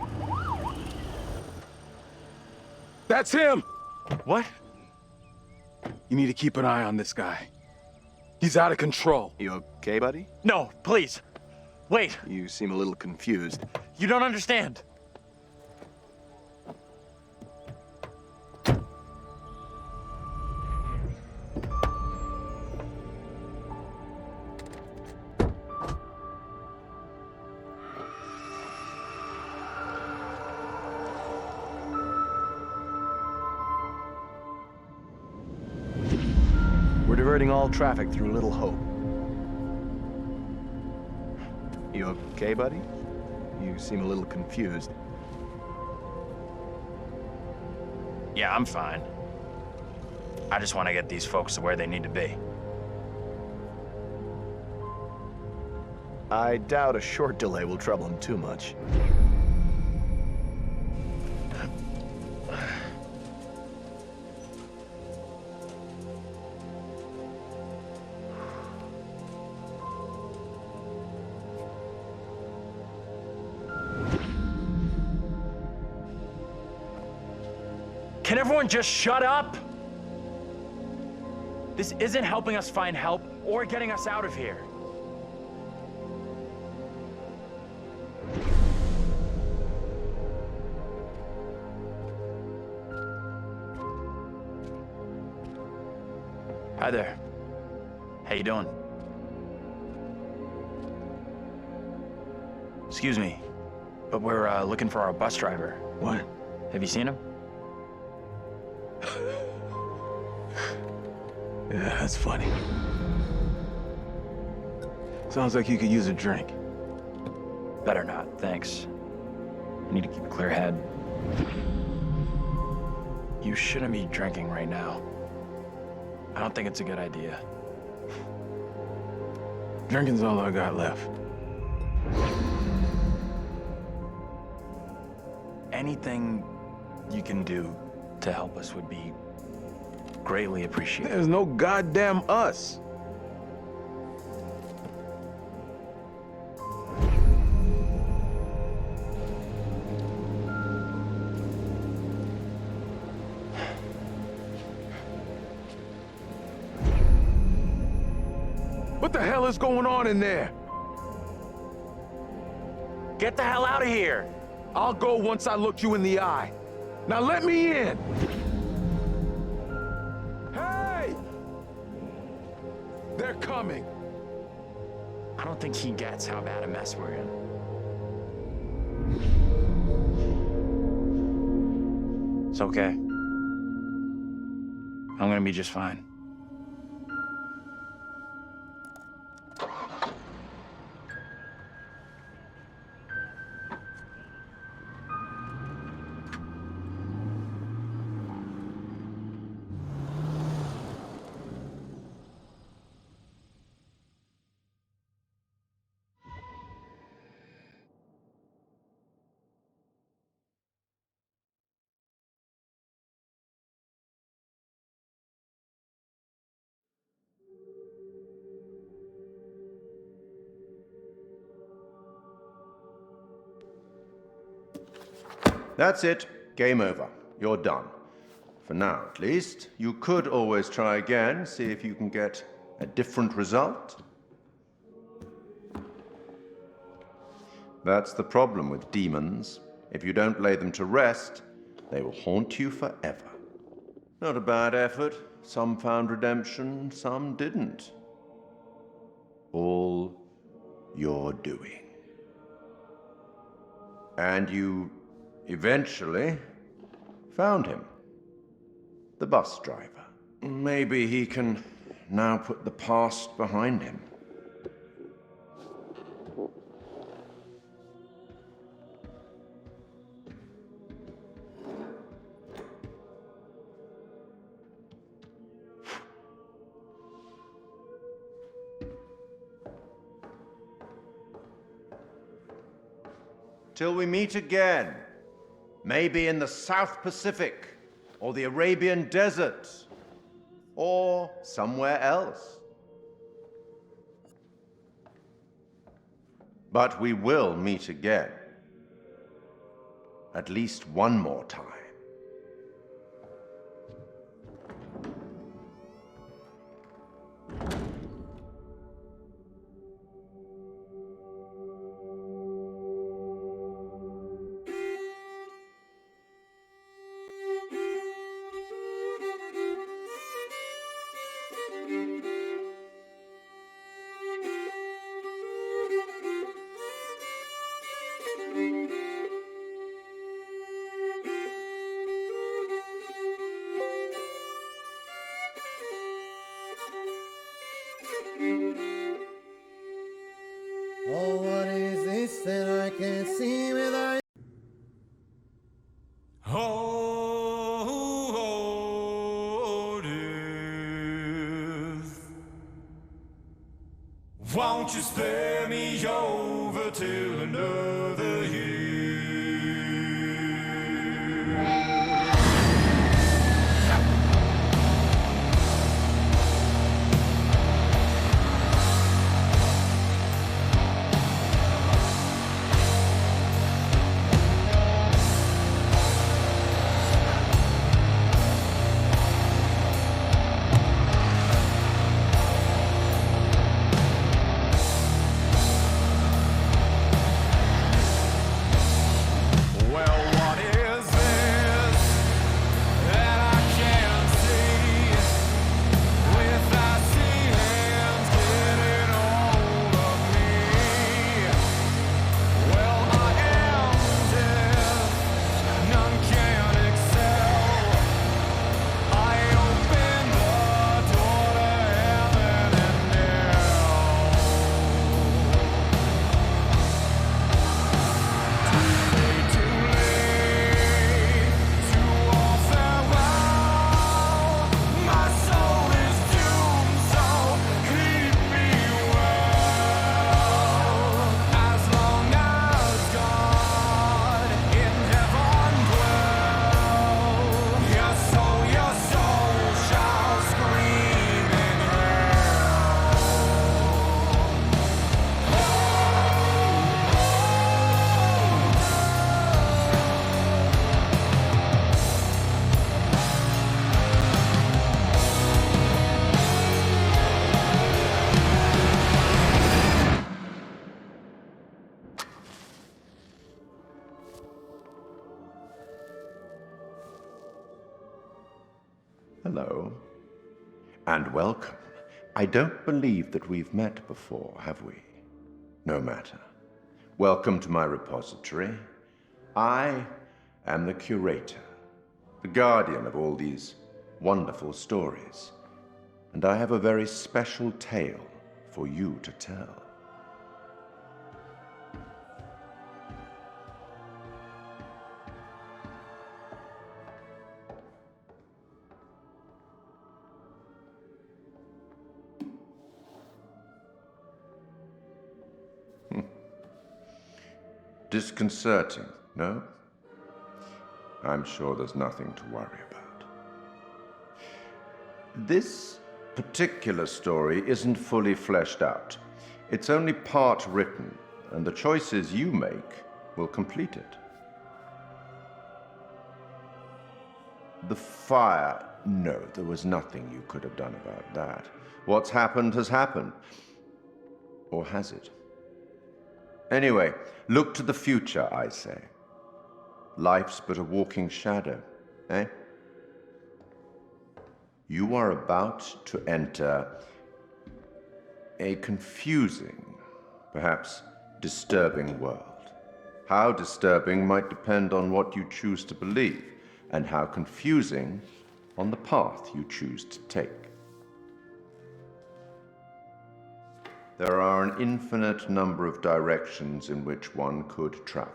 That's him! What? You need to keep an eye on this guy. He's out of control. You okay, buddy? No, please. Wait. You seem a little confused. You don't understand. We're diverting all traffic through Little Hope. You okay, buddy? You seem a little confused. Yeah, I'm fine. I just want to get these folks to where they need to be. I doubt a short delay will trouble him too much. Can everyone just shut up? This isn't helping us find help or getting us out of here. Hi there. How you doing? Excuse me, but we're looking for our bus driver. What? Have you seen him? Yeah, that's funny. Sounds like you could use a drink. Better not, thanks. I need to keep a clear head. You shouldn't be drinking right now. I don't think it's a good idea. Drinking's all I got left. Anything you can do to help us would be greatly appreciated. There's no goddamn us. What the hell is going on in there? Get the hell out of here! I'll go once I look you in the eye. Now let me in! Hey! They're coming. I don't think he gets how bad a mess we're in. It's okay. I'm gonna be just fine. That's it. Game over. You're done. For now, at least. You could always try again, see if you can get a different result. That's the problem with demons. If you don't lay them to rest, they will haunt you forever. Not a bad effort. Some found redemption, some didn't. All your doing. And you eventually found him. The bus driver. Maybe he can now put the past behind him. Till we meet again. Maybe in the South Pacific, or the Arabian Desert, or somewhere else. But we will meet again. At least one more time. Oh, what is this that I can't see without? Oh, death, won't you spare me over till another year? Hello. And welcome. I don't believe that we've met before, have we? No matter. Welcome to my repository. I am the curator, the guardian of all these wonderful stories. And I have a very special tale for you to tell. Disconcerting, no? I'm sure there's nothing to worry about. This particular story isn't fully fleshed out. It's only part written, and the choices you make will complete it. The fire, no, there was nothing you could have done about that. What's happened has happened. Or has it? Anyway, look to the future, I say. Life's but a walking shadow, eh? You are about to enter a confusing, perhaps disturbing world. How disturbing might depend on what you choose to believe, and how confusing on the path you choose to take. There are an infinite number of directions in which one could travel.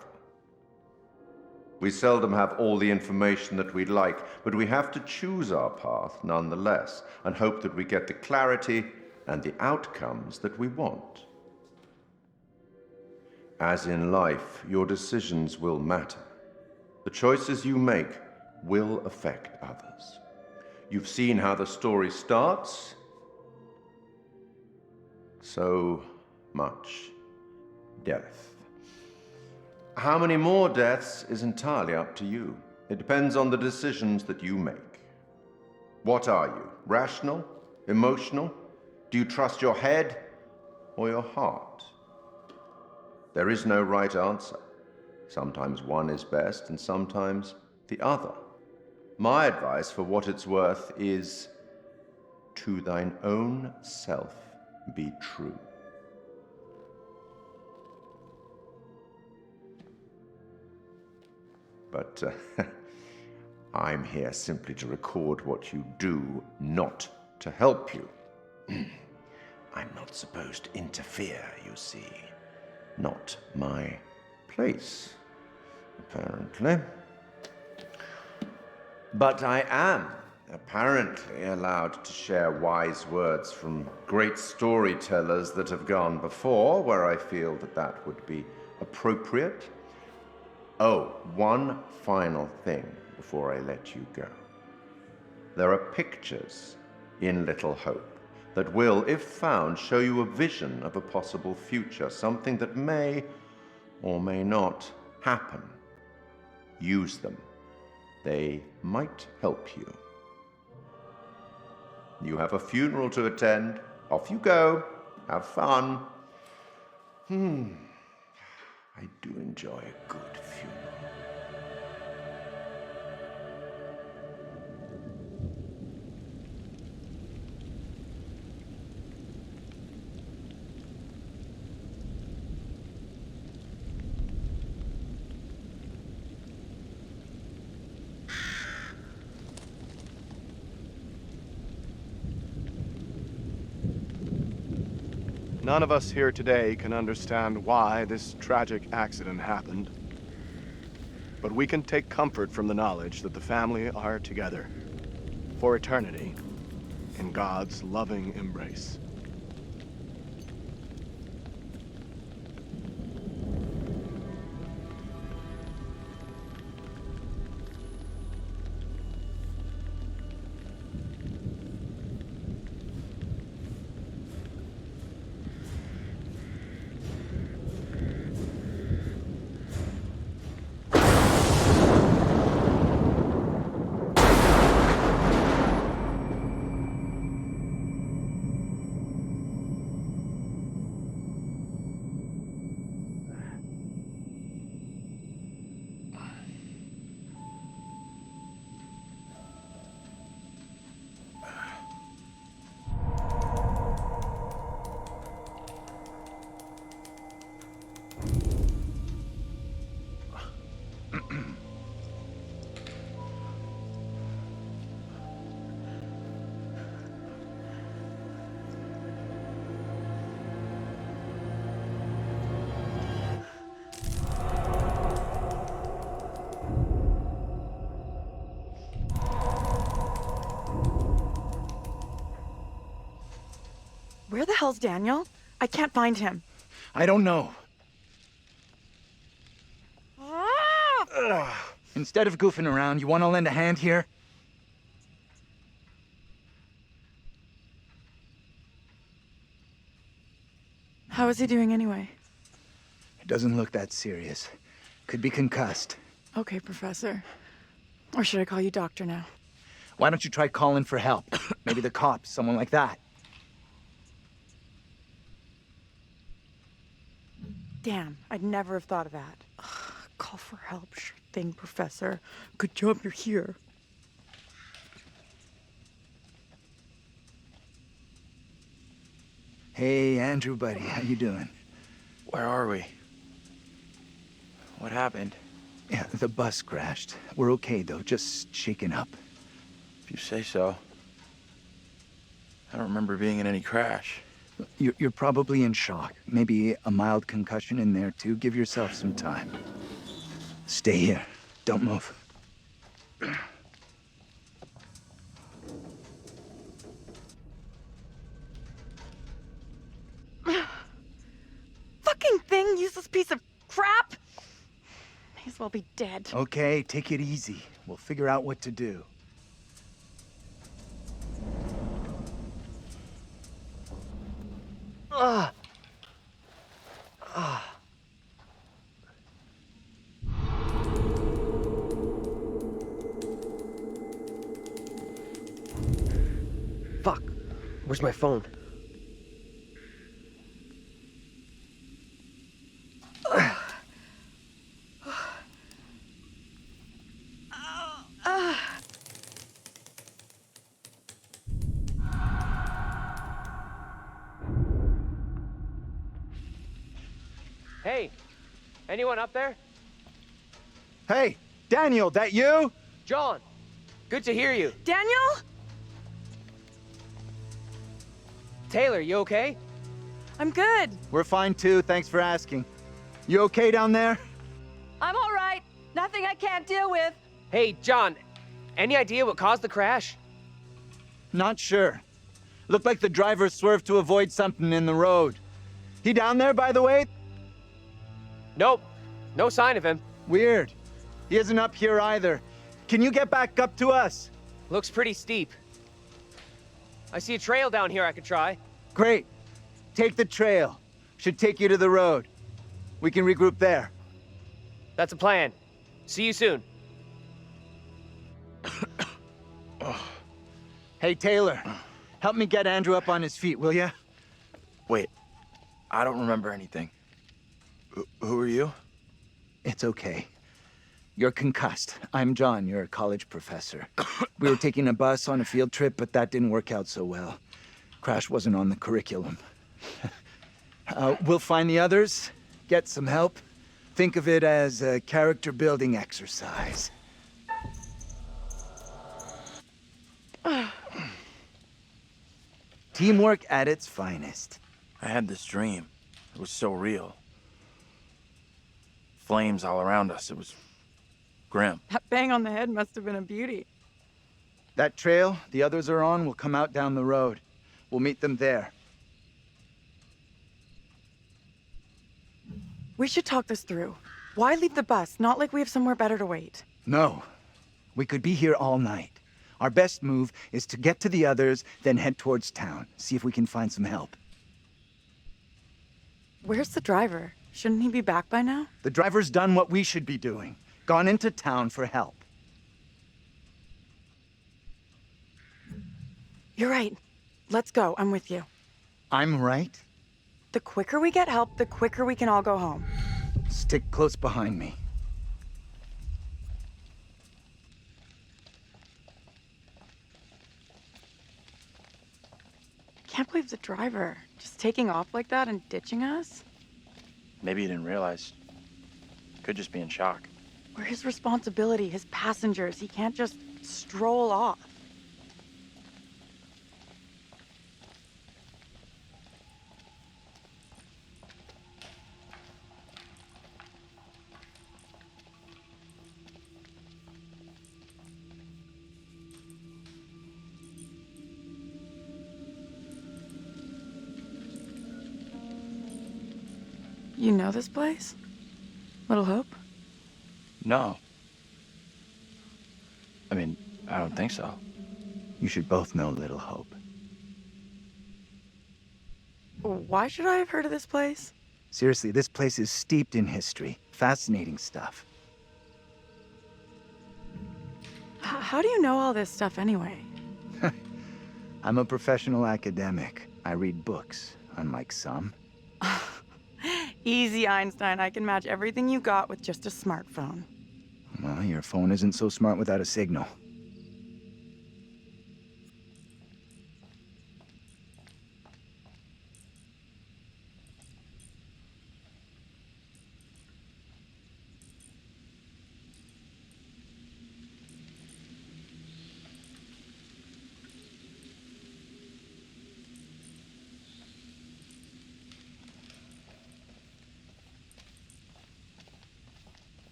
We seldom have all the information that we'd like, but we have to choose our path nonetheless, and hope that we get the clarity and the outcomes that we want. As in life, your decisions will matter. The choices you make will affect others. You've seen how the story starts. So much death. How many more deaths is entirely up to you. It depends on the decisions that you make. What are you? Rational? Emotional? Do you trust your head or your heart? There is no right answer. Sometimes one is best and sometimes the other. My advice, for what it's worth, is to thine own self be true. But I'm here simply to record what you do, not to help you. I'm not supposed to interfere, you see. Not my place, apparently. But I am, apparently, allowed to share wise words from great storytellers that have gone before, where I feel that that would be appropriate. Oh, one final thing before I let you go. There are pictures in Little Hope that will, if found, show you a vision of a possible future, something that may or may not happen. Use them. They might help you. You have a funeral to attend. Off you go. Have fun. I do enjoy a good funeral. None of us here today can understand why this tragic accident happened. But we can take comfort from the knowledge that the family are together for eternity in God's loving embrace. Where the hell's Daniel? I can't find him. I don't know. Instead of goofing around, you want to lend a hand here? How is he doing anyway? It doesn't look that serious. Could be concussed. Okay, Professor. Or should I call you Doctor now? Why don't you try calling for help? Maybe the cops, someone like that. Damn, I'd never have thought of that. Ugh, call for help, sure thing, Professor. Good job you're here. Hey, Andrew, buddy, how you doing? Where are we? What happened? Yeah, the bus crashed. We're okay, though, just shaken up. If you say so. I don't remember being in any crash. You're probably in shock. Maybe a mild concussion in there, too. Give yourself some time. Stay here. Don't move. Fucking thing fucking useless piece of crap! May as well be dead. Okay, take it easy. We'll figure out what to do. Fuck. Where's my phone? Hey, anyone up there? Hey, Daniel, that you? John, good to hear you. Daniel? Taylor, you okay? I'm good. We're fine too, thanks for asking. You okay down there? I'm all right. Nothing I can't deal with. Hey, John, any idea what caused the crash? Not sure. Looked like the driver swerved to avoid something in the road. He down there, by the way? Nope. No sign of him. Weird. He isn't up here either. Can you get back up to us? Looks pretty steep. I see a trail down here I could try. Great. Take the trail. Should take you to the road. We can regroup there. That's a plan. See you soon. Hey, Taylor. Help me get Andrew up on his feet, will ya? Wait, I don't remember anything. Who are you? It's okay. You're concussed. I'm John, you're a college professor. We were taking a bus on a field trip, but that didn't work out so well. Crash wasn't on the curriculum. We'll find the others, get some help. Think of it as a character-building exercise. Teamwork at its finest. I had this dream. It was so real. Flames all around us. It was grim. That bang on the head must have been a beauty. That trail the others are on will come out down the road. We'll meet them there. We should talk this through. Why leave the bus? Not like we have somewhere better to wait. No. We could be here all night. Our best move is to get to the others, then head towards town. See if we can find some help. Where's the driver? Shouldn't he be back by now? The driver's done what we should be doing. Gone into town for help. You're right. Let's go. I'm with you. I'm right. The quicker we get help, the quicker we can all go home. Stick close behind me. Can't believe the driver just taking off like that and ditching us. Maybe he didn't realize. Could just be in shock. We're his responsibility, his passengers. He can't just stroll off. You know this place? Little Hope? No. I mean, I don't think so. You should both know Little Hope. Why should I have heard of this place? Seriously, this place is steeped in history. Fascinating stuff. How do you know all this stuff anyway? I'm a professional academic. I read books, unlike some. Easy, Einstein. I can match everything you got with just a smartphone. Well, your phone isn't so smart without a signal.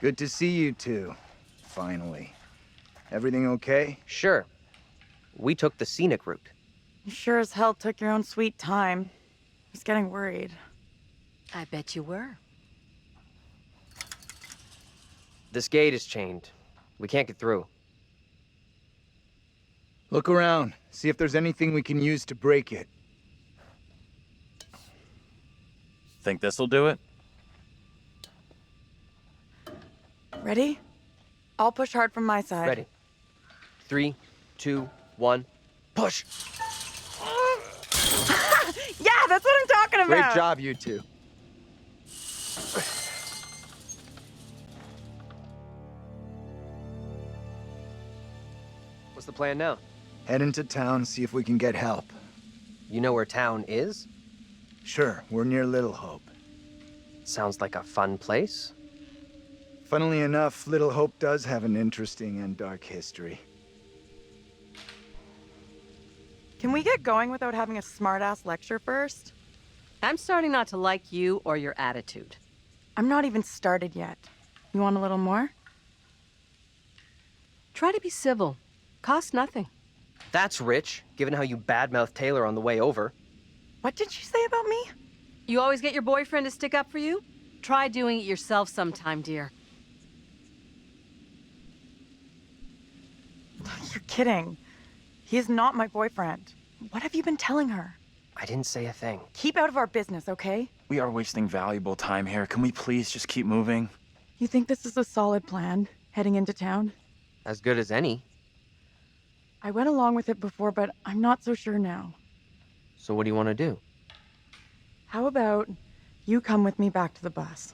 Good to see you two. Finally. Everything okay? Sure. We took the scenic route. You sure as hell took your own sweet time. I was getting worried. I bet you were. This gate is chained. We can't get through. Look around. See if there's anything we can use to break it. Think this'll do it? Ready? I'll push hard from my side. Ready. 3, 2, 1, push! Yeah, that's what I'm talking about! Great job, you two. What's the plan now? Head into town, see if we can get help. You know where town is? Sure, we're near Little Hope. Sounds like a fun place. Funnily enough, Little Hope does have an interesting and dark history. Can we get going without having a smart-ass lecture first? I'm starting not to like you or your attitude. I'm not even started yet. You want a little more? Try to be civil. Cost nothing. That's rich, given how you badmouthed Taylor on the way over. What did you say about me? You always get your boyfriend to stick up for you? Try doing it yourself sometime, dear. You're kidding. He is not my boyfriend. What have you been telling her? I didn't say a thing. Keep out of our business, okay? We are wasting valuable time here. Can we please just keep moving? You think this is a solid plan, heading into town? As good as any. I went along with it before, but I'm not so sure now. So what do you want to do? How about you come with me back to the bus?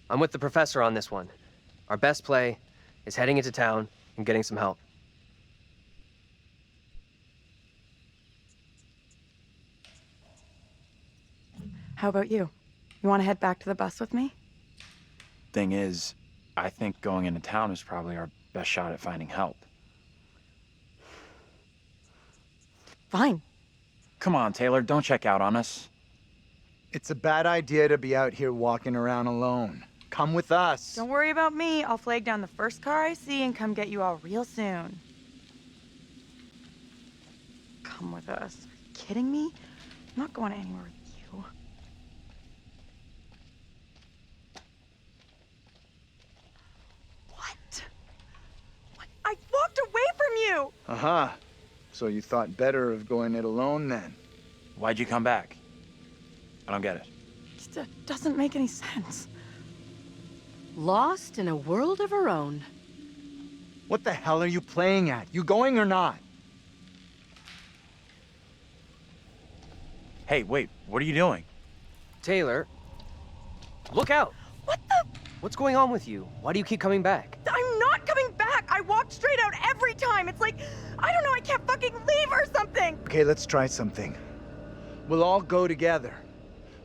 I'm with the professor on this one. Our best play is heading into town and getting some help. How about you? You want to head back to the bus with me? Thing is, I think going into town is probably our best shot at finding help. Fine. Come on, Taylor, don't check out on us. It's a bad idea to be out here walking around alone. Come with us. Don't worry about me. I'll flag down the first car I see and come get you all real soon. Come with us. Are you kidding me? I'm not going anywhere with you. What? I walked away from you! Uh-huh. So you thought better of going it alone then? Why'd you come back? I don't get it. It doesn't make any sense. Lost in a world of her own. What the hell are you playing at? You going or not? Hey, wait, what are you doing? Taylor, look out! What the? What's going on with you? Why do you keep coming back? I'm not coming back! I walked straight out every time! It's like, I don't know, I can't fucking leave or something! Okay, let's try something. We'll all go together.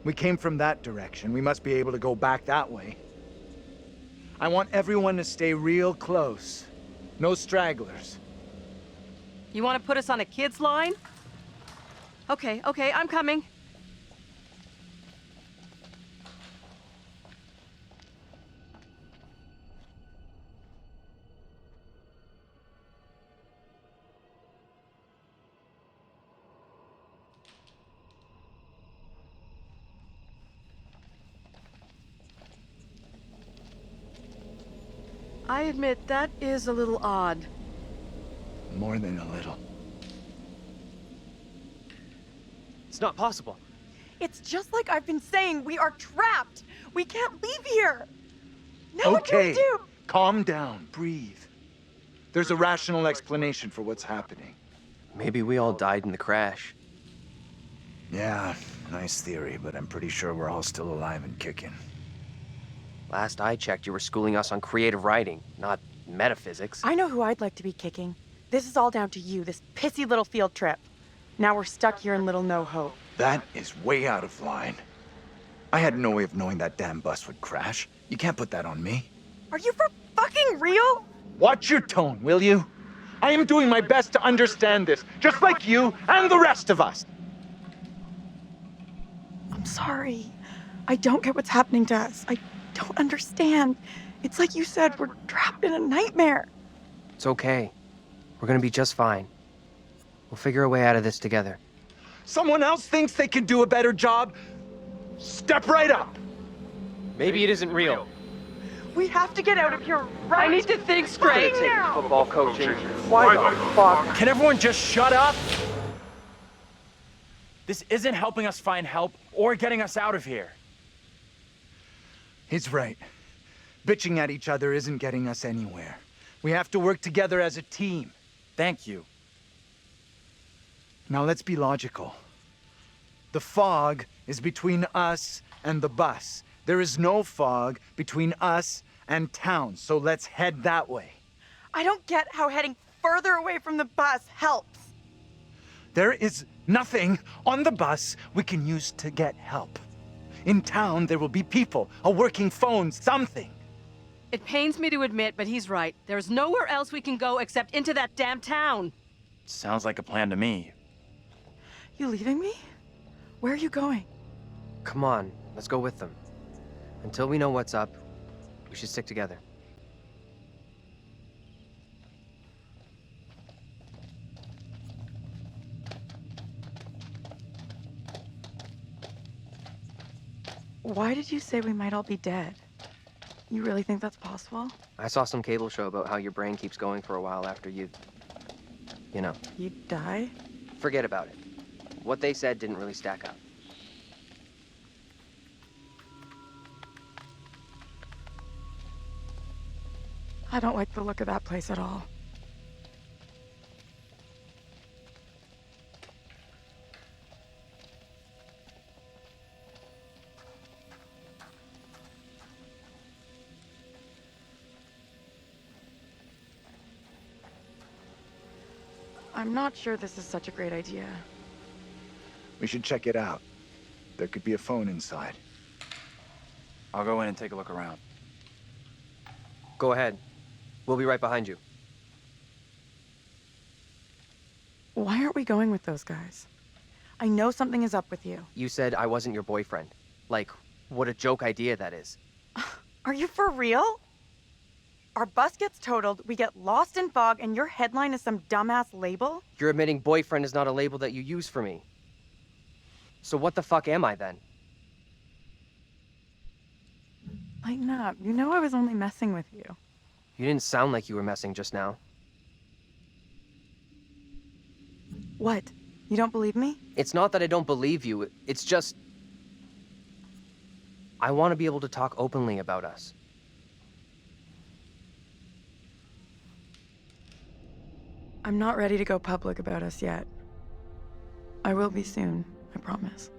We came from that direction. We must be able to go back that way. I want everyone to stay real close. No stragglers. You want to put us on a kid's line? Okay, I'm coming. I admit, that is a little odd. More than a little. It's not possible. It's just like I've been saying, we are trapped! We can't leave here! Now what do we Okay, do? calm down, breathe. There's a rational explanation for what's happening. Maybe we all died in the crash. Yeah, nice theory, but I'm pretty sure we're all still alive and kicking. Last I checked, you were schooling us on creative writing, not metaphysics. I know who I'd like to be kicking. This is all down to you, this pissy little field trip. Now we're stuck here in Little No Hope. That is way out of line. I had no way of knowing that damn bus would crash. You can't put that on me. Are you for fucking real? Watch your tone, will you? I am doing my best to understand this, just like you and the rest of us. I'm sorry. I don't get what's happening to us. I don't understand. It's like you said, we're trapped in a nightmare. It's okay. We're gonna be just fine. We'll figure a way out of this together. Someone else thinks they can do a better job? Step right up! Maybe it isn't real. We have to get out of here right I need to think straight. now. Football coaching. Why the fuck? Can everyone just shut up? This isn't helping us find help or getting us out of here. He's right. Bitching at each other isn't getting us anywhere. We have to work together as a team. Thank you. Now let's be logical. The fog is between us and the bus. There is no fog between us and town, so let's head that way. I don't get how heading further away from the bus helps. There is nothing on the bus we can use to get help. In town, there will be people, a working phone, something. It pains me to admit, but he's right. There's nowhere else we can go except into that damn town. Sounds like a plan to me. You leaving me? Where are you going? Come on, let's go with them. Until we know what's up, we should stick together. Why did you say we might all be dead? You really think that's possible? I saw some cable show about how your brain keeps going for a while after you know. You die? Forget about it. What they said didn't really stack up. I don't like the look of that place at all. I'm not sure this is such a great idea. We should check it out. There could be a phone inside. I'll go in and take a look around. Go ahead. We'll be right behind you. Why aren't we going with those guys? I know something is up with you. You said I wasn't your boyfriend. Like, what a joke idea that is. Are you for real? Our bus gets totaled, we get lost in fog, and your headline is some dumbass label? You're admitting boyfriend is not a label that you use for me. So what the fuck am I then? Lighten up. You know I was only messing with you. You didn't sound like you were messing just now. What? You don't believe me? It's not that I don't believe you, it's just... I want to be able to talk openly about us. I'm not ready to go public about us yet. I will be soon, I promise.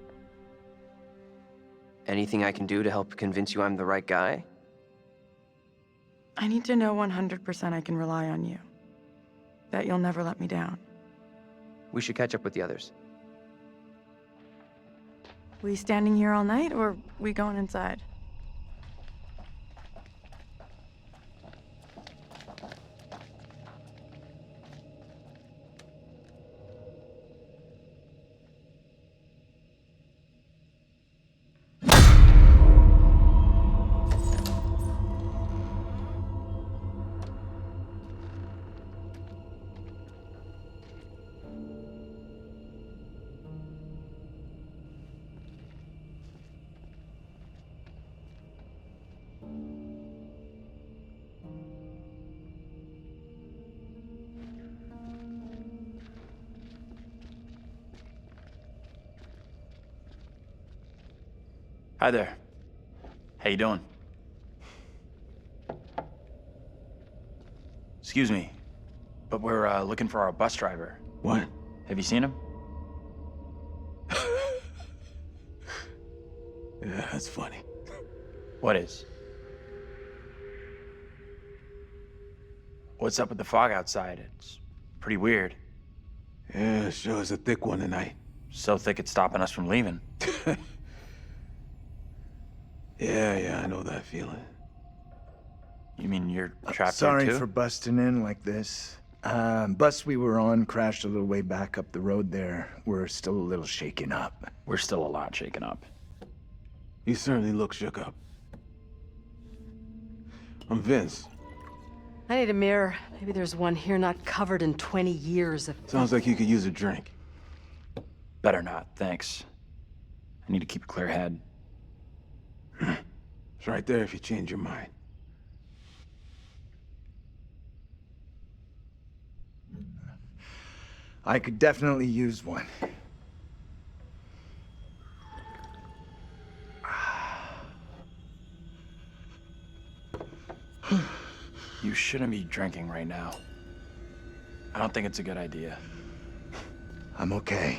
Anything I can do to help convince you I'm the right guy? I need to know 100% I can rely on you. That you'll never let me down. We should catch up with the others. We standing here all night, or we going inside? Hi there. How you doing? Excuse me, but we're looking for our bus driver. What? Have you seen him? Yeah, that's funny. What is? What's up with the fog outside? It's pretty weird. Yeah, sure is a thick one tonight. So thick it's stopping us from leaving. Yeah, I know that feeling. You mean you're trapped Sorry here too? for busting in like this. Bus we were on crashed a little way back up the road there. We're still a little shaken up. We're still a lot shaken up. You certainly look shook up. I'm Vince. I need a mirror. Maybe there's one here not covered in 20 years of... Sounds like you could use a drink. Better not, thanks. I need to keep a clear head. It's right there if you change your mind. I could definitely use one. You shouldn't be drinking right now. I don't think it's a good idea. I'm okay.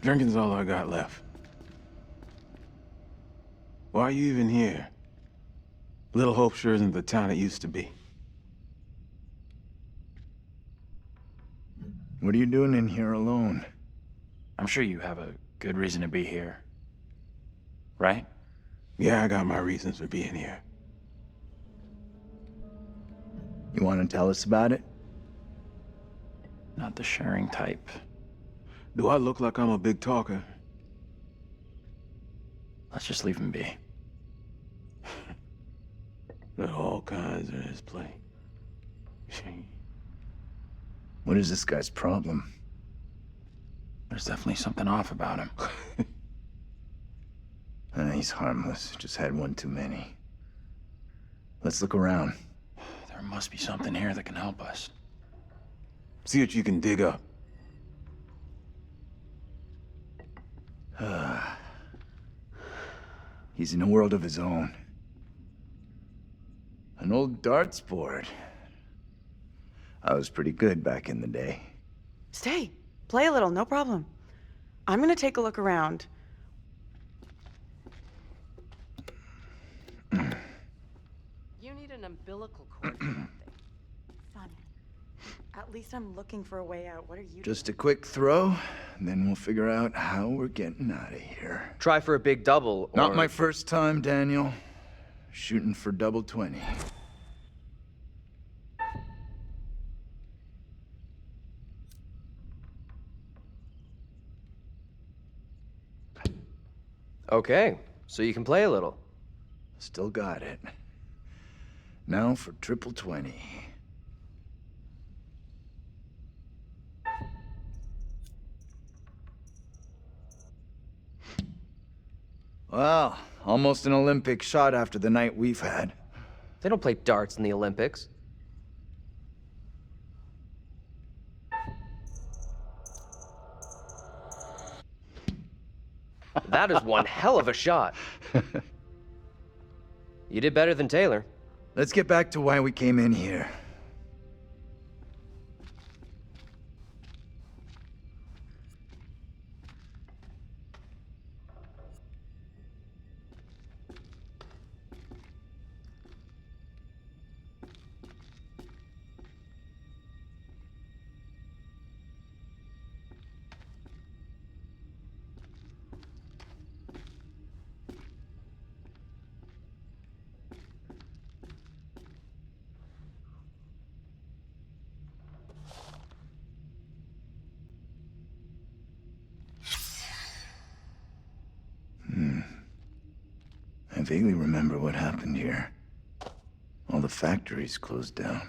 Drinking's all I got left. Why are you even here? Little Hope sure isn't the town it used to be. What are you doing in here alone? I'm sure you have a good reason to be here. Right? Yeah, I got my reasons for being here. You want to tell us about it? Not the sharing type. Do I look like I'm a big talker? Let's just leave him be. There are all kinds in this place. What is this guy's problem? There's definitely something off about him. He's harmless. Just had one too many. Let's look around. There must be something here that can help us. See what you can dig up. He's in a world of his own. An old darts board. I was pretty good back in the day. Stay. Play a little, no problem. I'm gonna take a look around. You need an umbilical cord. Son, at least I'm looking for a way out. What are you Just a quick throw, and then we'll figure out how we're getting out of here. Try for a big double, or... Not my first time, Daniel. Shooting for double 20. Okay, so you can play a little. Still got it. Now for triple 20. Well, almost an Olympic shot after the night we've had. They don't play darts in the Olympics. That is one hell of a shot. You did better than Taylor. Let's get back to why we came in here. I vaguely remember what happened here. All the factories closed down.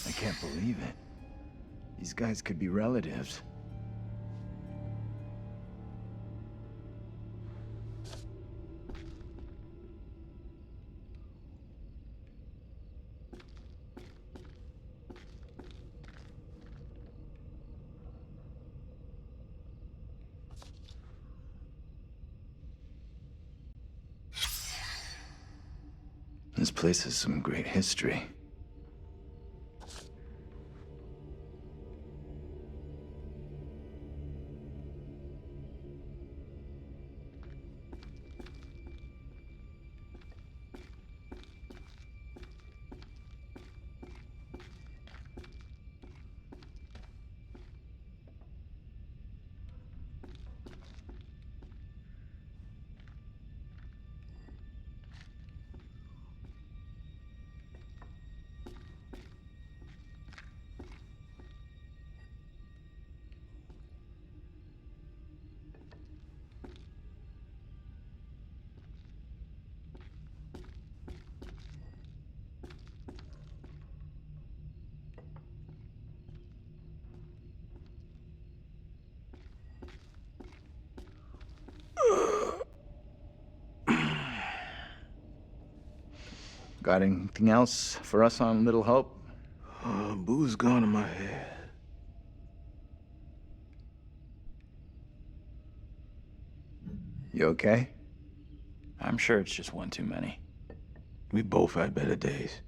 I can't believe it. These guys could be relatives. This place has some great history. Got anything else for us on Little Hope? Booze gone in my head. You okay? I'm sure it's just one too many. We both had better days.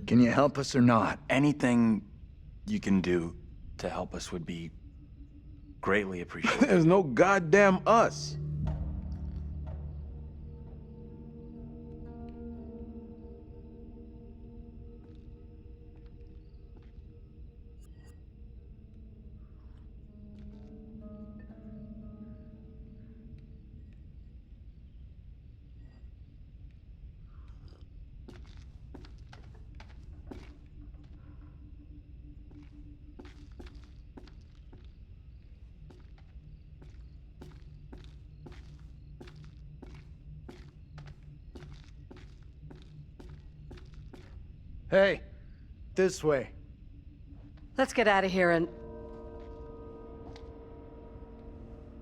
Can you help us or not? Anything you can do to help us would be greatly appreciated. There's no goddamn us. Hey, this way. Let's get out of here and...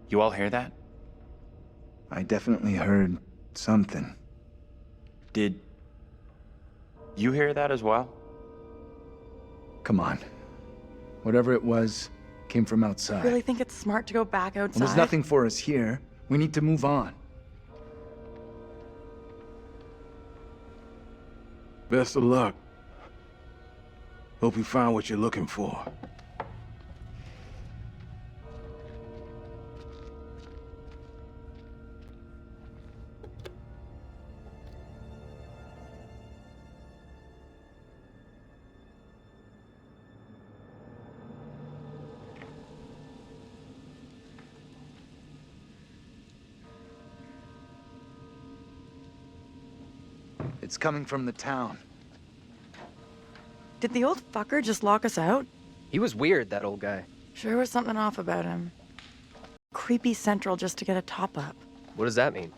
You all hear that? I definitely heard something. Did you hear that as well? Come on. Whatever it was, came from outside. I really think it's smart to go back outside. Well, there's nothing for us here. We need to move on. Best of luck. Hope you find what you're looking for. It's coming from the town. Did the old fucker just lock us out? He was weird, that old guy. Sure was something off about him. Creepy Central just to get a top-up. What does that mean?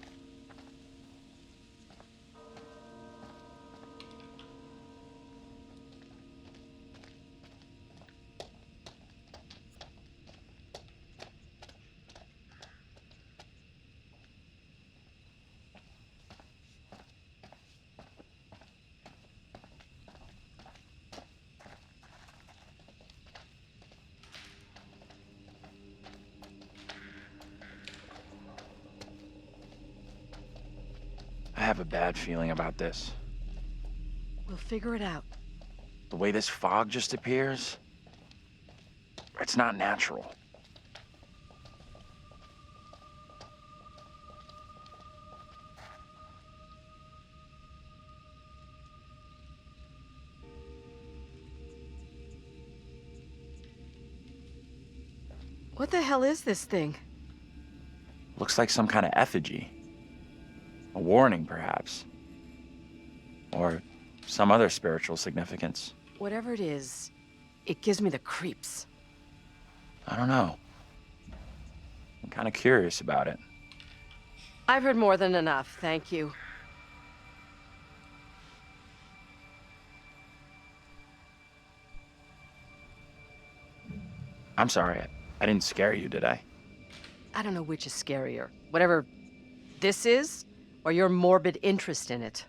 I have a bad feeling about this. We'll figure it out. The way this fog just appears, it's not natural. What the hell is this thing? Looks like some kind of effigy. A warning, perhaps. Or some other spiritual significance. Whatever it is, it gives me the creeps. I don't know. I'm kind of curious about it. I've heard more than enough, thank you. I'm sorry, I didn't scare you, did I? I don't know which is scarier. Whatever this is, or your morbid interest in it.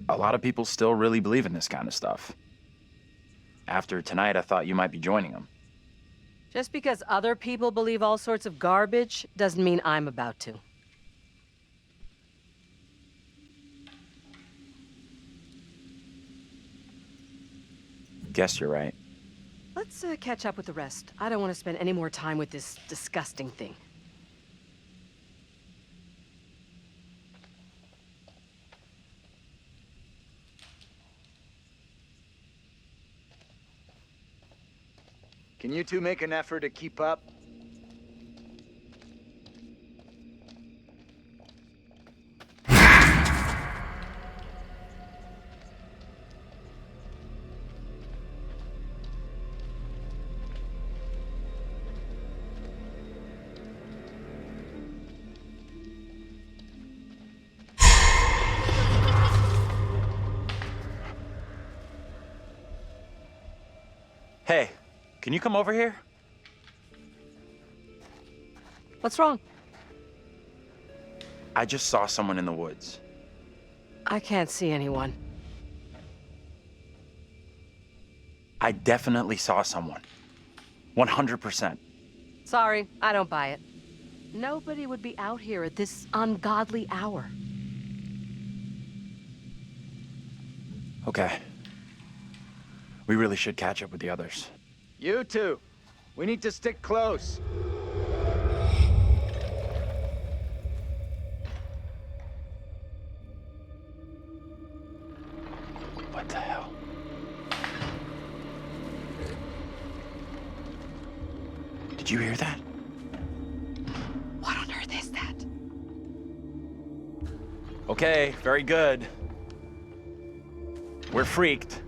A lot of people still really believe in this kind of stuff. After tonight, I thought you might be joining them. Just because other people believe all sorts of garbage doesn't mean I'm about to. Guess you're right. Let's catch up with the rest. I don't want to spend any more time with this disgusting thing. Can you two make an effort to keep up? Hey, can you come over here? What's wrong? I just saw someone in the woods. I can't see anyone. I definitely saw someone. 100%. Sorry, I don't buy it. Nobody would be out here at this ungodly hour. Okay. We really should catch up with the others. You two, we need to stick close. What the hell? Did you hear that? What on earth is that? Okay, very good. We're freaked.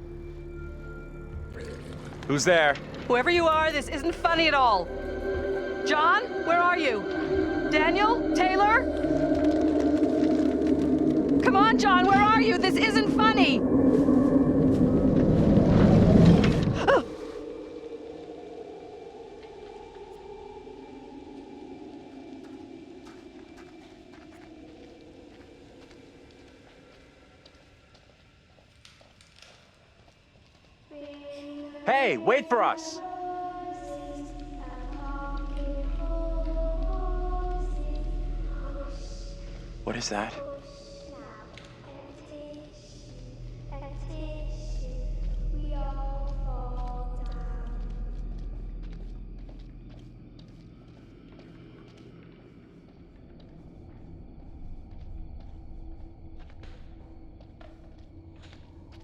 Who's there? Whoever you are, this isn't funny at all. John, where are you? Daniel? Taylor? Come on, John, where are you? This isn't funny! Hey, wait for us! What is that?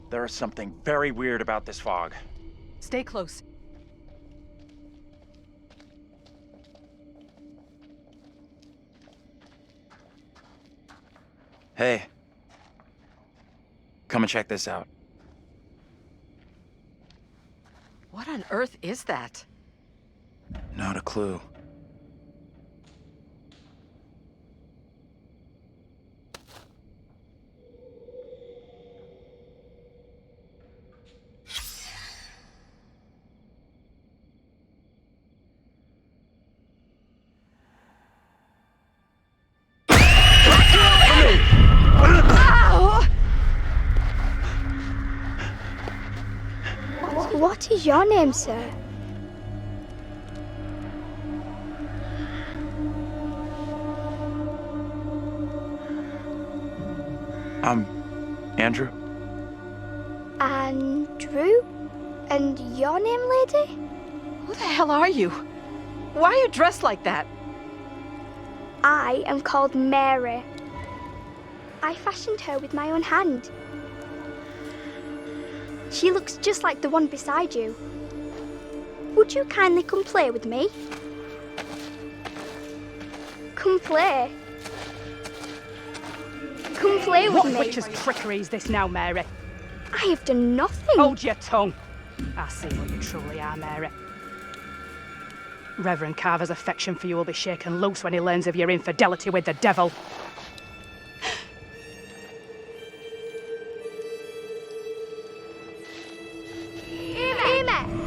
There is something very weird about this fog. Stay close. Hey. Come and check this out. What on earth is that? Not a clue. What is your name, sir? I'm Andrew. Andrew? And your name, lady? Who the hell are you? Why are you dressed like that? I am called Mary. I fashioned her with my own hand. She looks just like the one beside you. Would you kindly come play with me? Come play. Come play with me. What witch's trickery is this now, Mary? I have done nothing. Hold your tongue. I see what you truly are, Mary. Reverend Carver's affection for you will be shaken loose when he learns of your infidelity with the devil.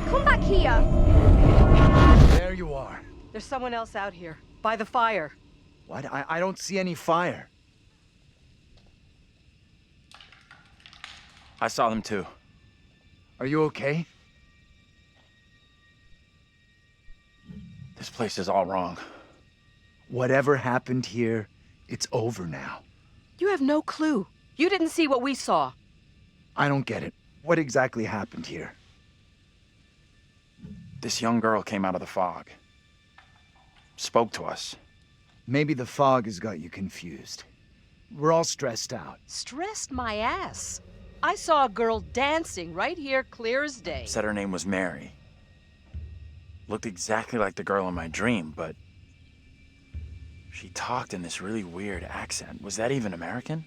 Come back here. There you are. There's someone else out here, by the fire. What? I don't see any fire. I saw them too. Are you okay? This place is all wrong. Whatever happened here, it's over now. You have no clue. You didn't see what we saw. I don't get it. What exactly happened here? This young girl came out of the fog. Spoke to us. Maybe the fog has got you confused. We're all stressed out. Stressed my ass. I saw a girl dancing right here, clear as day. Said her name was Mary. Looked exactly like the girl in my dream, but she talked in this really weird accent. Was that even American?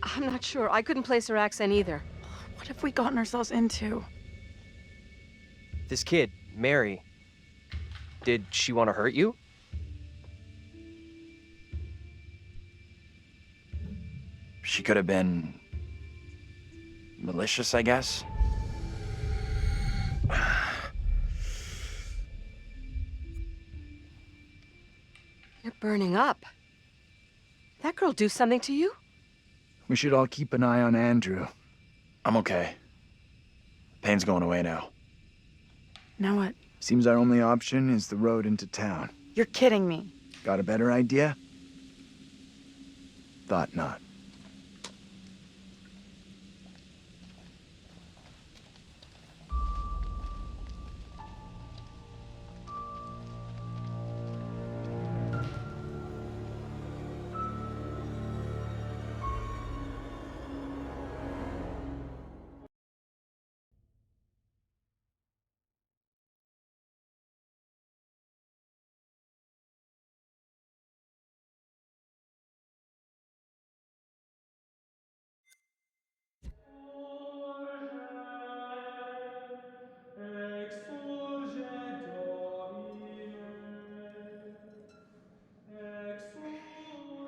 I'm not sure. I couldn't place her accent either. What have we gotten ourselves into? This kid, Mary, did she want to hurt you? She could have been malicious, I guess. You're burning up. That girl do something to you? We should all keep an eye on Andrew. I'm okay. Pain's going away now. Now what? Seems our only option is the road into town. You're kidding me. Got a better idea? Thought not.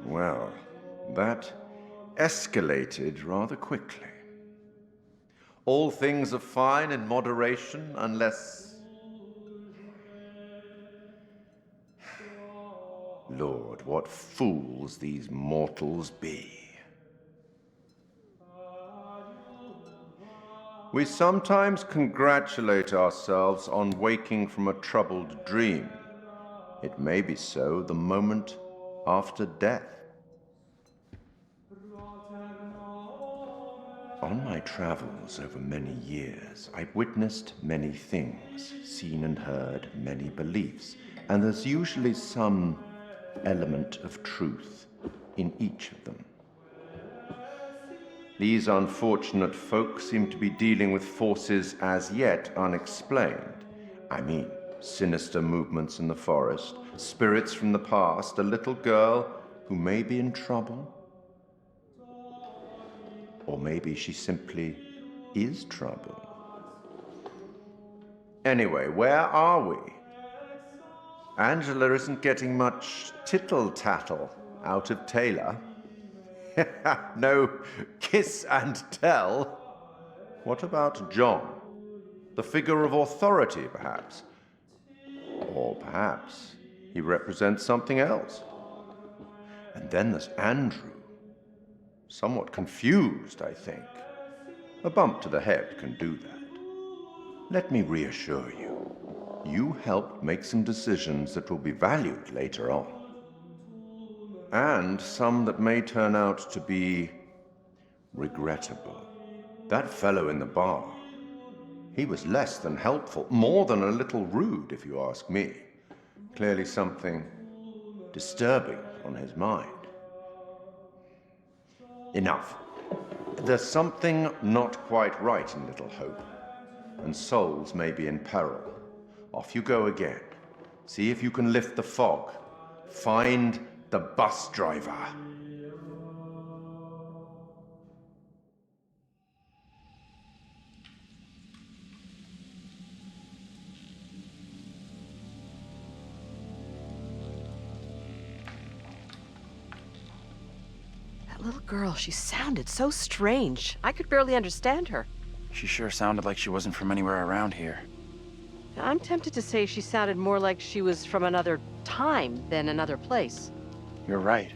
Well, that escalated rather quickly. All things are fine in moderation unless... Lord, what fools these mortals be. We sometimes congratulate ourselves on waking from a troubled dream. It may be so the moment after death. On my travels over many years, I've witnessed many things, seen and heard many beliefs, and there's usually some element of truth in each of them. These unfortunate folk seem to be dealing with forces as yet unexplained. I mean, sinister movements in the forest, spirits from the past, a little girl who may be in trouble. Or maybe she simply is trouble. Anyway, where are we? Angela isn't getting much tittle-tattle out of Taylor. No kiss and tell. What about John? The figure of authority, perhaps? Or perhaps he represents something else. And then there's Andrew. Somewhat confused, I think. A bump to the head can do that. Let me reassure you. You helped make some decisions that will be valued later on. And some that may turn out to be regrettable. That fellow in the bar, he was less than helpful, more than a little rude, if you ask me. Clearly something disturbing on his mind. Enough. There's something not quite right in Little Hope, and souls may be in peril. Off you go again. See if you can lift the fog. Find the bus driver. That little girl, she sounded so strange. I could barely understand her. She sure sounded like she wasn't from anywhere around here. I'm tempted to say she sounded more like she was from another time than another place. You're right.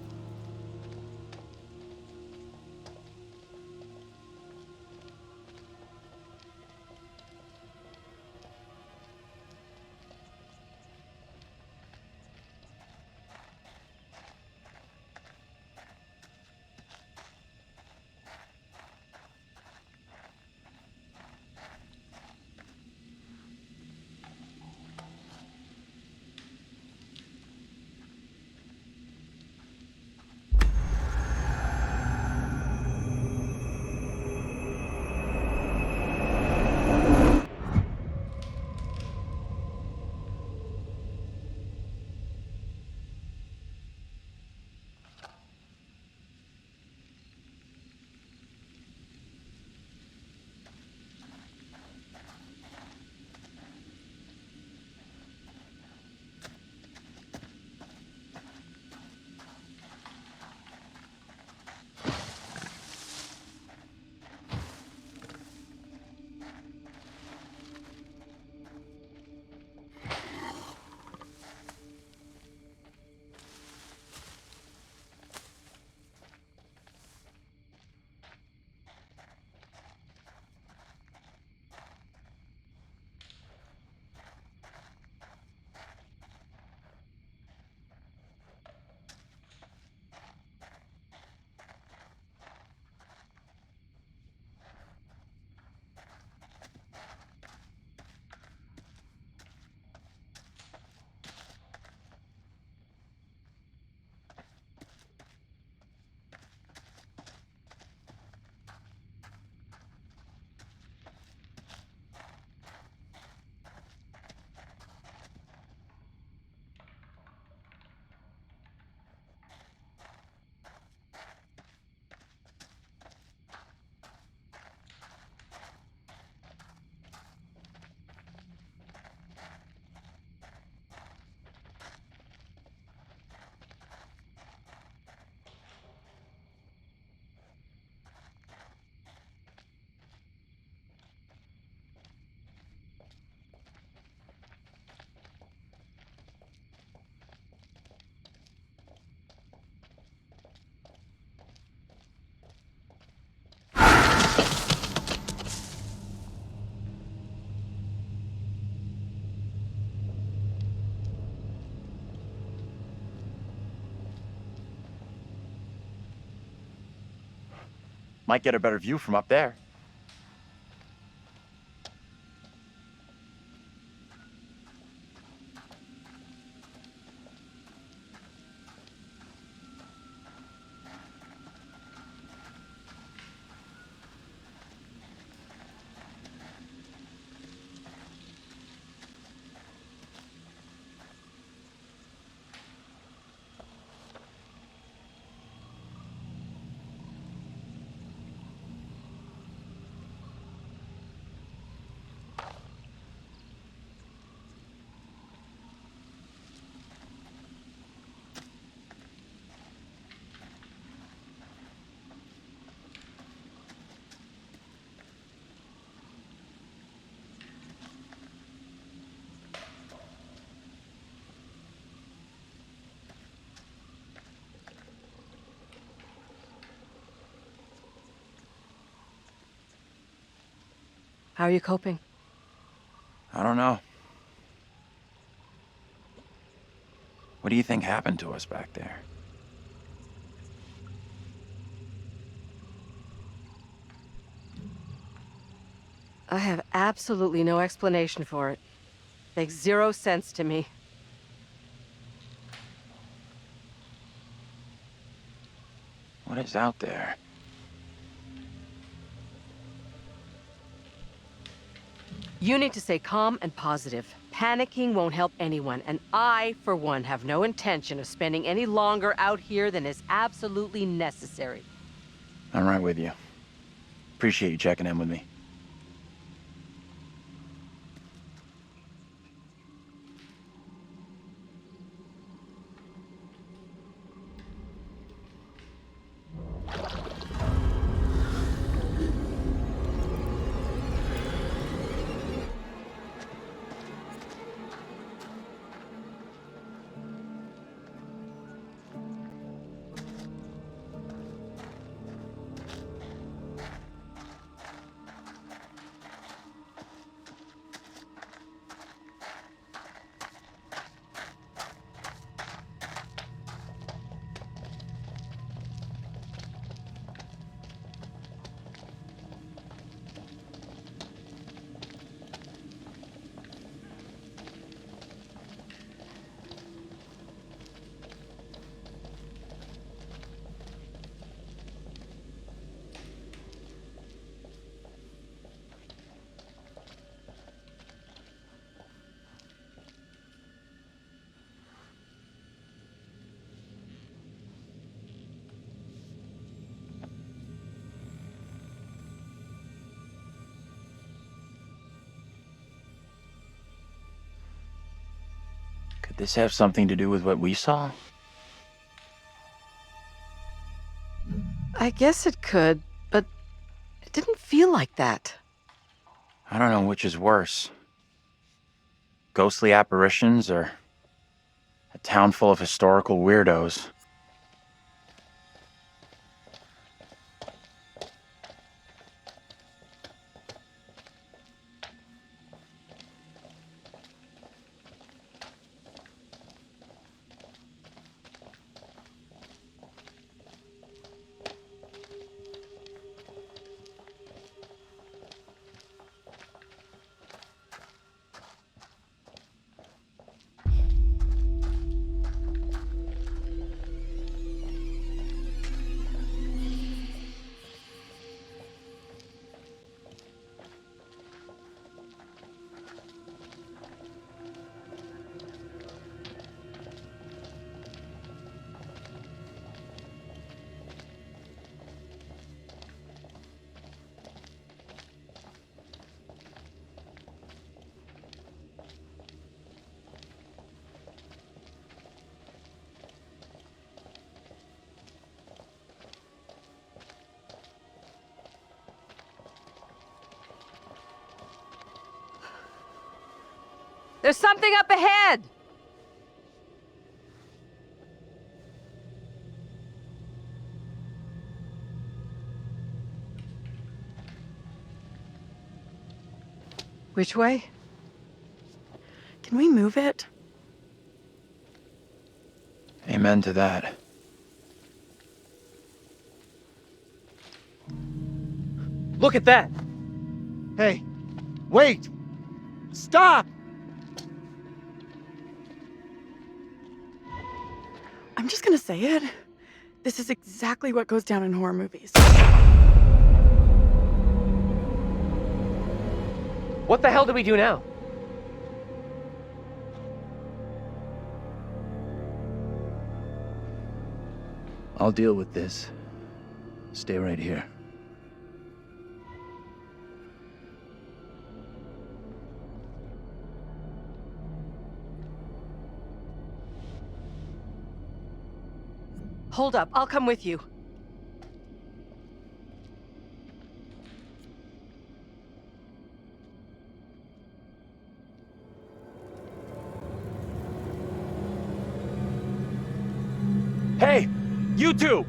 Might get a better view from up there. How are you coping? I don't know. What do you think happened to us back there? I have absolutely no explanation for it. Makes zero sense to me. What is out there? You need to stay calm and positive. Panicking won't help anyone, and I, for one, have no intention of spending any longer out here than is absolutely necessary. I'm right with you. Appreciate you checking in with me. Could this have something to do with what we saw? I guess it could, but it didn't feel like that. I don't know which is worse. Ghostly apparitions or a town full of historical weirdos. There's something up ahead! Which way? Can we move it? Amen to that. Look at that! Hey, wait! Stop! I'm just gonna say it. This is exactly what goes down in horror movies. What the hell do we do now? I'll deal with this. Stay right here. Hold up, I'll come with you. Hey! You two!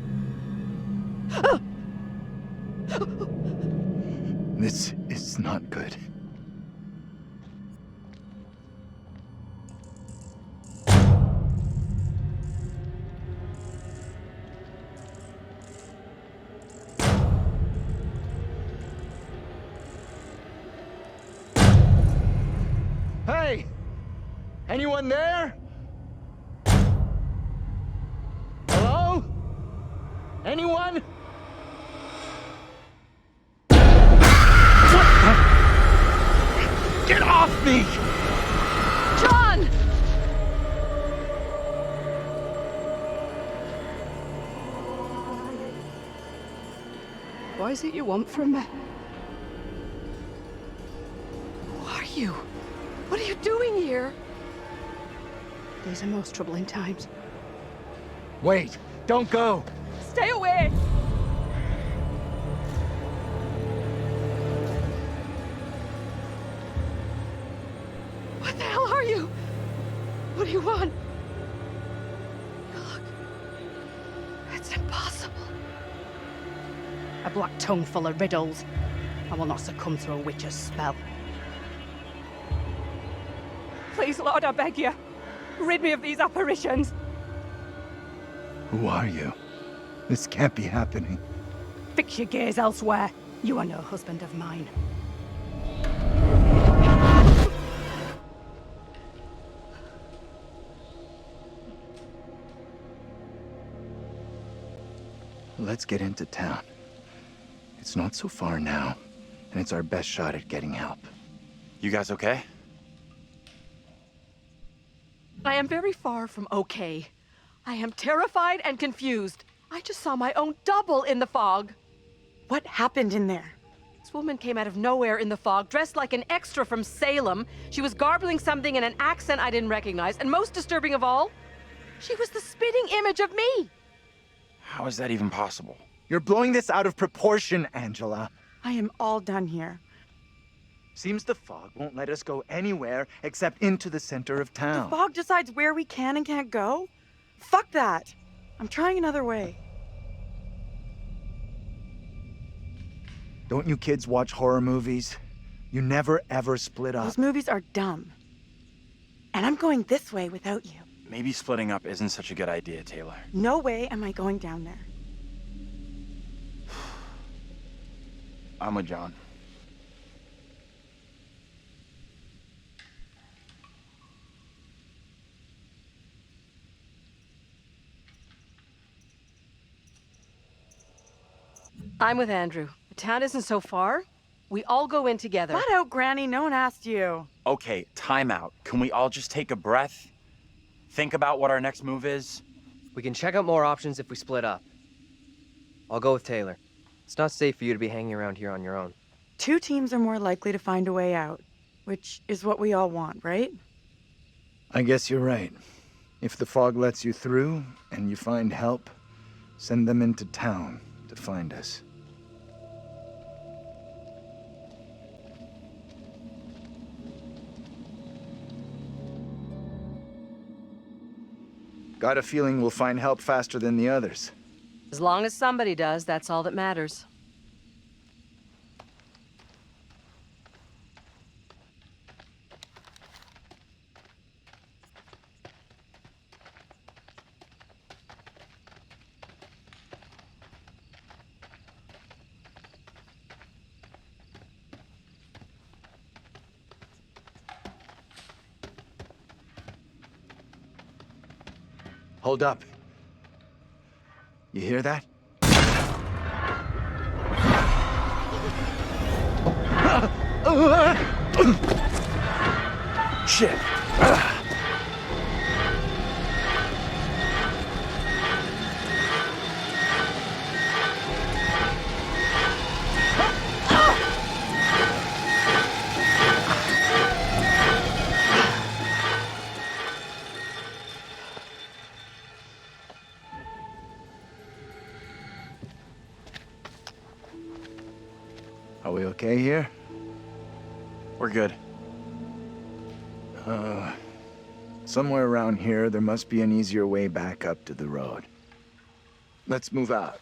This is not good. Hey! Anyone there? Hello? Anyone? Get off me! John! What is it you want from me? Who are you? What are you doing here? These are most troubling times. Wait, don't go! Stay away! What the hell are you? What do you want? Look. It's impossible. A black tongue full of riddles. I will not succumb to a witch's spell. Please, Lord, I beg you. Rid me of these apparitions. Who are you? This can't be happening. Fix your gaze elsewhere. You are no husband of mine. Let's get into town. It's not so far now, and it's our best shot at getting help. You guys okay? I am very far from okay. I am terrified and confused. I just saw my own double in the fog. What happened in there? This woman came out of nowhere in the fog, dressed like an extra from Salem. She was garbling something in an accent I didn't recognize, and most disturbing of all, she was the spitting image of me. How is that even possible? You're blowing this out of proportion, Angela. I am all done here. Seems the fog won't let us go anywhere except into the center of town. The fog decides where we can and can't go? Fuck that. I'm trying another way. Don't you kids watch horror movies? You never ever split up. Those movies are dumb. And I'm going this way without you. Maybe splitting up isn't such a good idea, Taylor. No way am I going down there. I'm with John. I'm with Andrew. The town isn't so far. We all go in together. Flat out, Granny. No one asked you. Okay, time out. Can we all just take a breath? Think about what our next move is? We can check out more options if we split up. I'll go with Taylor. It's not safe for you to be hanging around here on your own. 2 teams are more likely to find a way out, which is what we all want, right? I guess you're right. If the fog lets you through and you find help, send them into town to find us. Got a feeling we'll find help faster than the others. As long as somebody does, that's all that matters. Hold up. You hear that? Shit. Are we okay here? We're good. Somewhere around here, there must be an easier way back up to the road. Let's move out.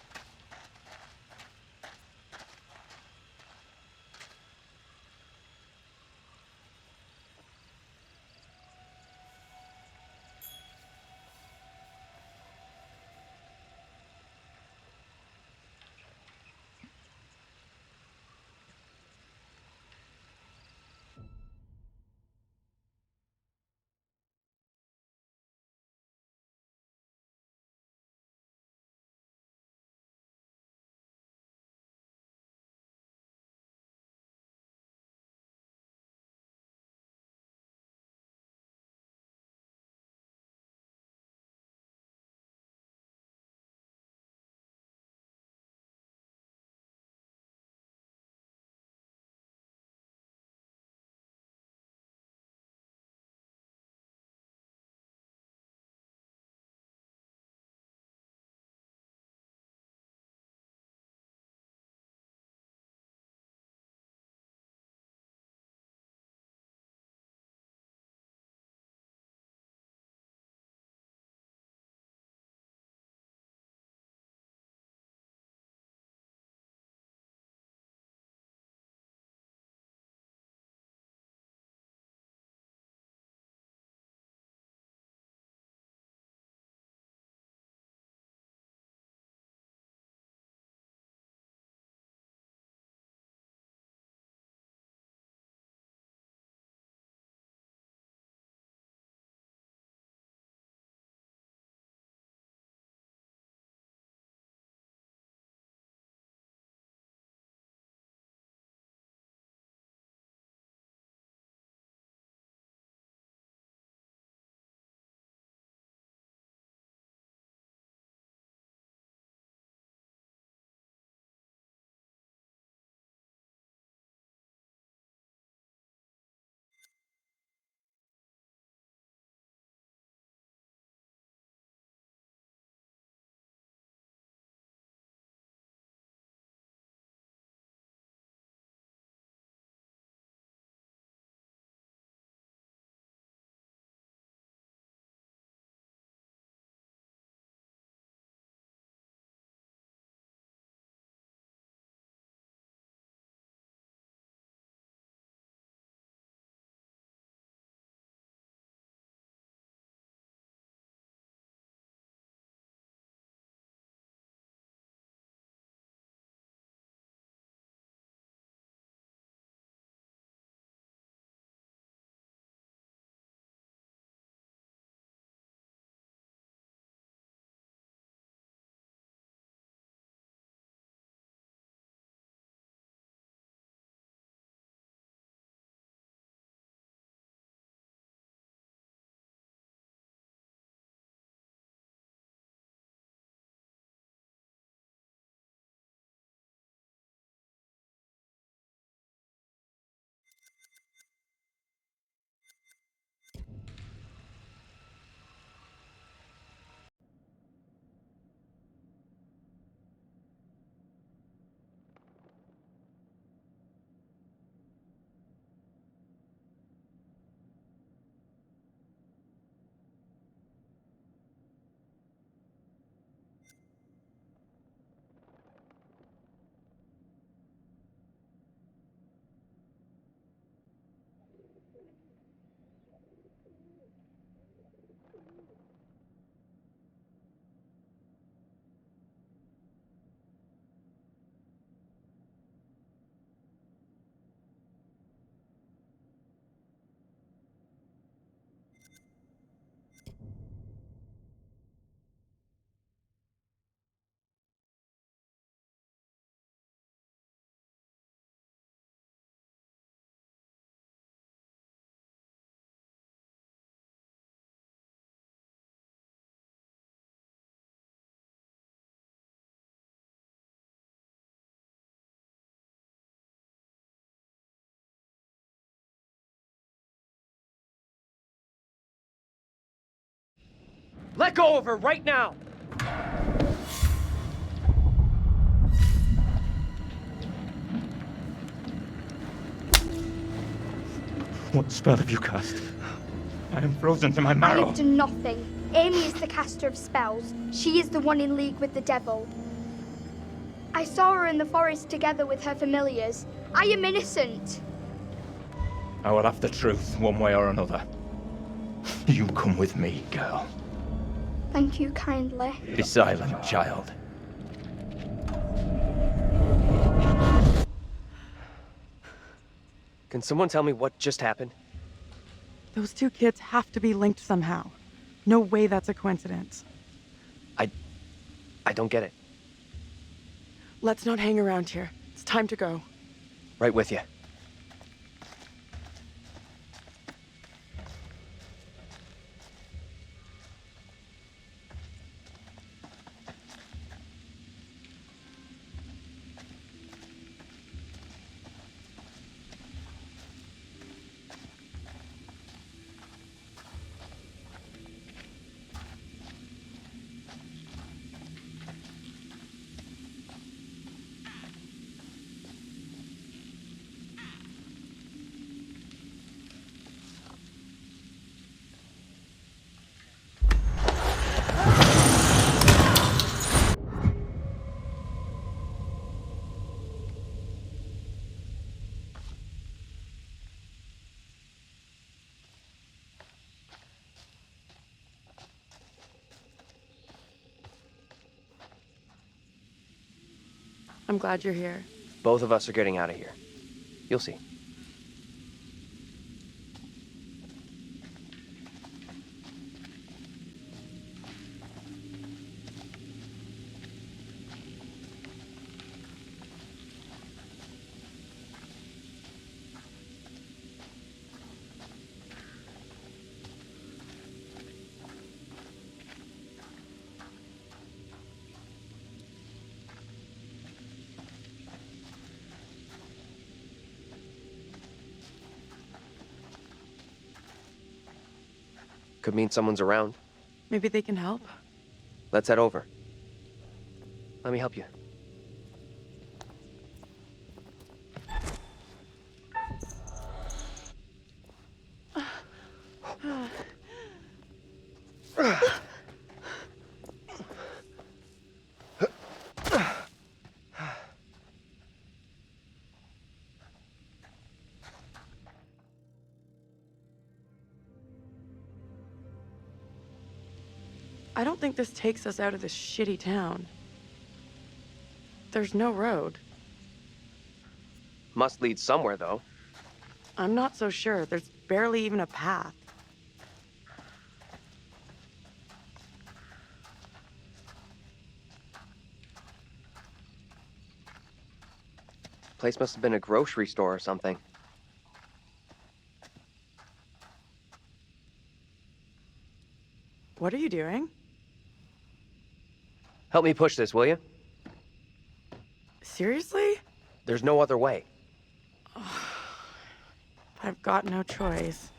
Let go of her right now! What spell have you cast? I am frozen to my I marrow. have done nothing. Amy is the caster of spells. She is the one in league with the devil. I saw her in the forest together with her familiars. I am innocent. I will have the truth one way or another. You come with me, girl. Thank you kindly. Be silent, child. Can someone tell me what just happened? Those two kids have to be linked somehow. No way that's a coincidence. I don't get it. Let's not hang around here. It's time to go. Right with you. I'm glad you're here. Both of us are getting out of here. You'll see. Could mean someone's around. Maybe they can help. Let's head over. Let me help you. I don't think this takes us out of this shitty town. There's no road. Must lead somewhere, though. I'm not so sure. There's barely even a path. Place must have been a grocery store or something. What are you doing? Help me push this, will you? Seriously? There's no other way. I've got no choice.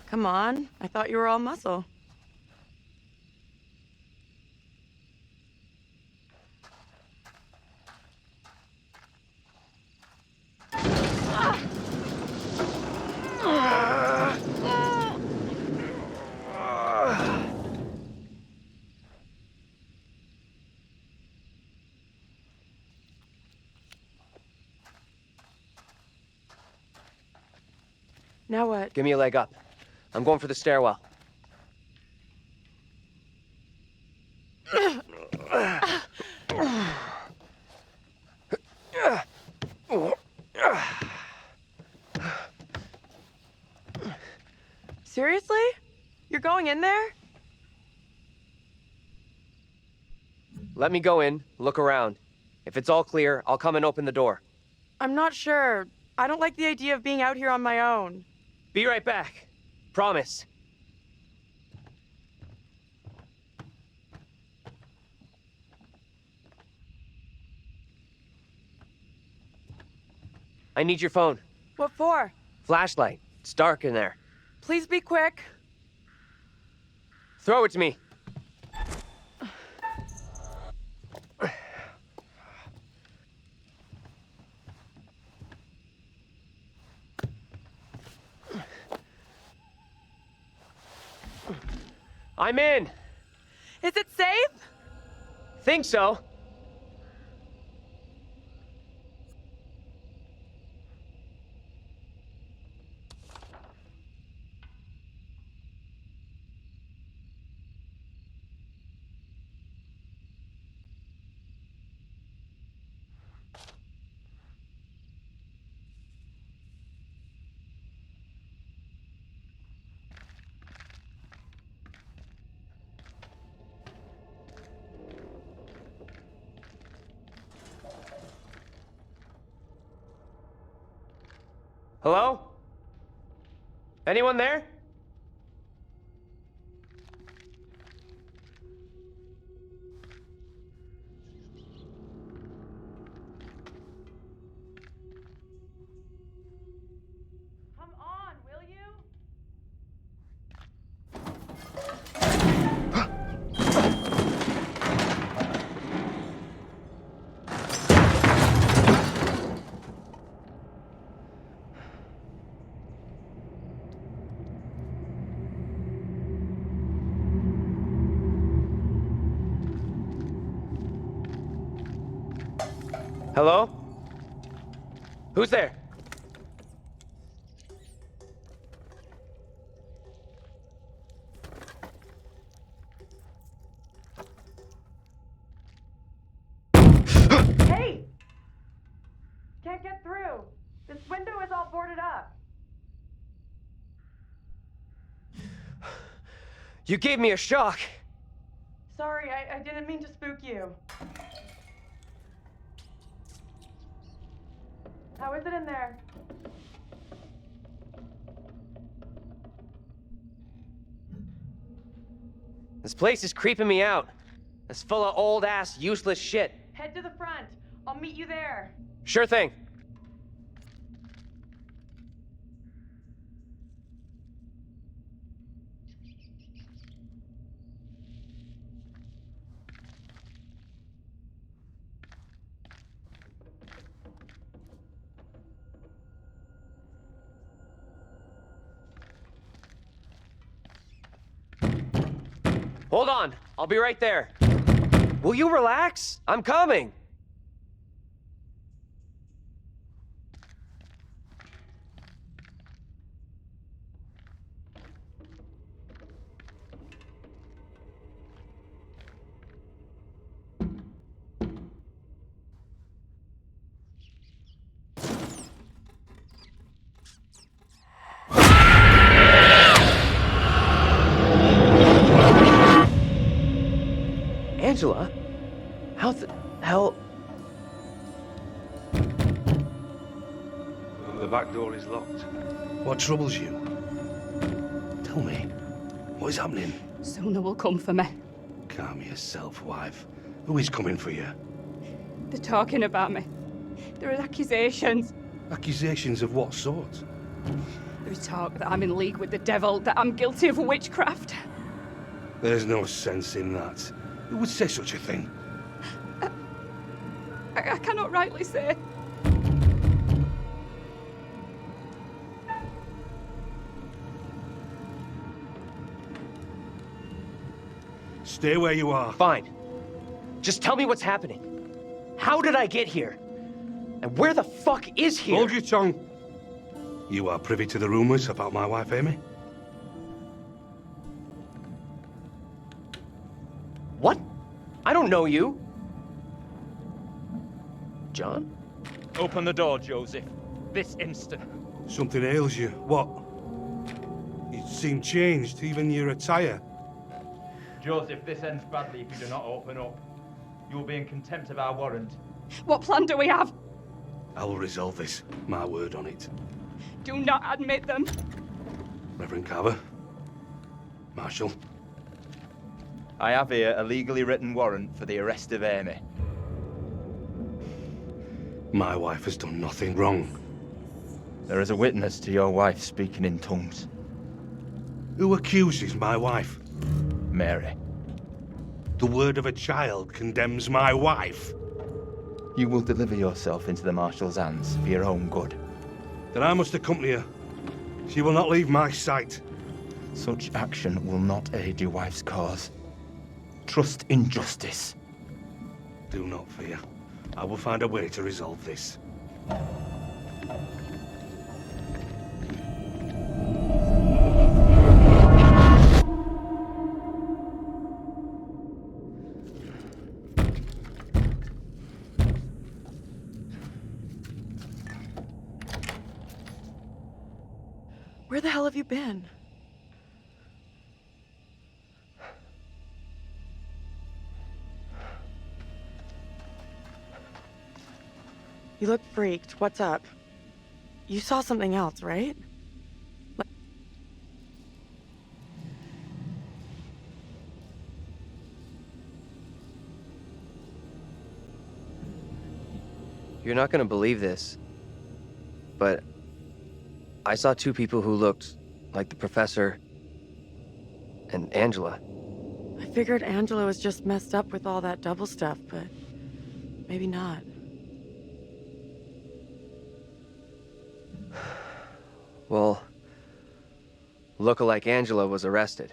Come on, I thought you were all muscle. Now what? Give me a leg up. I'm going for the stairwell. Seriously? You're going in there? Let me go in, look around. If it's all clear, I'll come and open the door. I'm not sure. I don't like the idea of being out here on my own. Be right back. Promise. I need your phone. What for? Flashlight. It's dark in there. Please be quick. Throw it to me. I'm in. Is it safe? Think so. Hello? Anyone there? Come on, will you? Hello? Who's there? Hey! Can't get through. This window is all boarded up. You gave me a shock. Sorry, I didn't mean to spook you. How is it in there? This place is creeping me out. It's full of old-ass, useless shit. Head to the front. I'll meet you there. Sure thing. Hold on. I'll be right there. Will you relax? I'm coming. Angela? How the hell? The back door is locked. What troubles you? Tell me, what is happening? Soon they will come for me. Calm yourself, wife. Who is coming for you? They're talking about me. There are accusations. Accusations of what sort? There's talk that I'm in league with the devil, that I'm guilty of witchcraft. There's no sense in that. Who would say such a thing? I cannot rightly say. Stay where you are. Fine. Just tell me what's happening. How did I get here? And where the fuck is here? Hold your tongue. You are privy to the rumors about my wife, Amy? What? I don't know you. John? Open the door, Joseph. This instant. Something ails you. What? You seem changed, even your attire. Joseph, this ends badly if you do not open up. You will be in contempt of our warrant. What plan do we have? I will resolve this. My word on it. Do not admit them. Reverend Carver. Marshal. I have here a legally written warrant for the arrest of Amy. My wife has done nothing wrong. There is a witness to your wife speaking in tongues. Who accuses my wife? Mary. The word of a child condemns my wife. You will deliver yourself into the Marshal's hands for your own good. Then I must accompany her. She will not leave my sight. Such action will not aid your wife's cause. Trust in justice. Do not fear. I will find a way to resolve this. Where the hell have you been? You look freaked. What's up? You saw something else, right? You're not gonna believe this, but I saw two people who looked like the professor and Angela. I figured Angela was just messed up with all that double stuff, but maybe not. Well, lookalike Angela was arrested.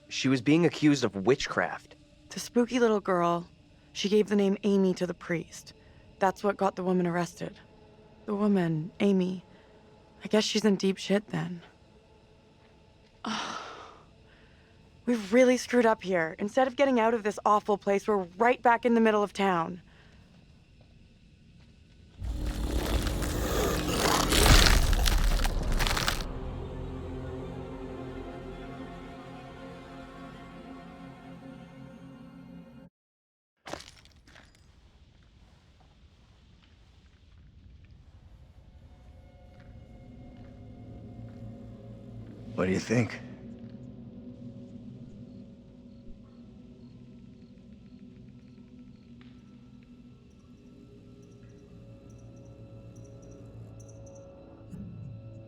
She was being accused of witchcraft. The spooky little girl, she gave the name Amy to the priest. That's what got the woman arrested. The woman, Amy, I guess she's in deep shit then. We've really screwed up here. Instead of getting out of this awful place, we're right back in the middle of town. What do you think?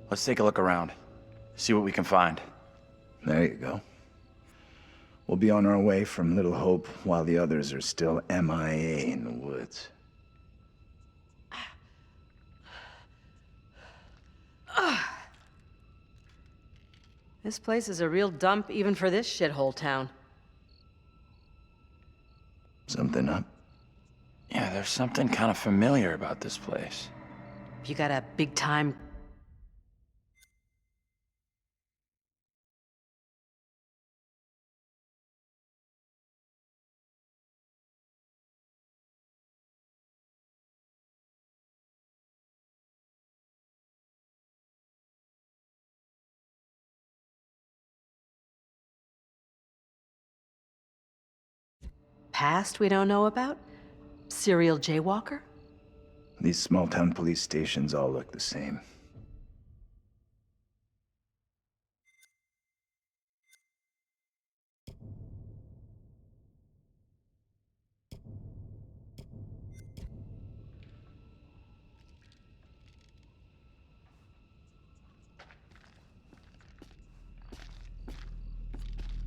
Let's take a look around. See what we can find. There you go. We'll be on our way from Little Hope while the others are still MIA in the woods. This place is a real dump even for this shithole town. Something up? Yeah, there's something kind of familiar about this place. You got a big time. Past we don't know about? Serial jaywalker? These small-town police stations all look the same.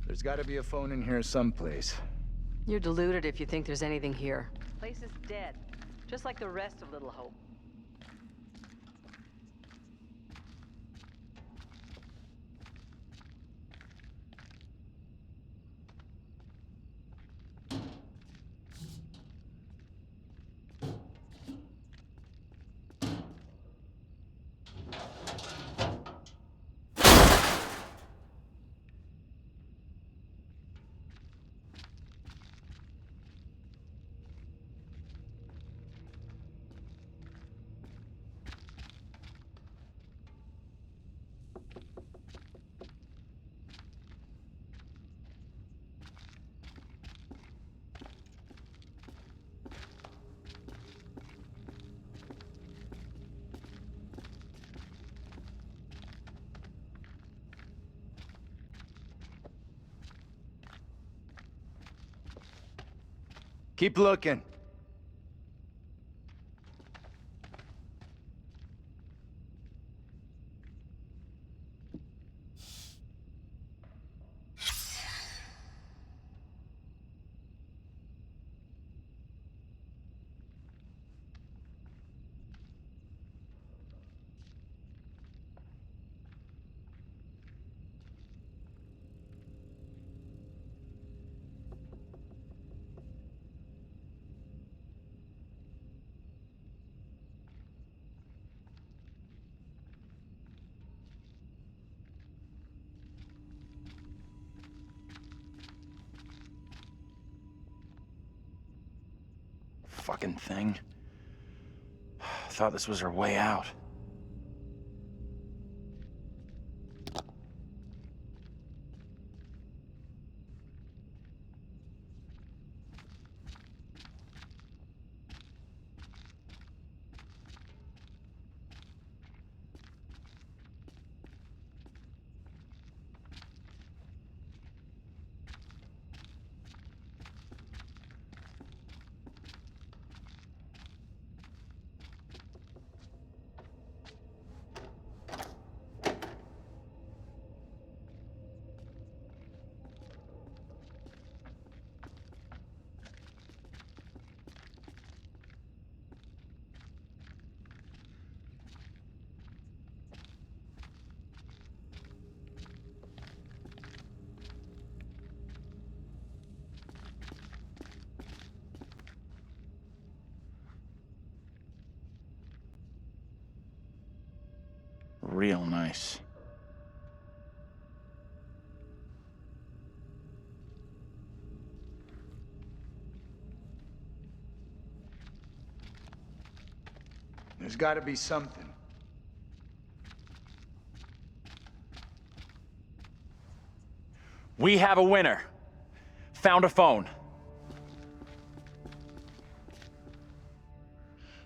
There's gotta be a phone in here someplace. You're deluded if you think there's anything here. Place is dead, just like the rest of Little Hope. Keep looking. fucking thing. Thought this was our way out. Real nice. There's got to be something. We have a winner. Found a phone.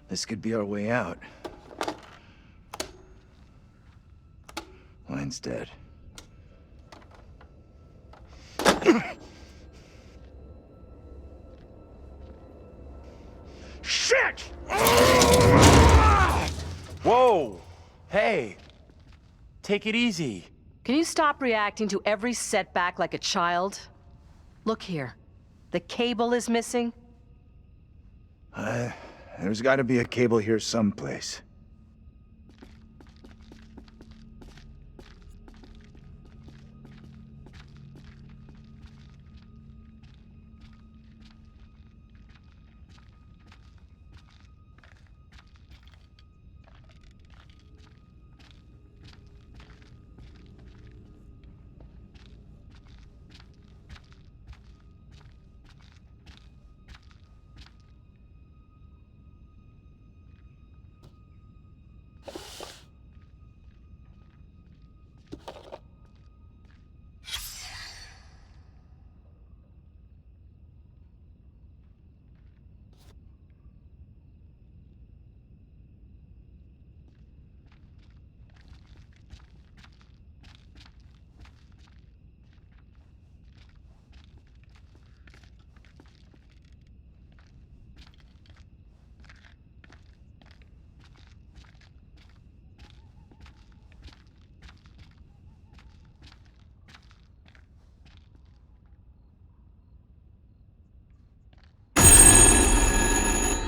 This could be our way out. Line's dead. Shit! Whoa! Hey! Take it easy. Can you stop reacting to every setback like a child? Look here. The cable is missing. There's got to be a cable here someplace.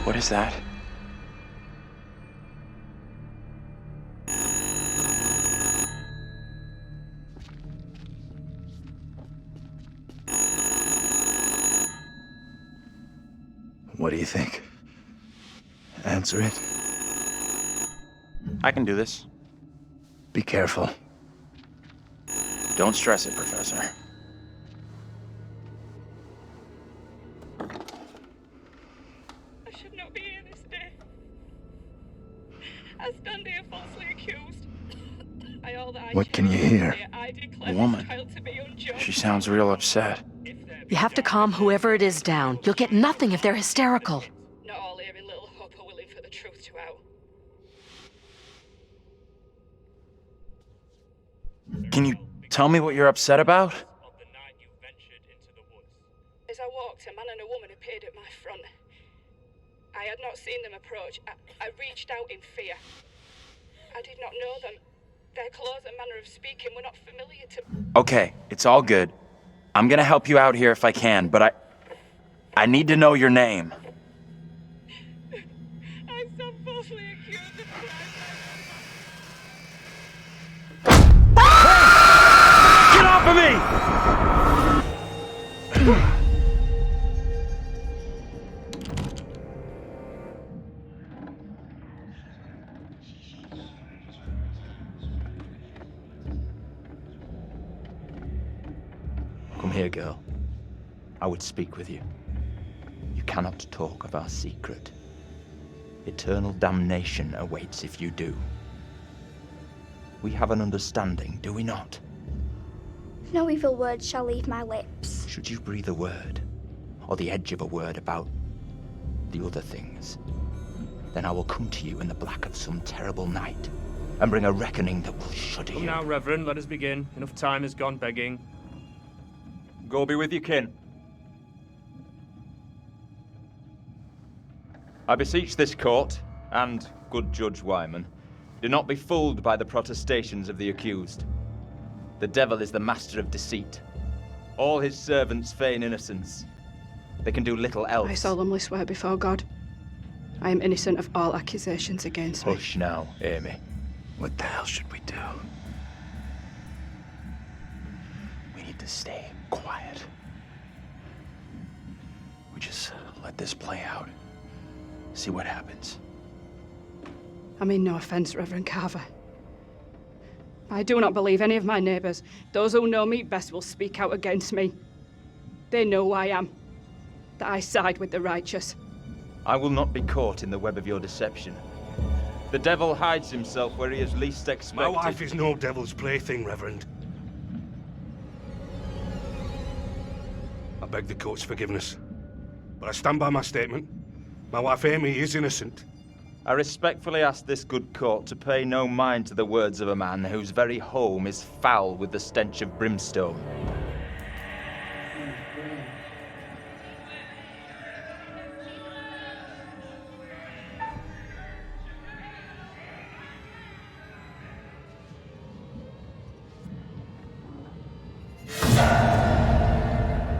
What is that? What do you think? Answer it. I can do this. Be careful. Don't stress it, Professor. I should not be here this day. I stand here falsely accused. What can you hear? A woman. She sounds real upset. You have to calm whoever it is down. You'll get nothing if they're hysterical. Not all here in Little Hope are willing for the truth to out. Can you tell me what you're upset about? As I walked, a man and a woman appeared at my front. I had not seen them approach. I reached out in fear. I did not know them. Their clothes and manner of speaking were not familiar to me. Okay, it's all good. I'm gonna help you out here if I can, but I need to know your name. I stand falsely accused of Get off of me! Come here, girl. I would speak with you. You cannot talk of our secret. Eternal damnation awaits if you do. We have an understanding, do we not? No evil word shall leave my lips. Should you breathe a word, or the edge of a word about the other things, then I will come to you in the black of some terrible night and bring a reckoning that will shudder Come you. now, Reverend, let us begin. Enough time has gone begging. Go be with your kin. I beseech this court, and good Judge Wyman, do not be fooled by the protestations of the accused. The devil is the master of deceit. All his servants feign innocence. They can do little else. I solemnly swear before God, I am innocent of all accusations against me. Hush now, Amy. What the hell should we do? We need to stay quiet. We just let this play out. See what happens. I mean no offence, Reverend Carver. I do not believe any of my neighbours. Those who know me best will speak out against me. They know who I am. That I side with the righteous. I will not be caught in the web of your deception. The devil hides himself where he is least expected. My wife is no devil's plaything, Reverend. I beg the court's forgiveness, but I stand by my statement. My wife Amy is innocent. I respectfully ask this good court to pay no mind to the words of a man whose very home is foul with the stench of brimstone.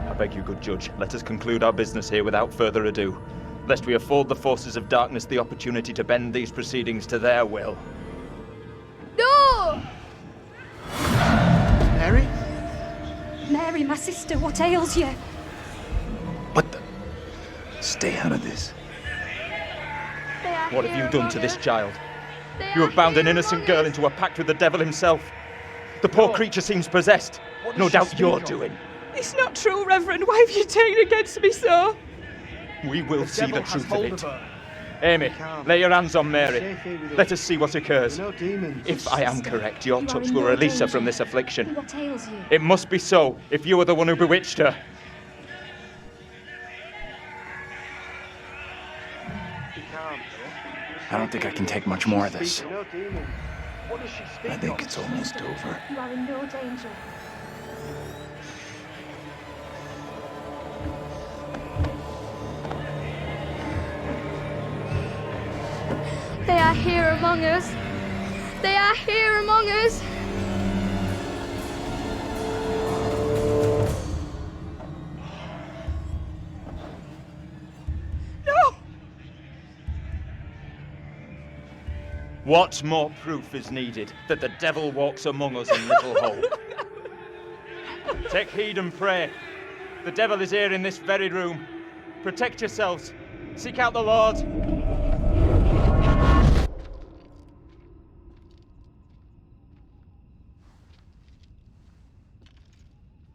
I beg you, good judge, let us conclude our business here without further ado, lest we afford the forces of darkness the opportunity to bend these proceedings to their will. No! Mary? Mary, my sister, what ails you? What the? Stay out of this. What have you done to this child? You have bound an innocent girl into a pact with the devil himself. The poor creature seems possessed. No doubt you're doing. It's not true, Reverend. Why have you taken against me so? We will see the truth of it. Amy, lay your hands on Mary. Let us see what occurs. If I am correct, your touch will release her from this affliction. What ails you? It must be so, if you are the one who bewitched her. I don't think I can take much more of this. I think it's almost over. You are in no danger. They are here among us. They are here among us. No! What more proof is needed that the devil walks among us in Little Hope? Take heed and pray. The devil is here in this very room. Protect yourselves. Seek out the Lord.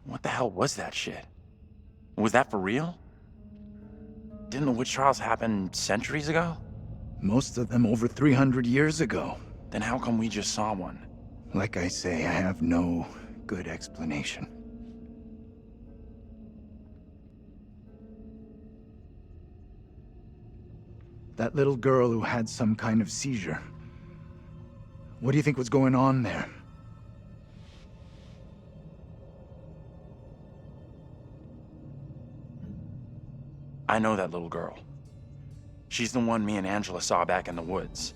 What the hell was that shit? Was that for real? Didn't the witch trials happen centuries ago? Most of them over 300 years ago. Then how come we just saw one? Like I say, I have no good explanation. That little girl who had some kind of seizure. What do you think was going on there? I know that little girl. She's the one me and Angela saw back in the woods.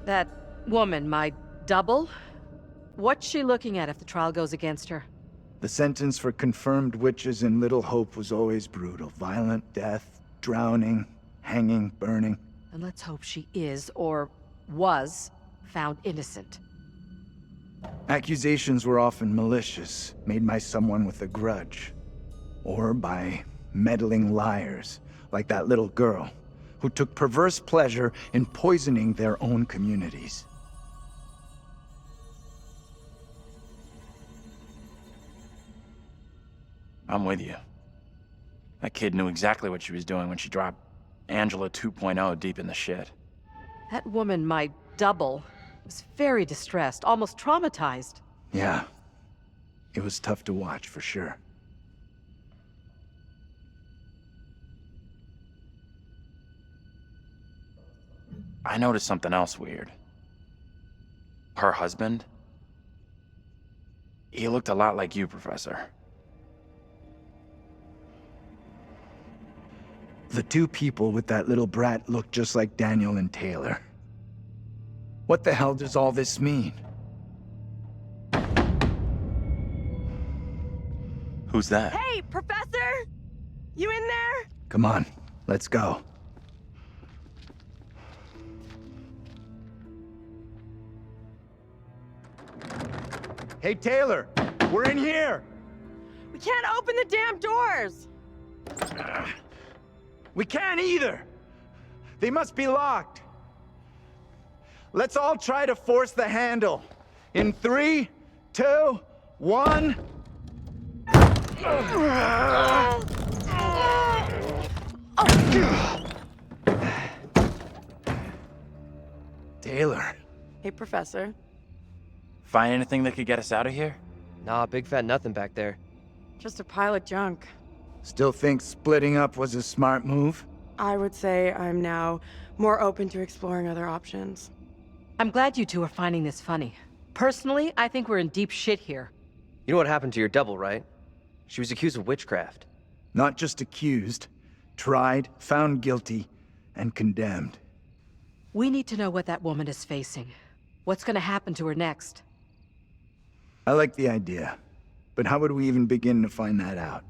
That woman, my double? What's she looking at if the trial goes against her? The sentence for confirmed witches in Little Hope was always brutal. Violent death, drowning, hanging, burning. And let's hope she is, or was, found innocent. Accusations were often malicious, made by someone with a grudge. Or by meddling liars, like that little girl, who took perverse pleasure in poisoning their own communities. I'm with you. That kid knew exactly what she was doing when she dropped Angela 2.0 deep in the shit. That woman, my double, was very distressed, almost traumatized. Yeah. It was tough to watch, for sure. I noticed something else weird. Her husband? He looked a lot like you, Professor. The two people with that little brat look just like Daniel and Taylor. What the hell does all this mean? Who's that? Hey, Professor! You in there? Come on, let's go. Hey, Taylor! We're in here! We can't open the damn doors! We can't either! They must be locked. Let's all try to force the handle. In 3, 2, 1... Taylor. Hey, Professor. Find anything that could get us out of here? Nah, big fat nothing back there. Just a pile of junk. Still think splitting up was a smart move? I would say I'm now more open to exploring other options. I'm glad you two are finding this funny. Personally, I think we're in deep shit here. You know what happened to your double, right? She was accused of witchcraft. Not just accused, tried, found guilty, and condemned. We need to know what that woman is facing. What's gonna happen to her next? I like the idea, but how would we even begin to find that out?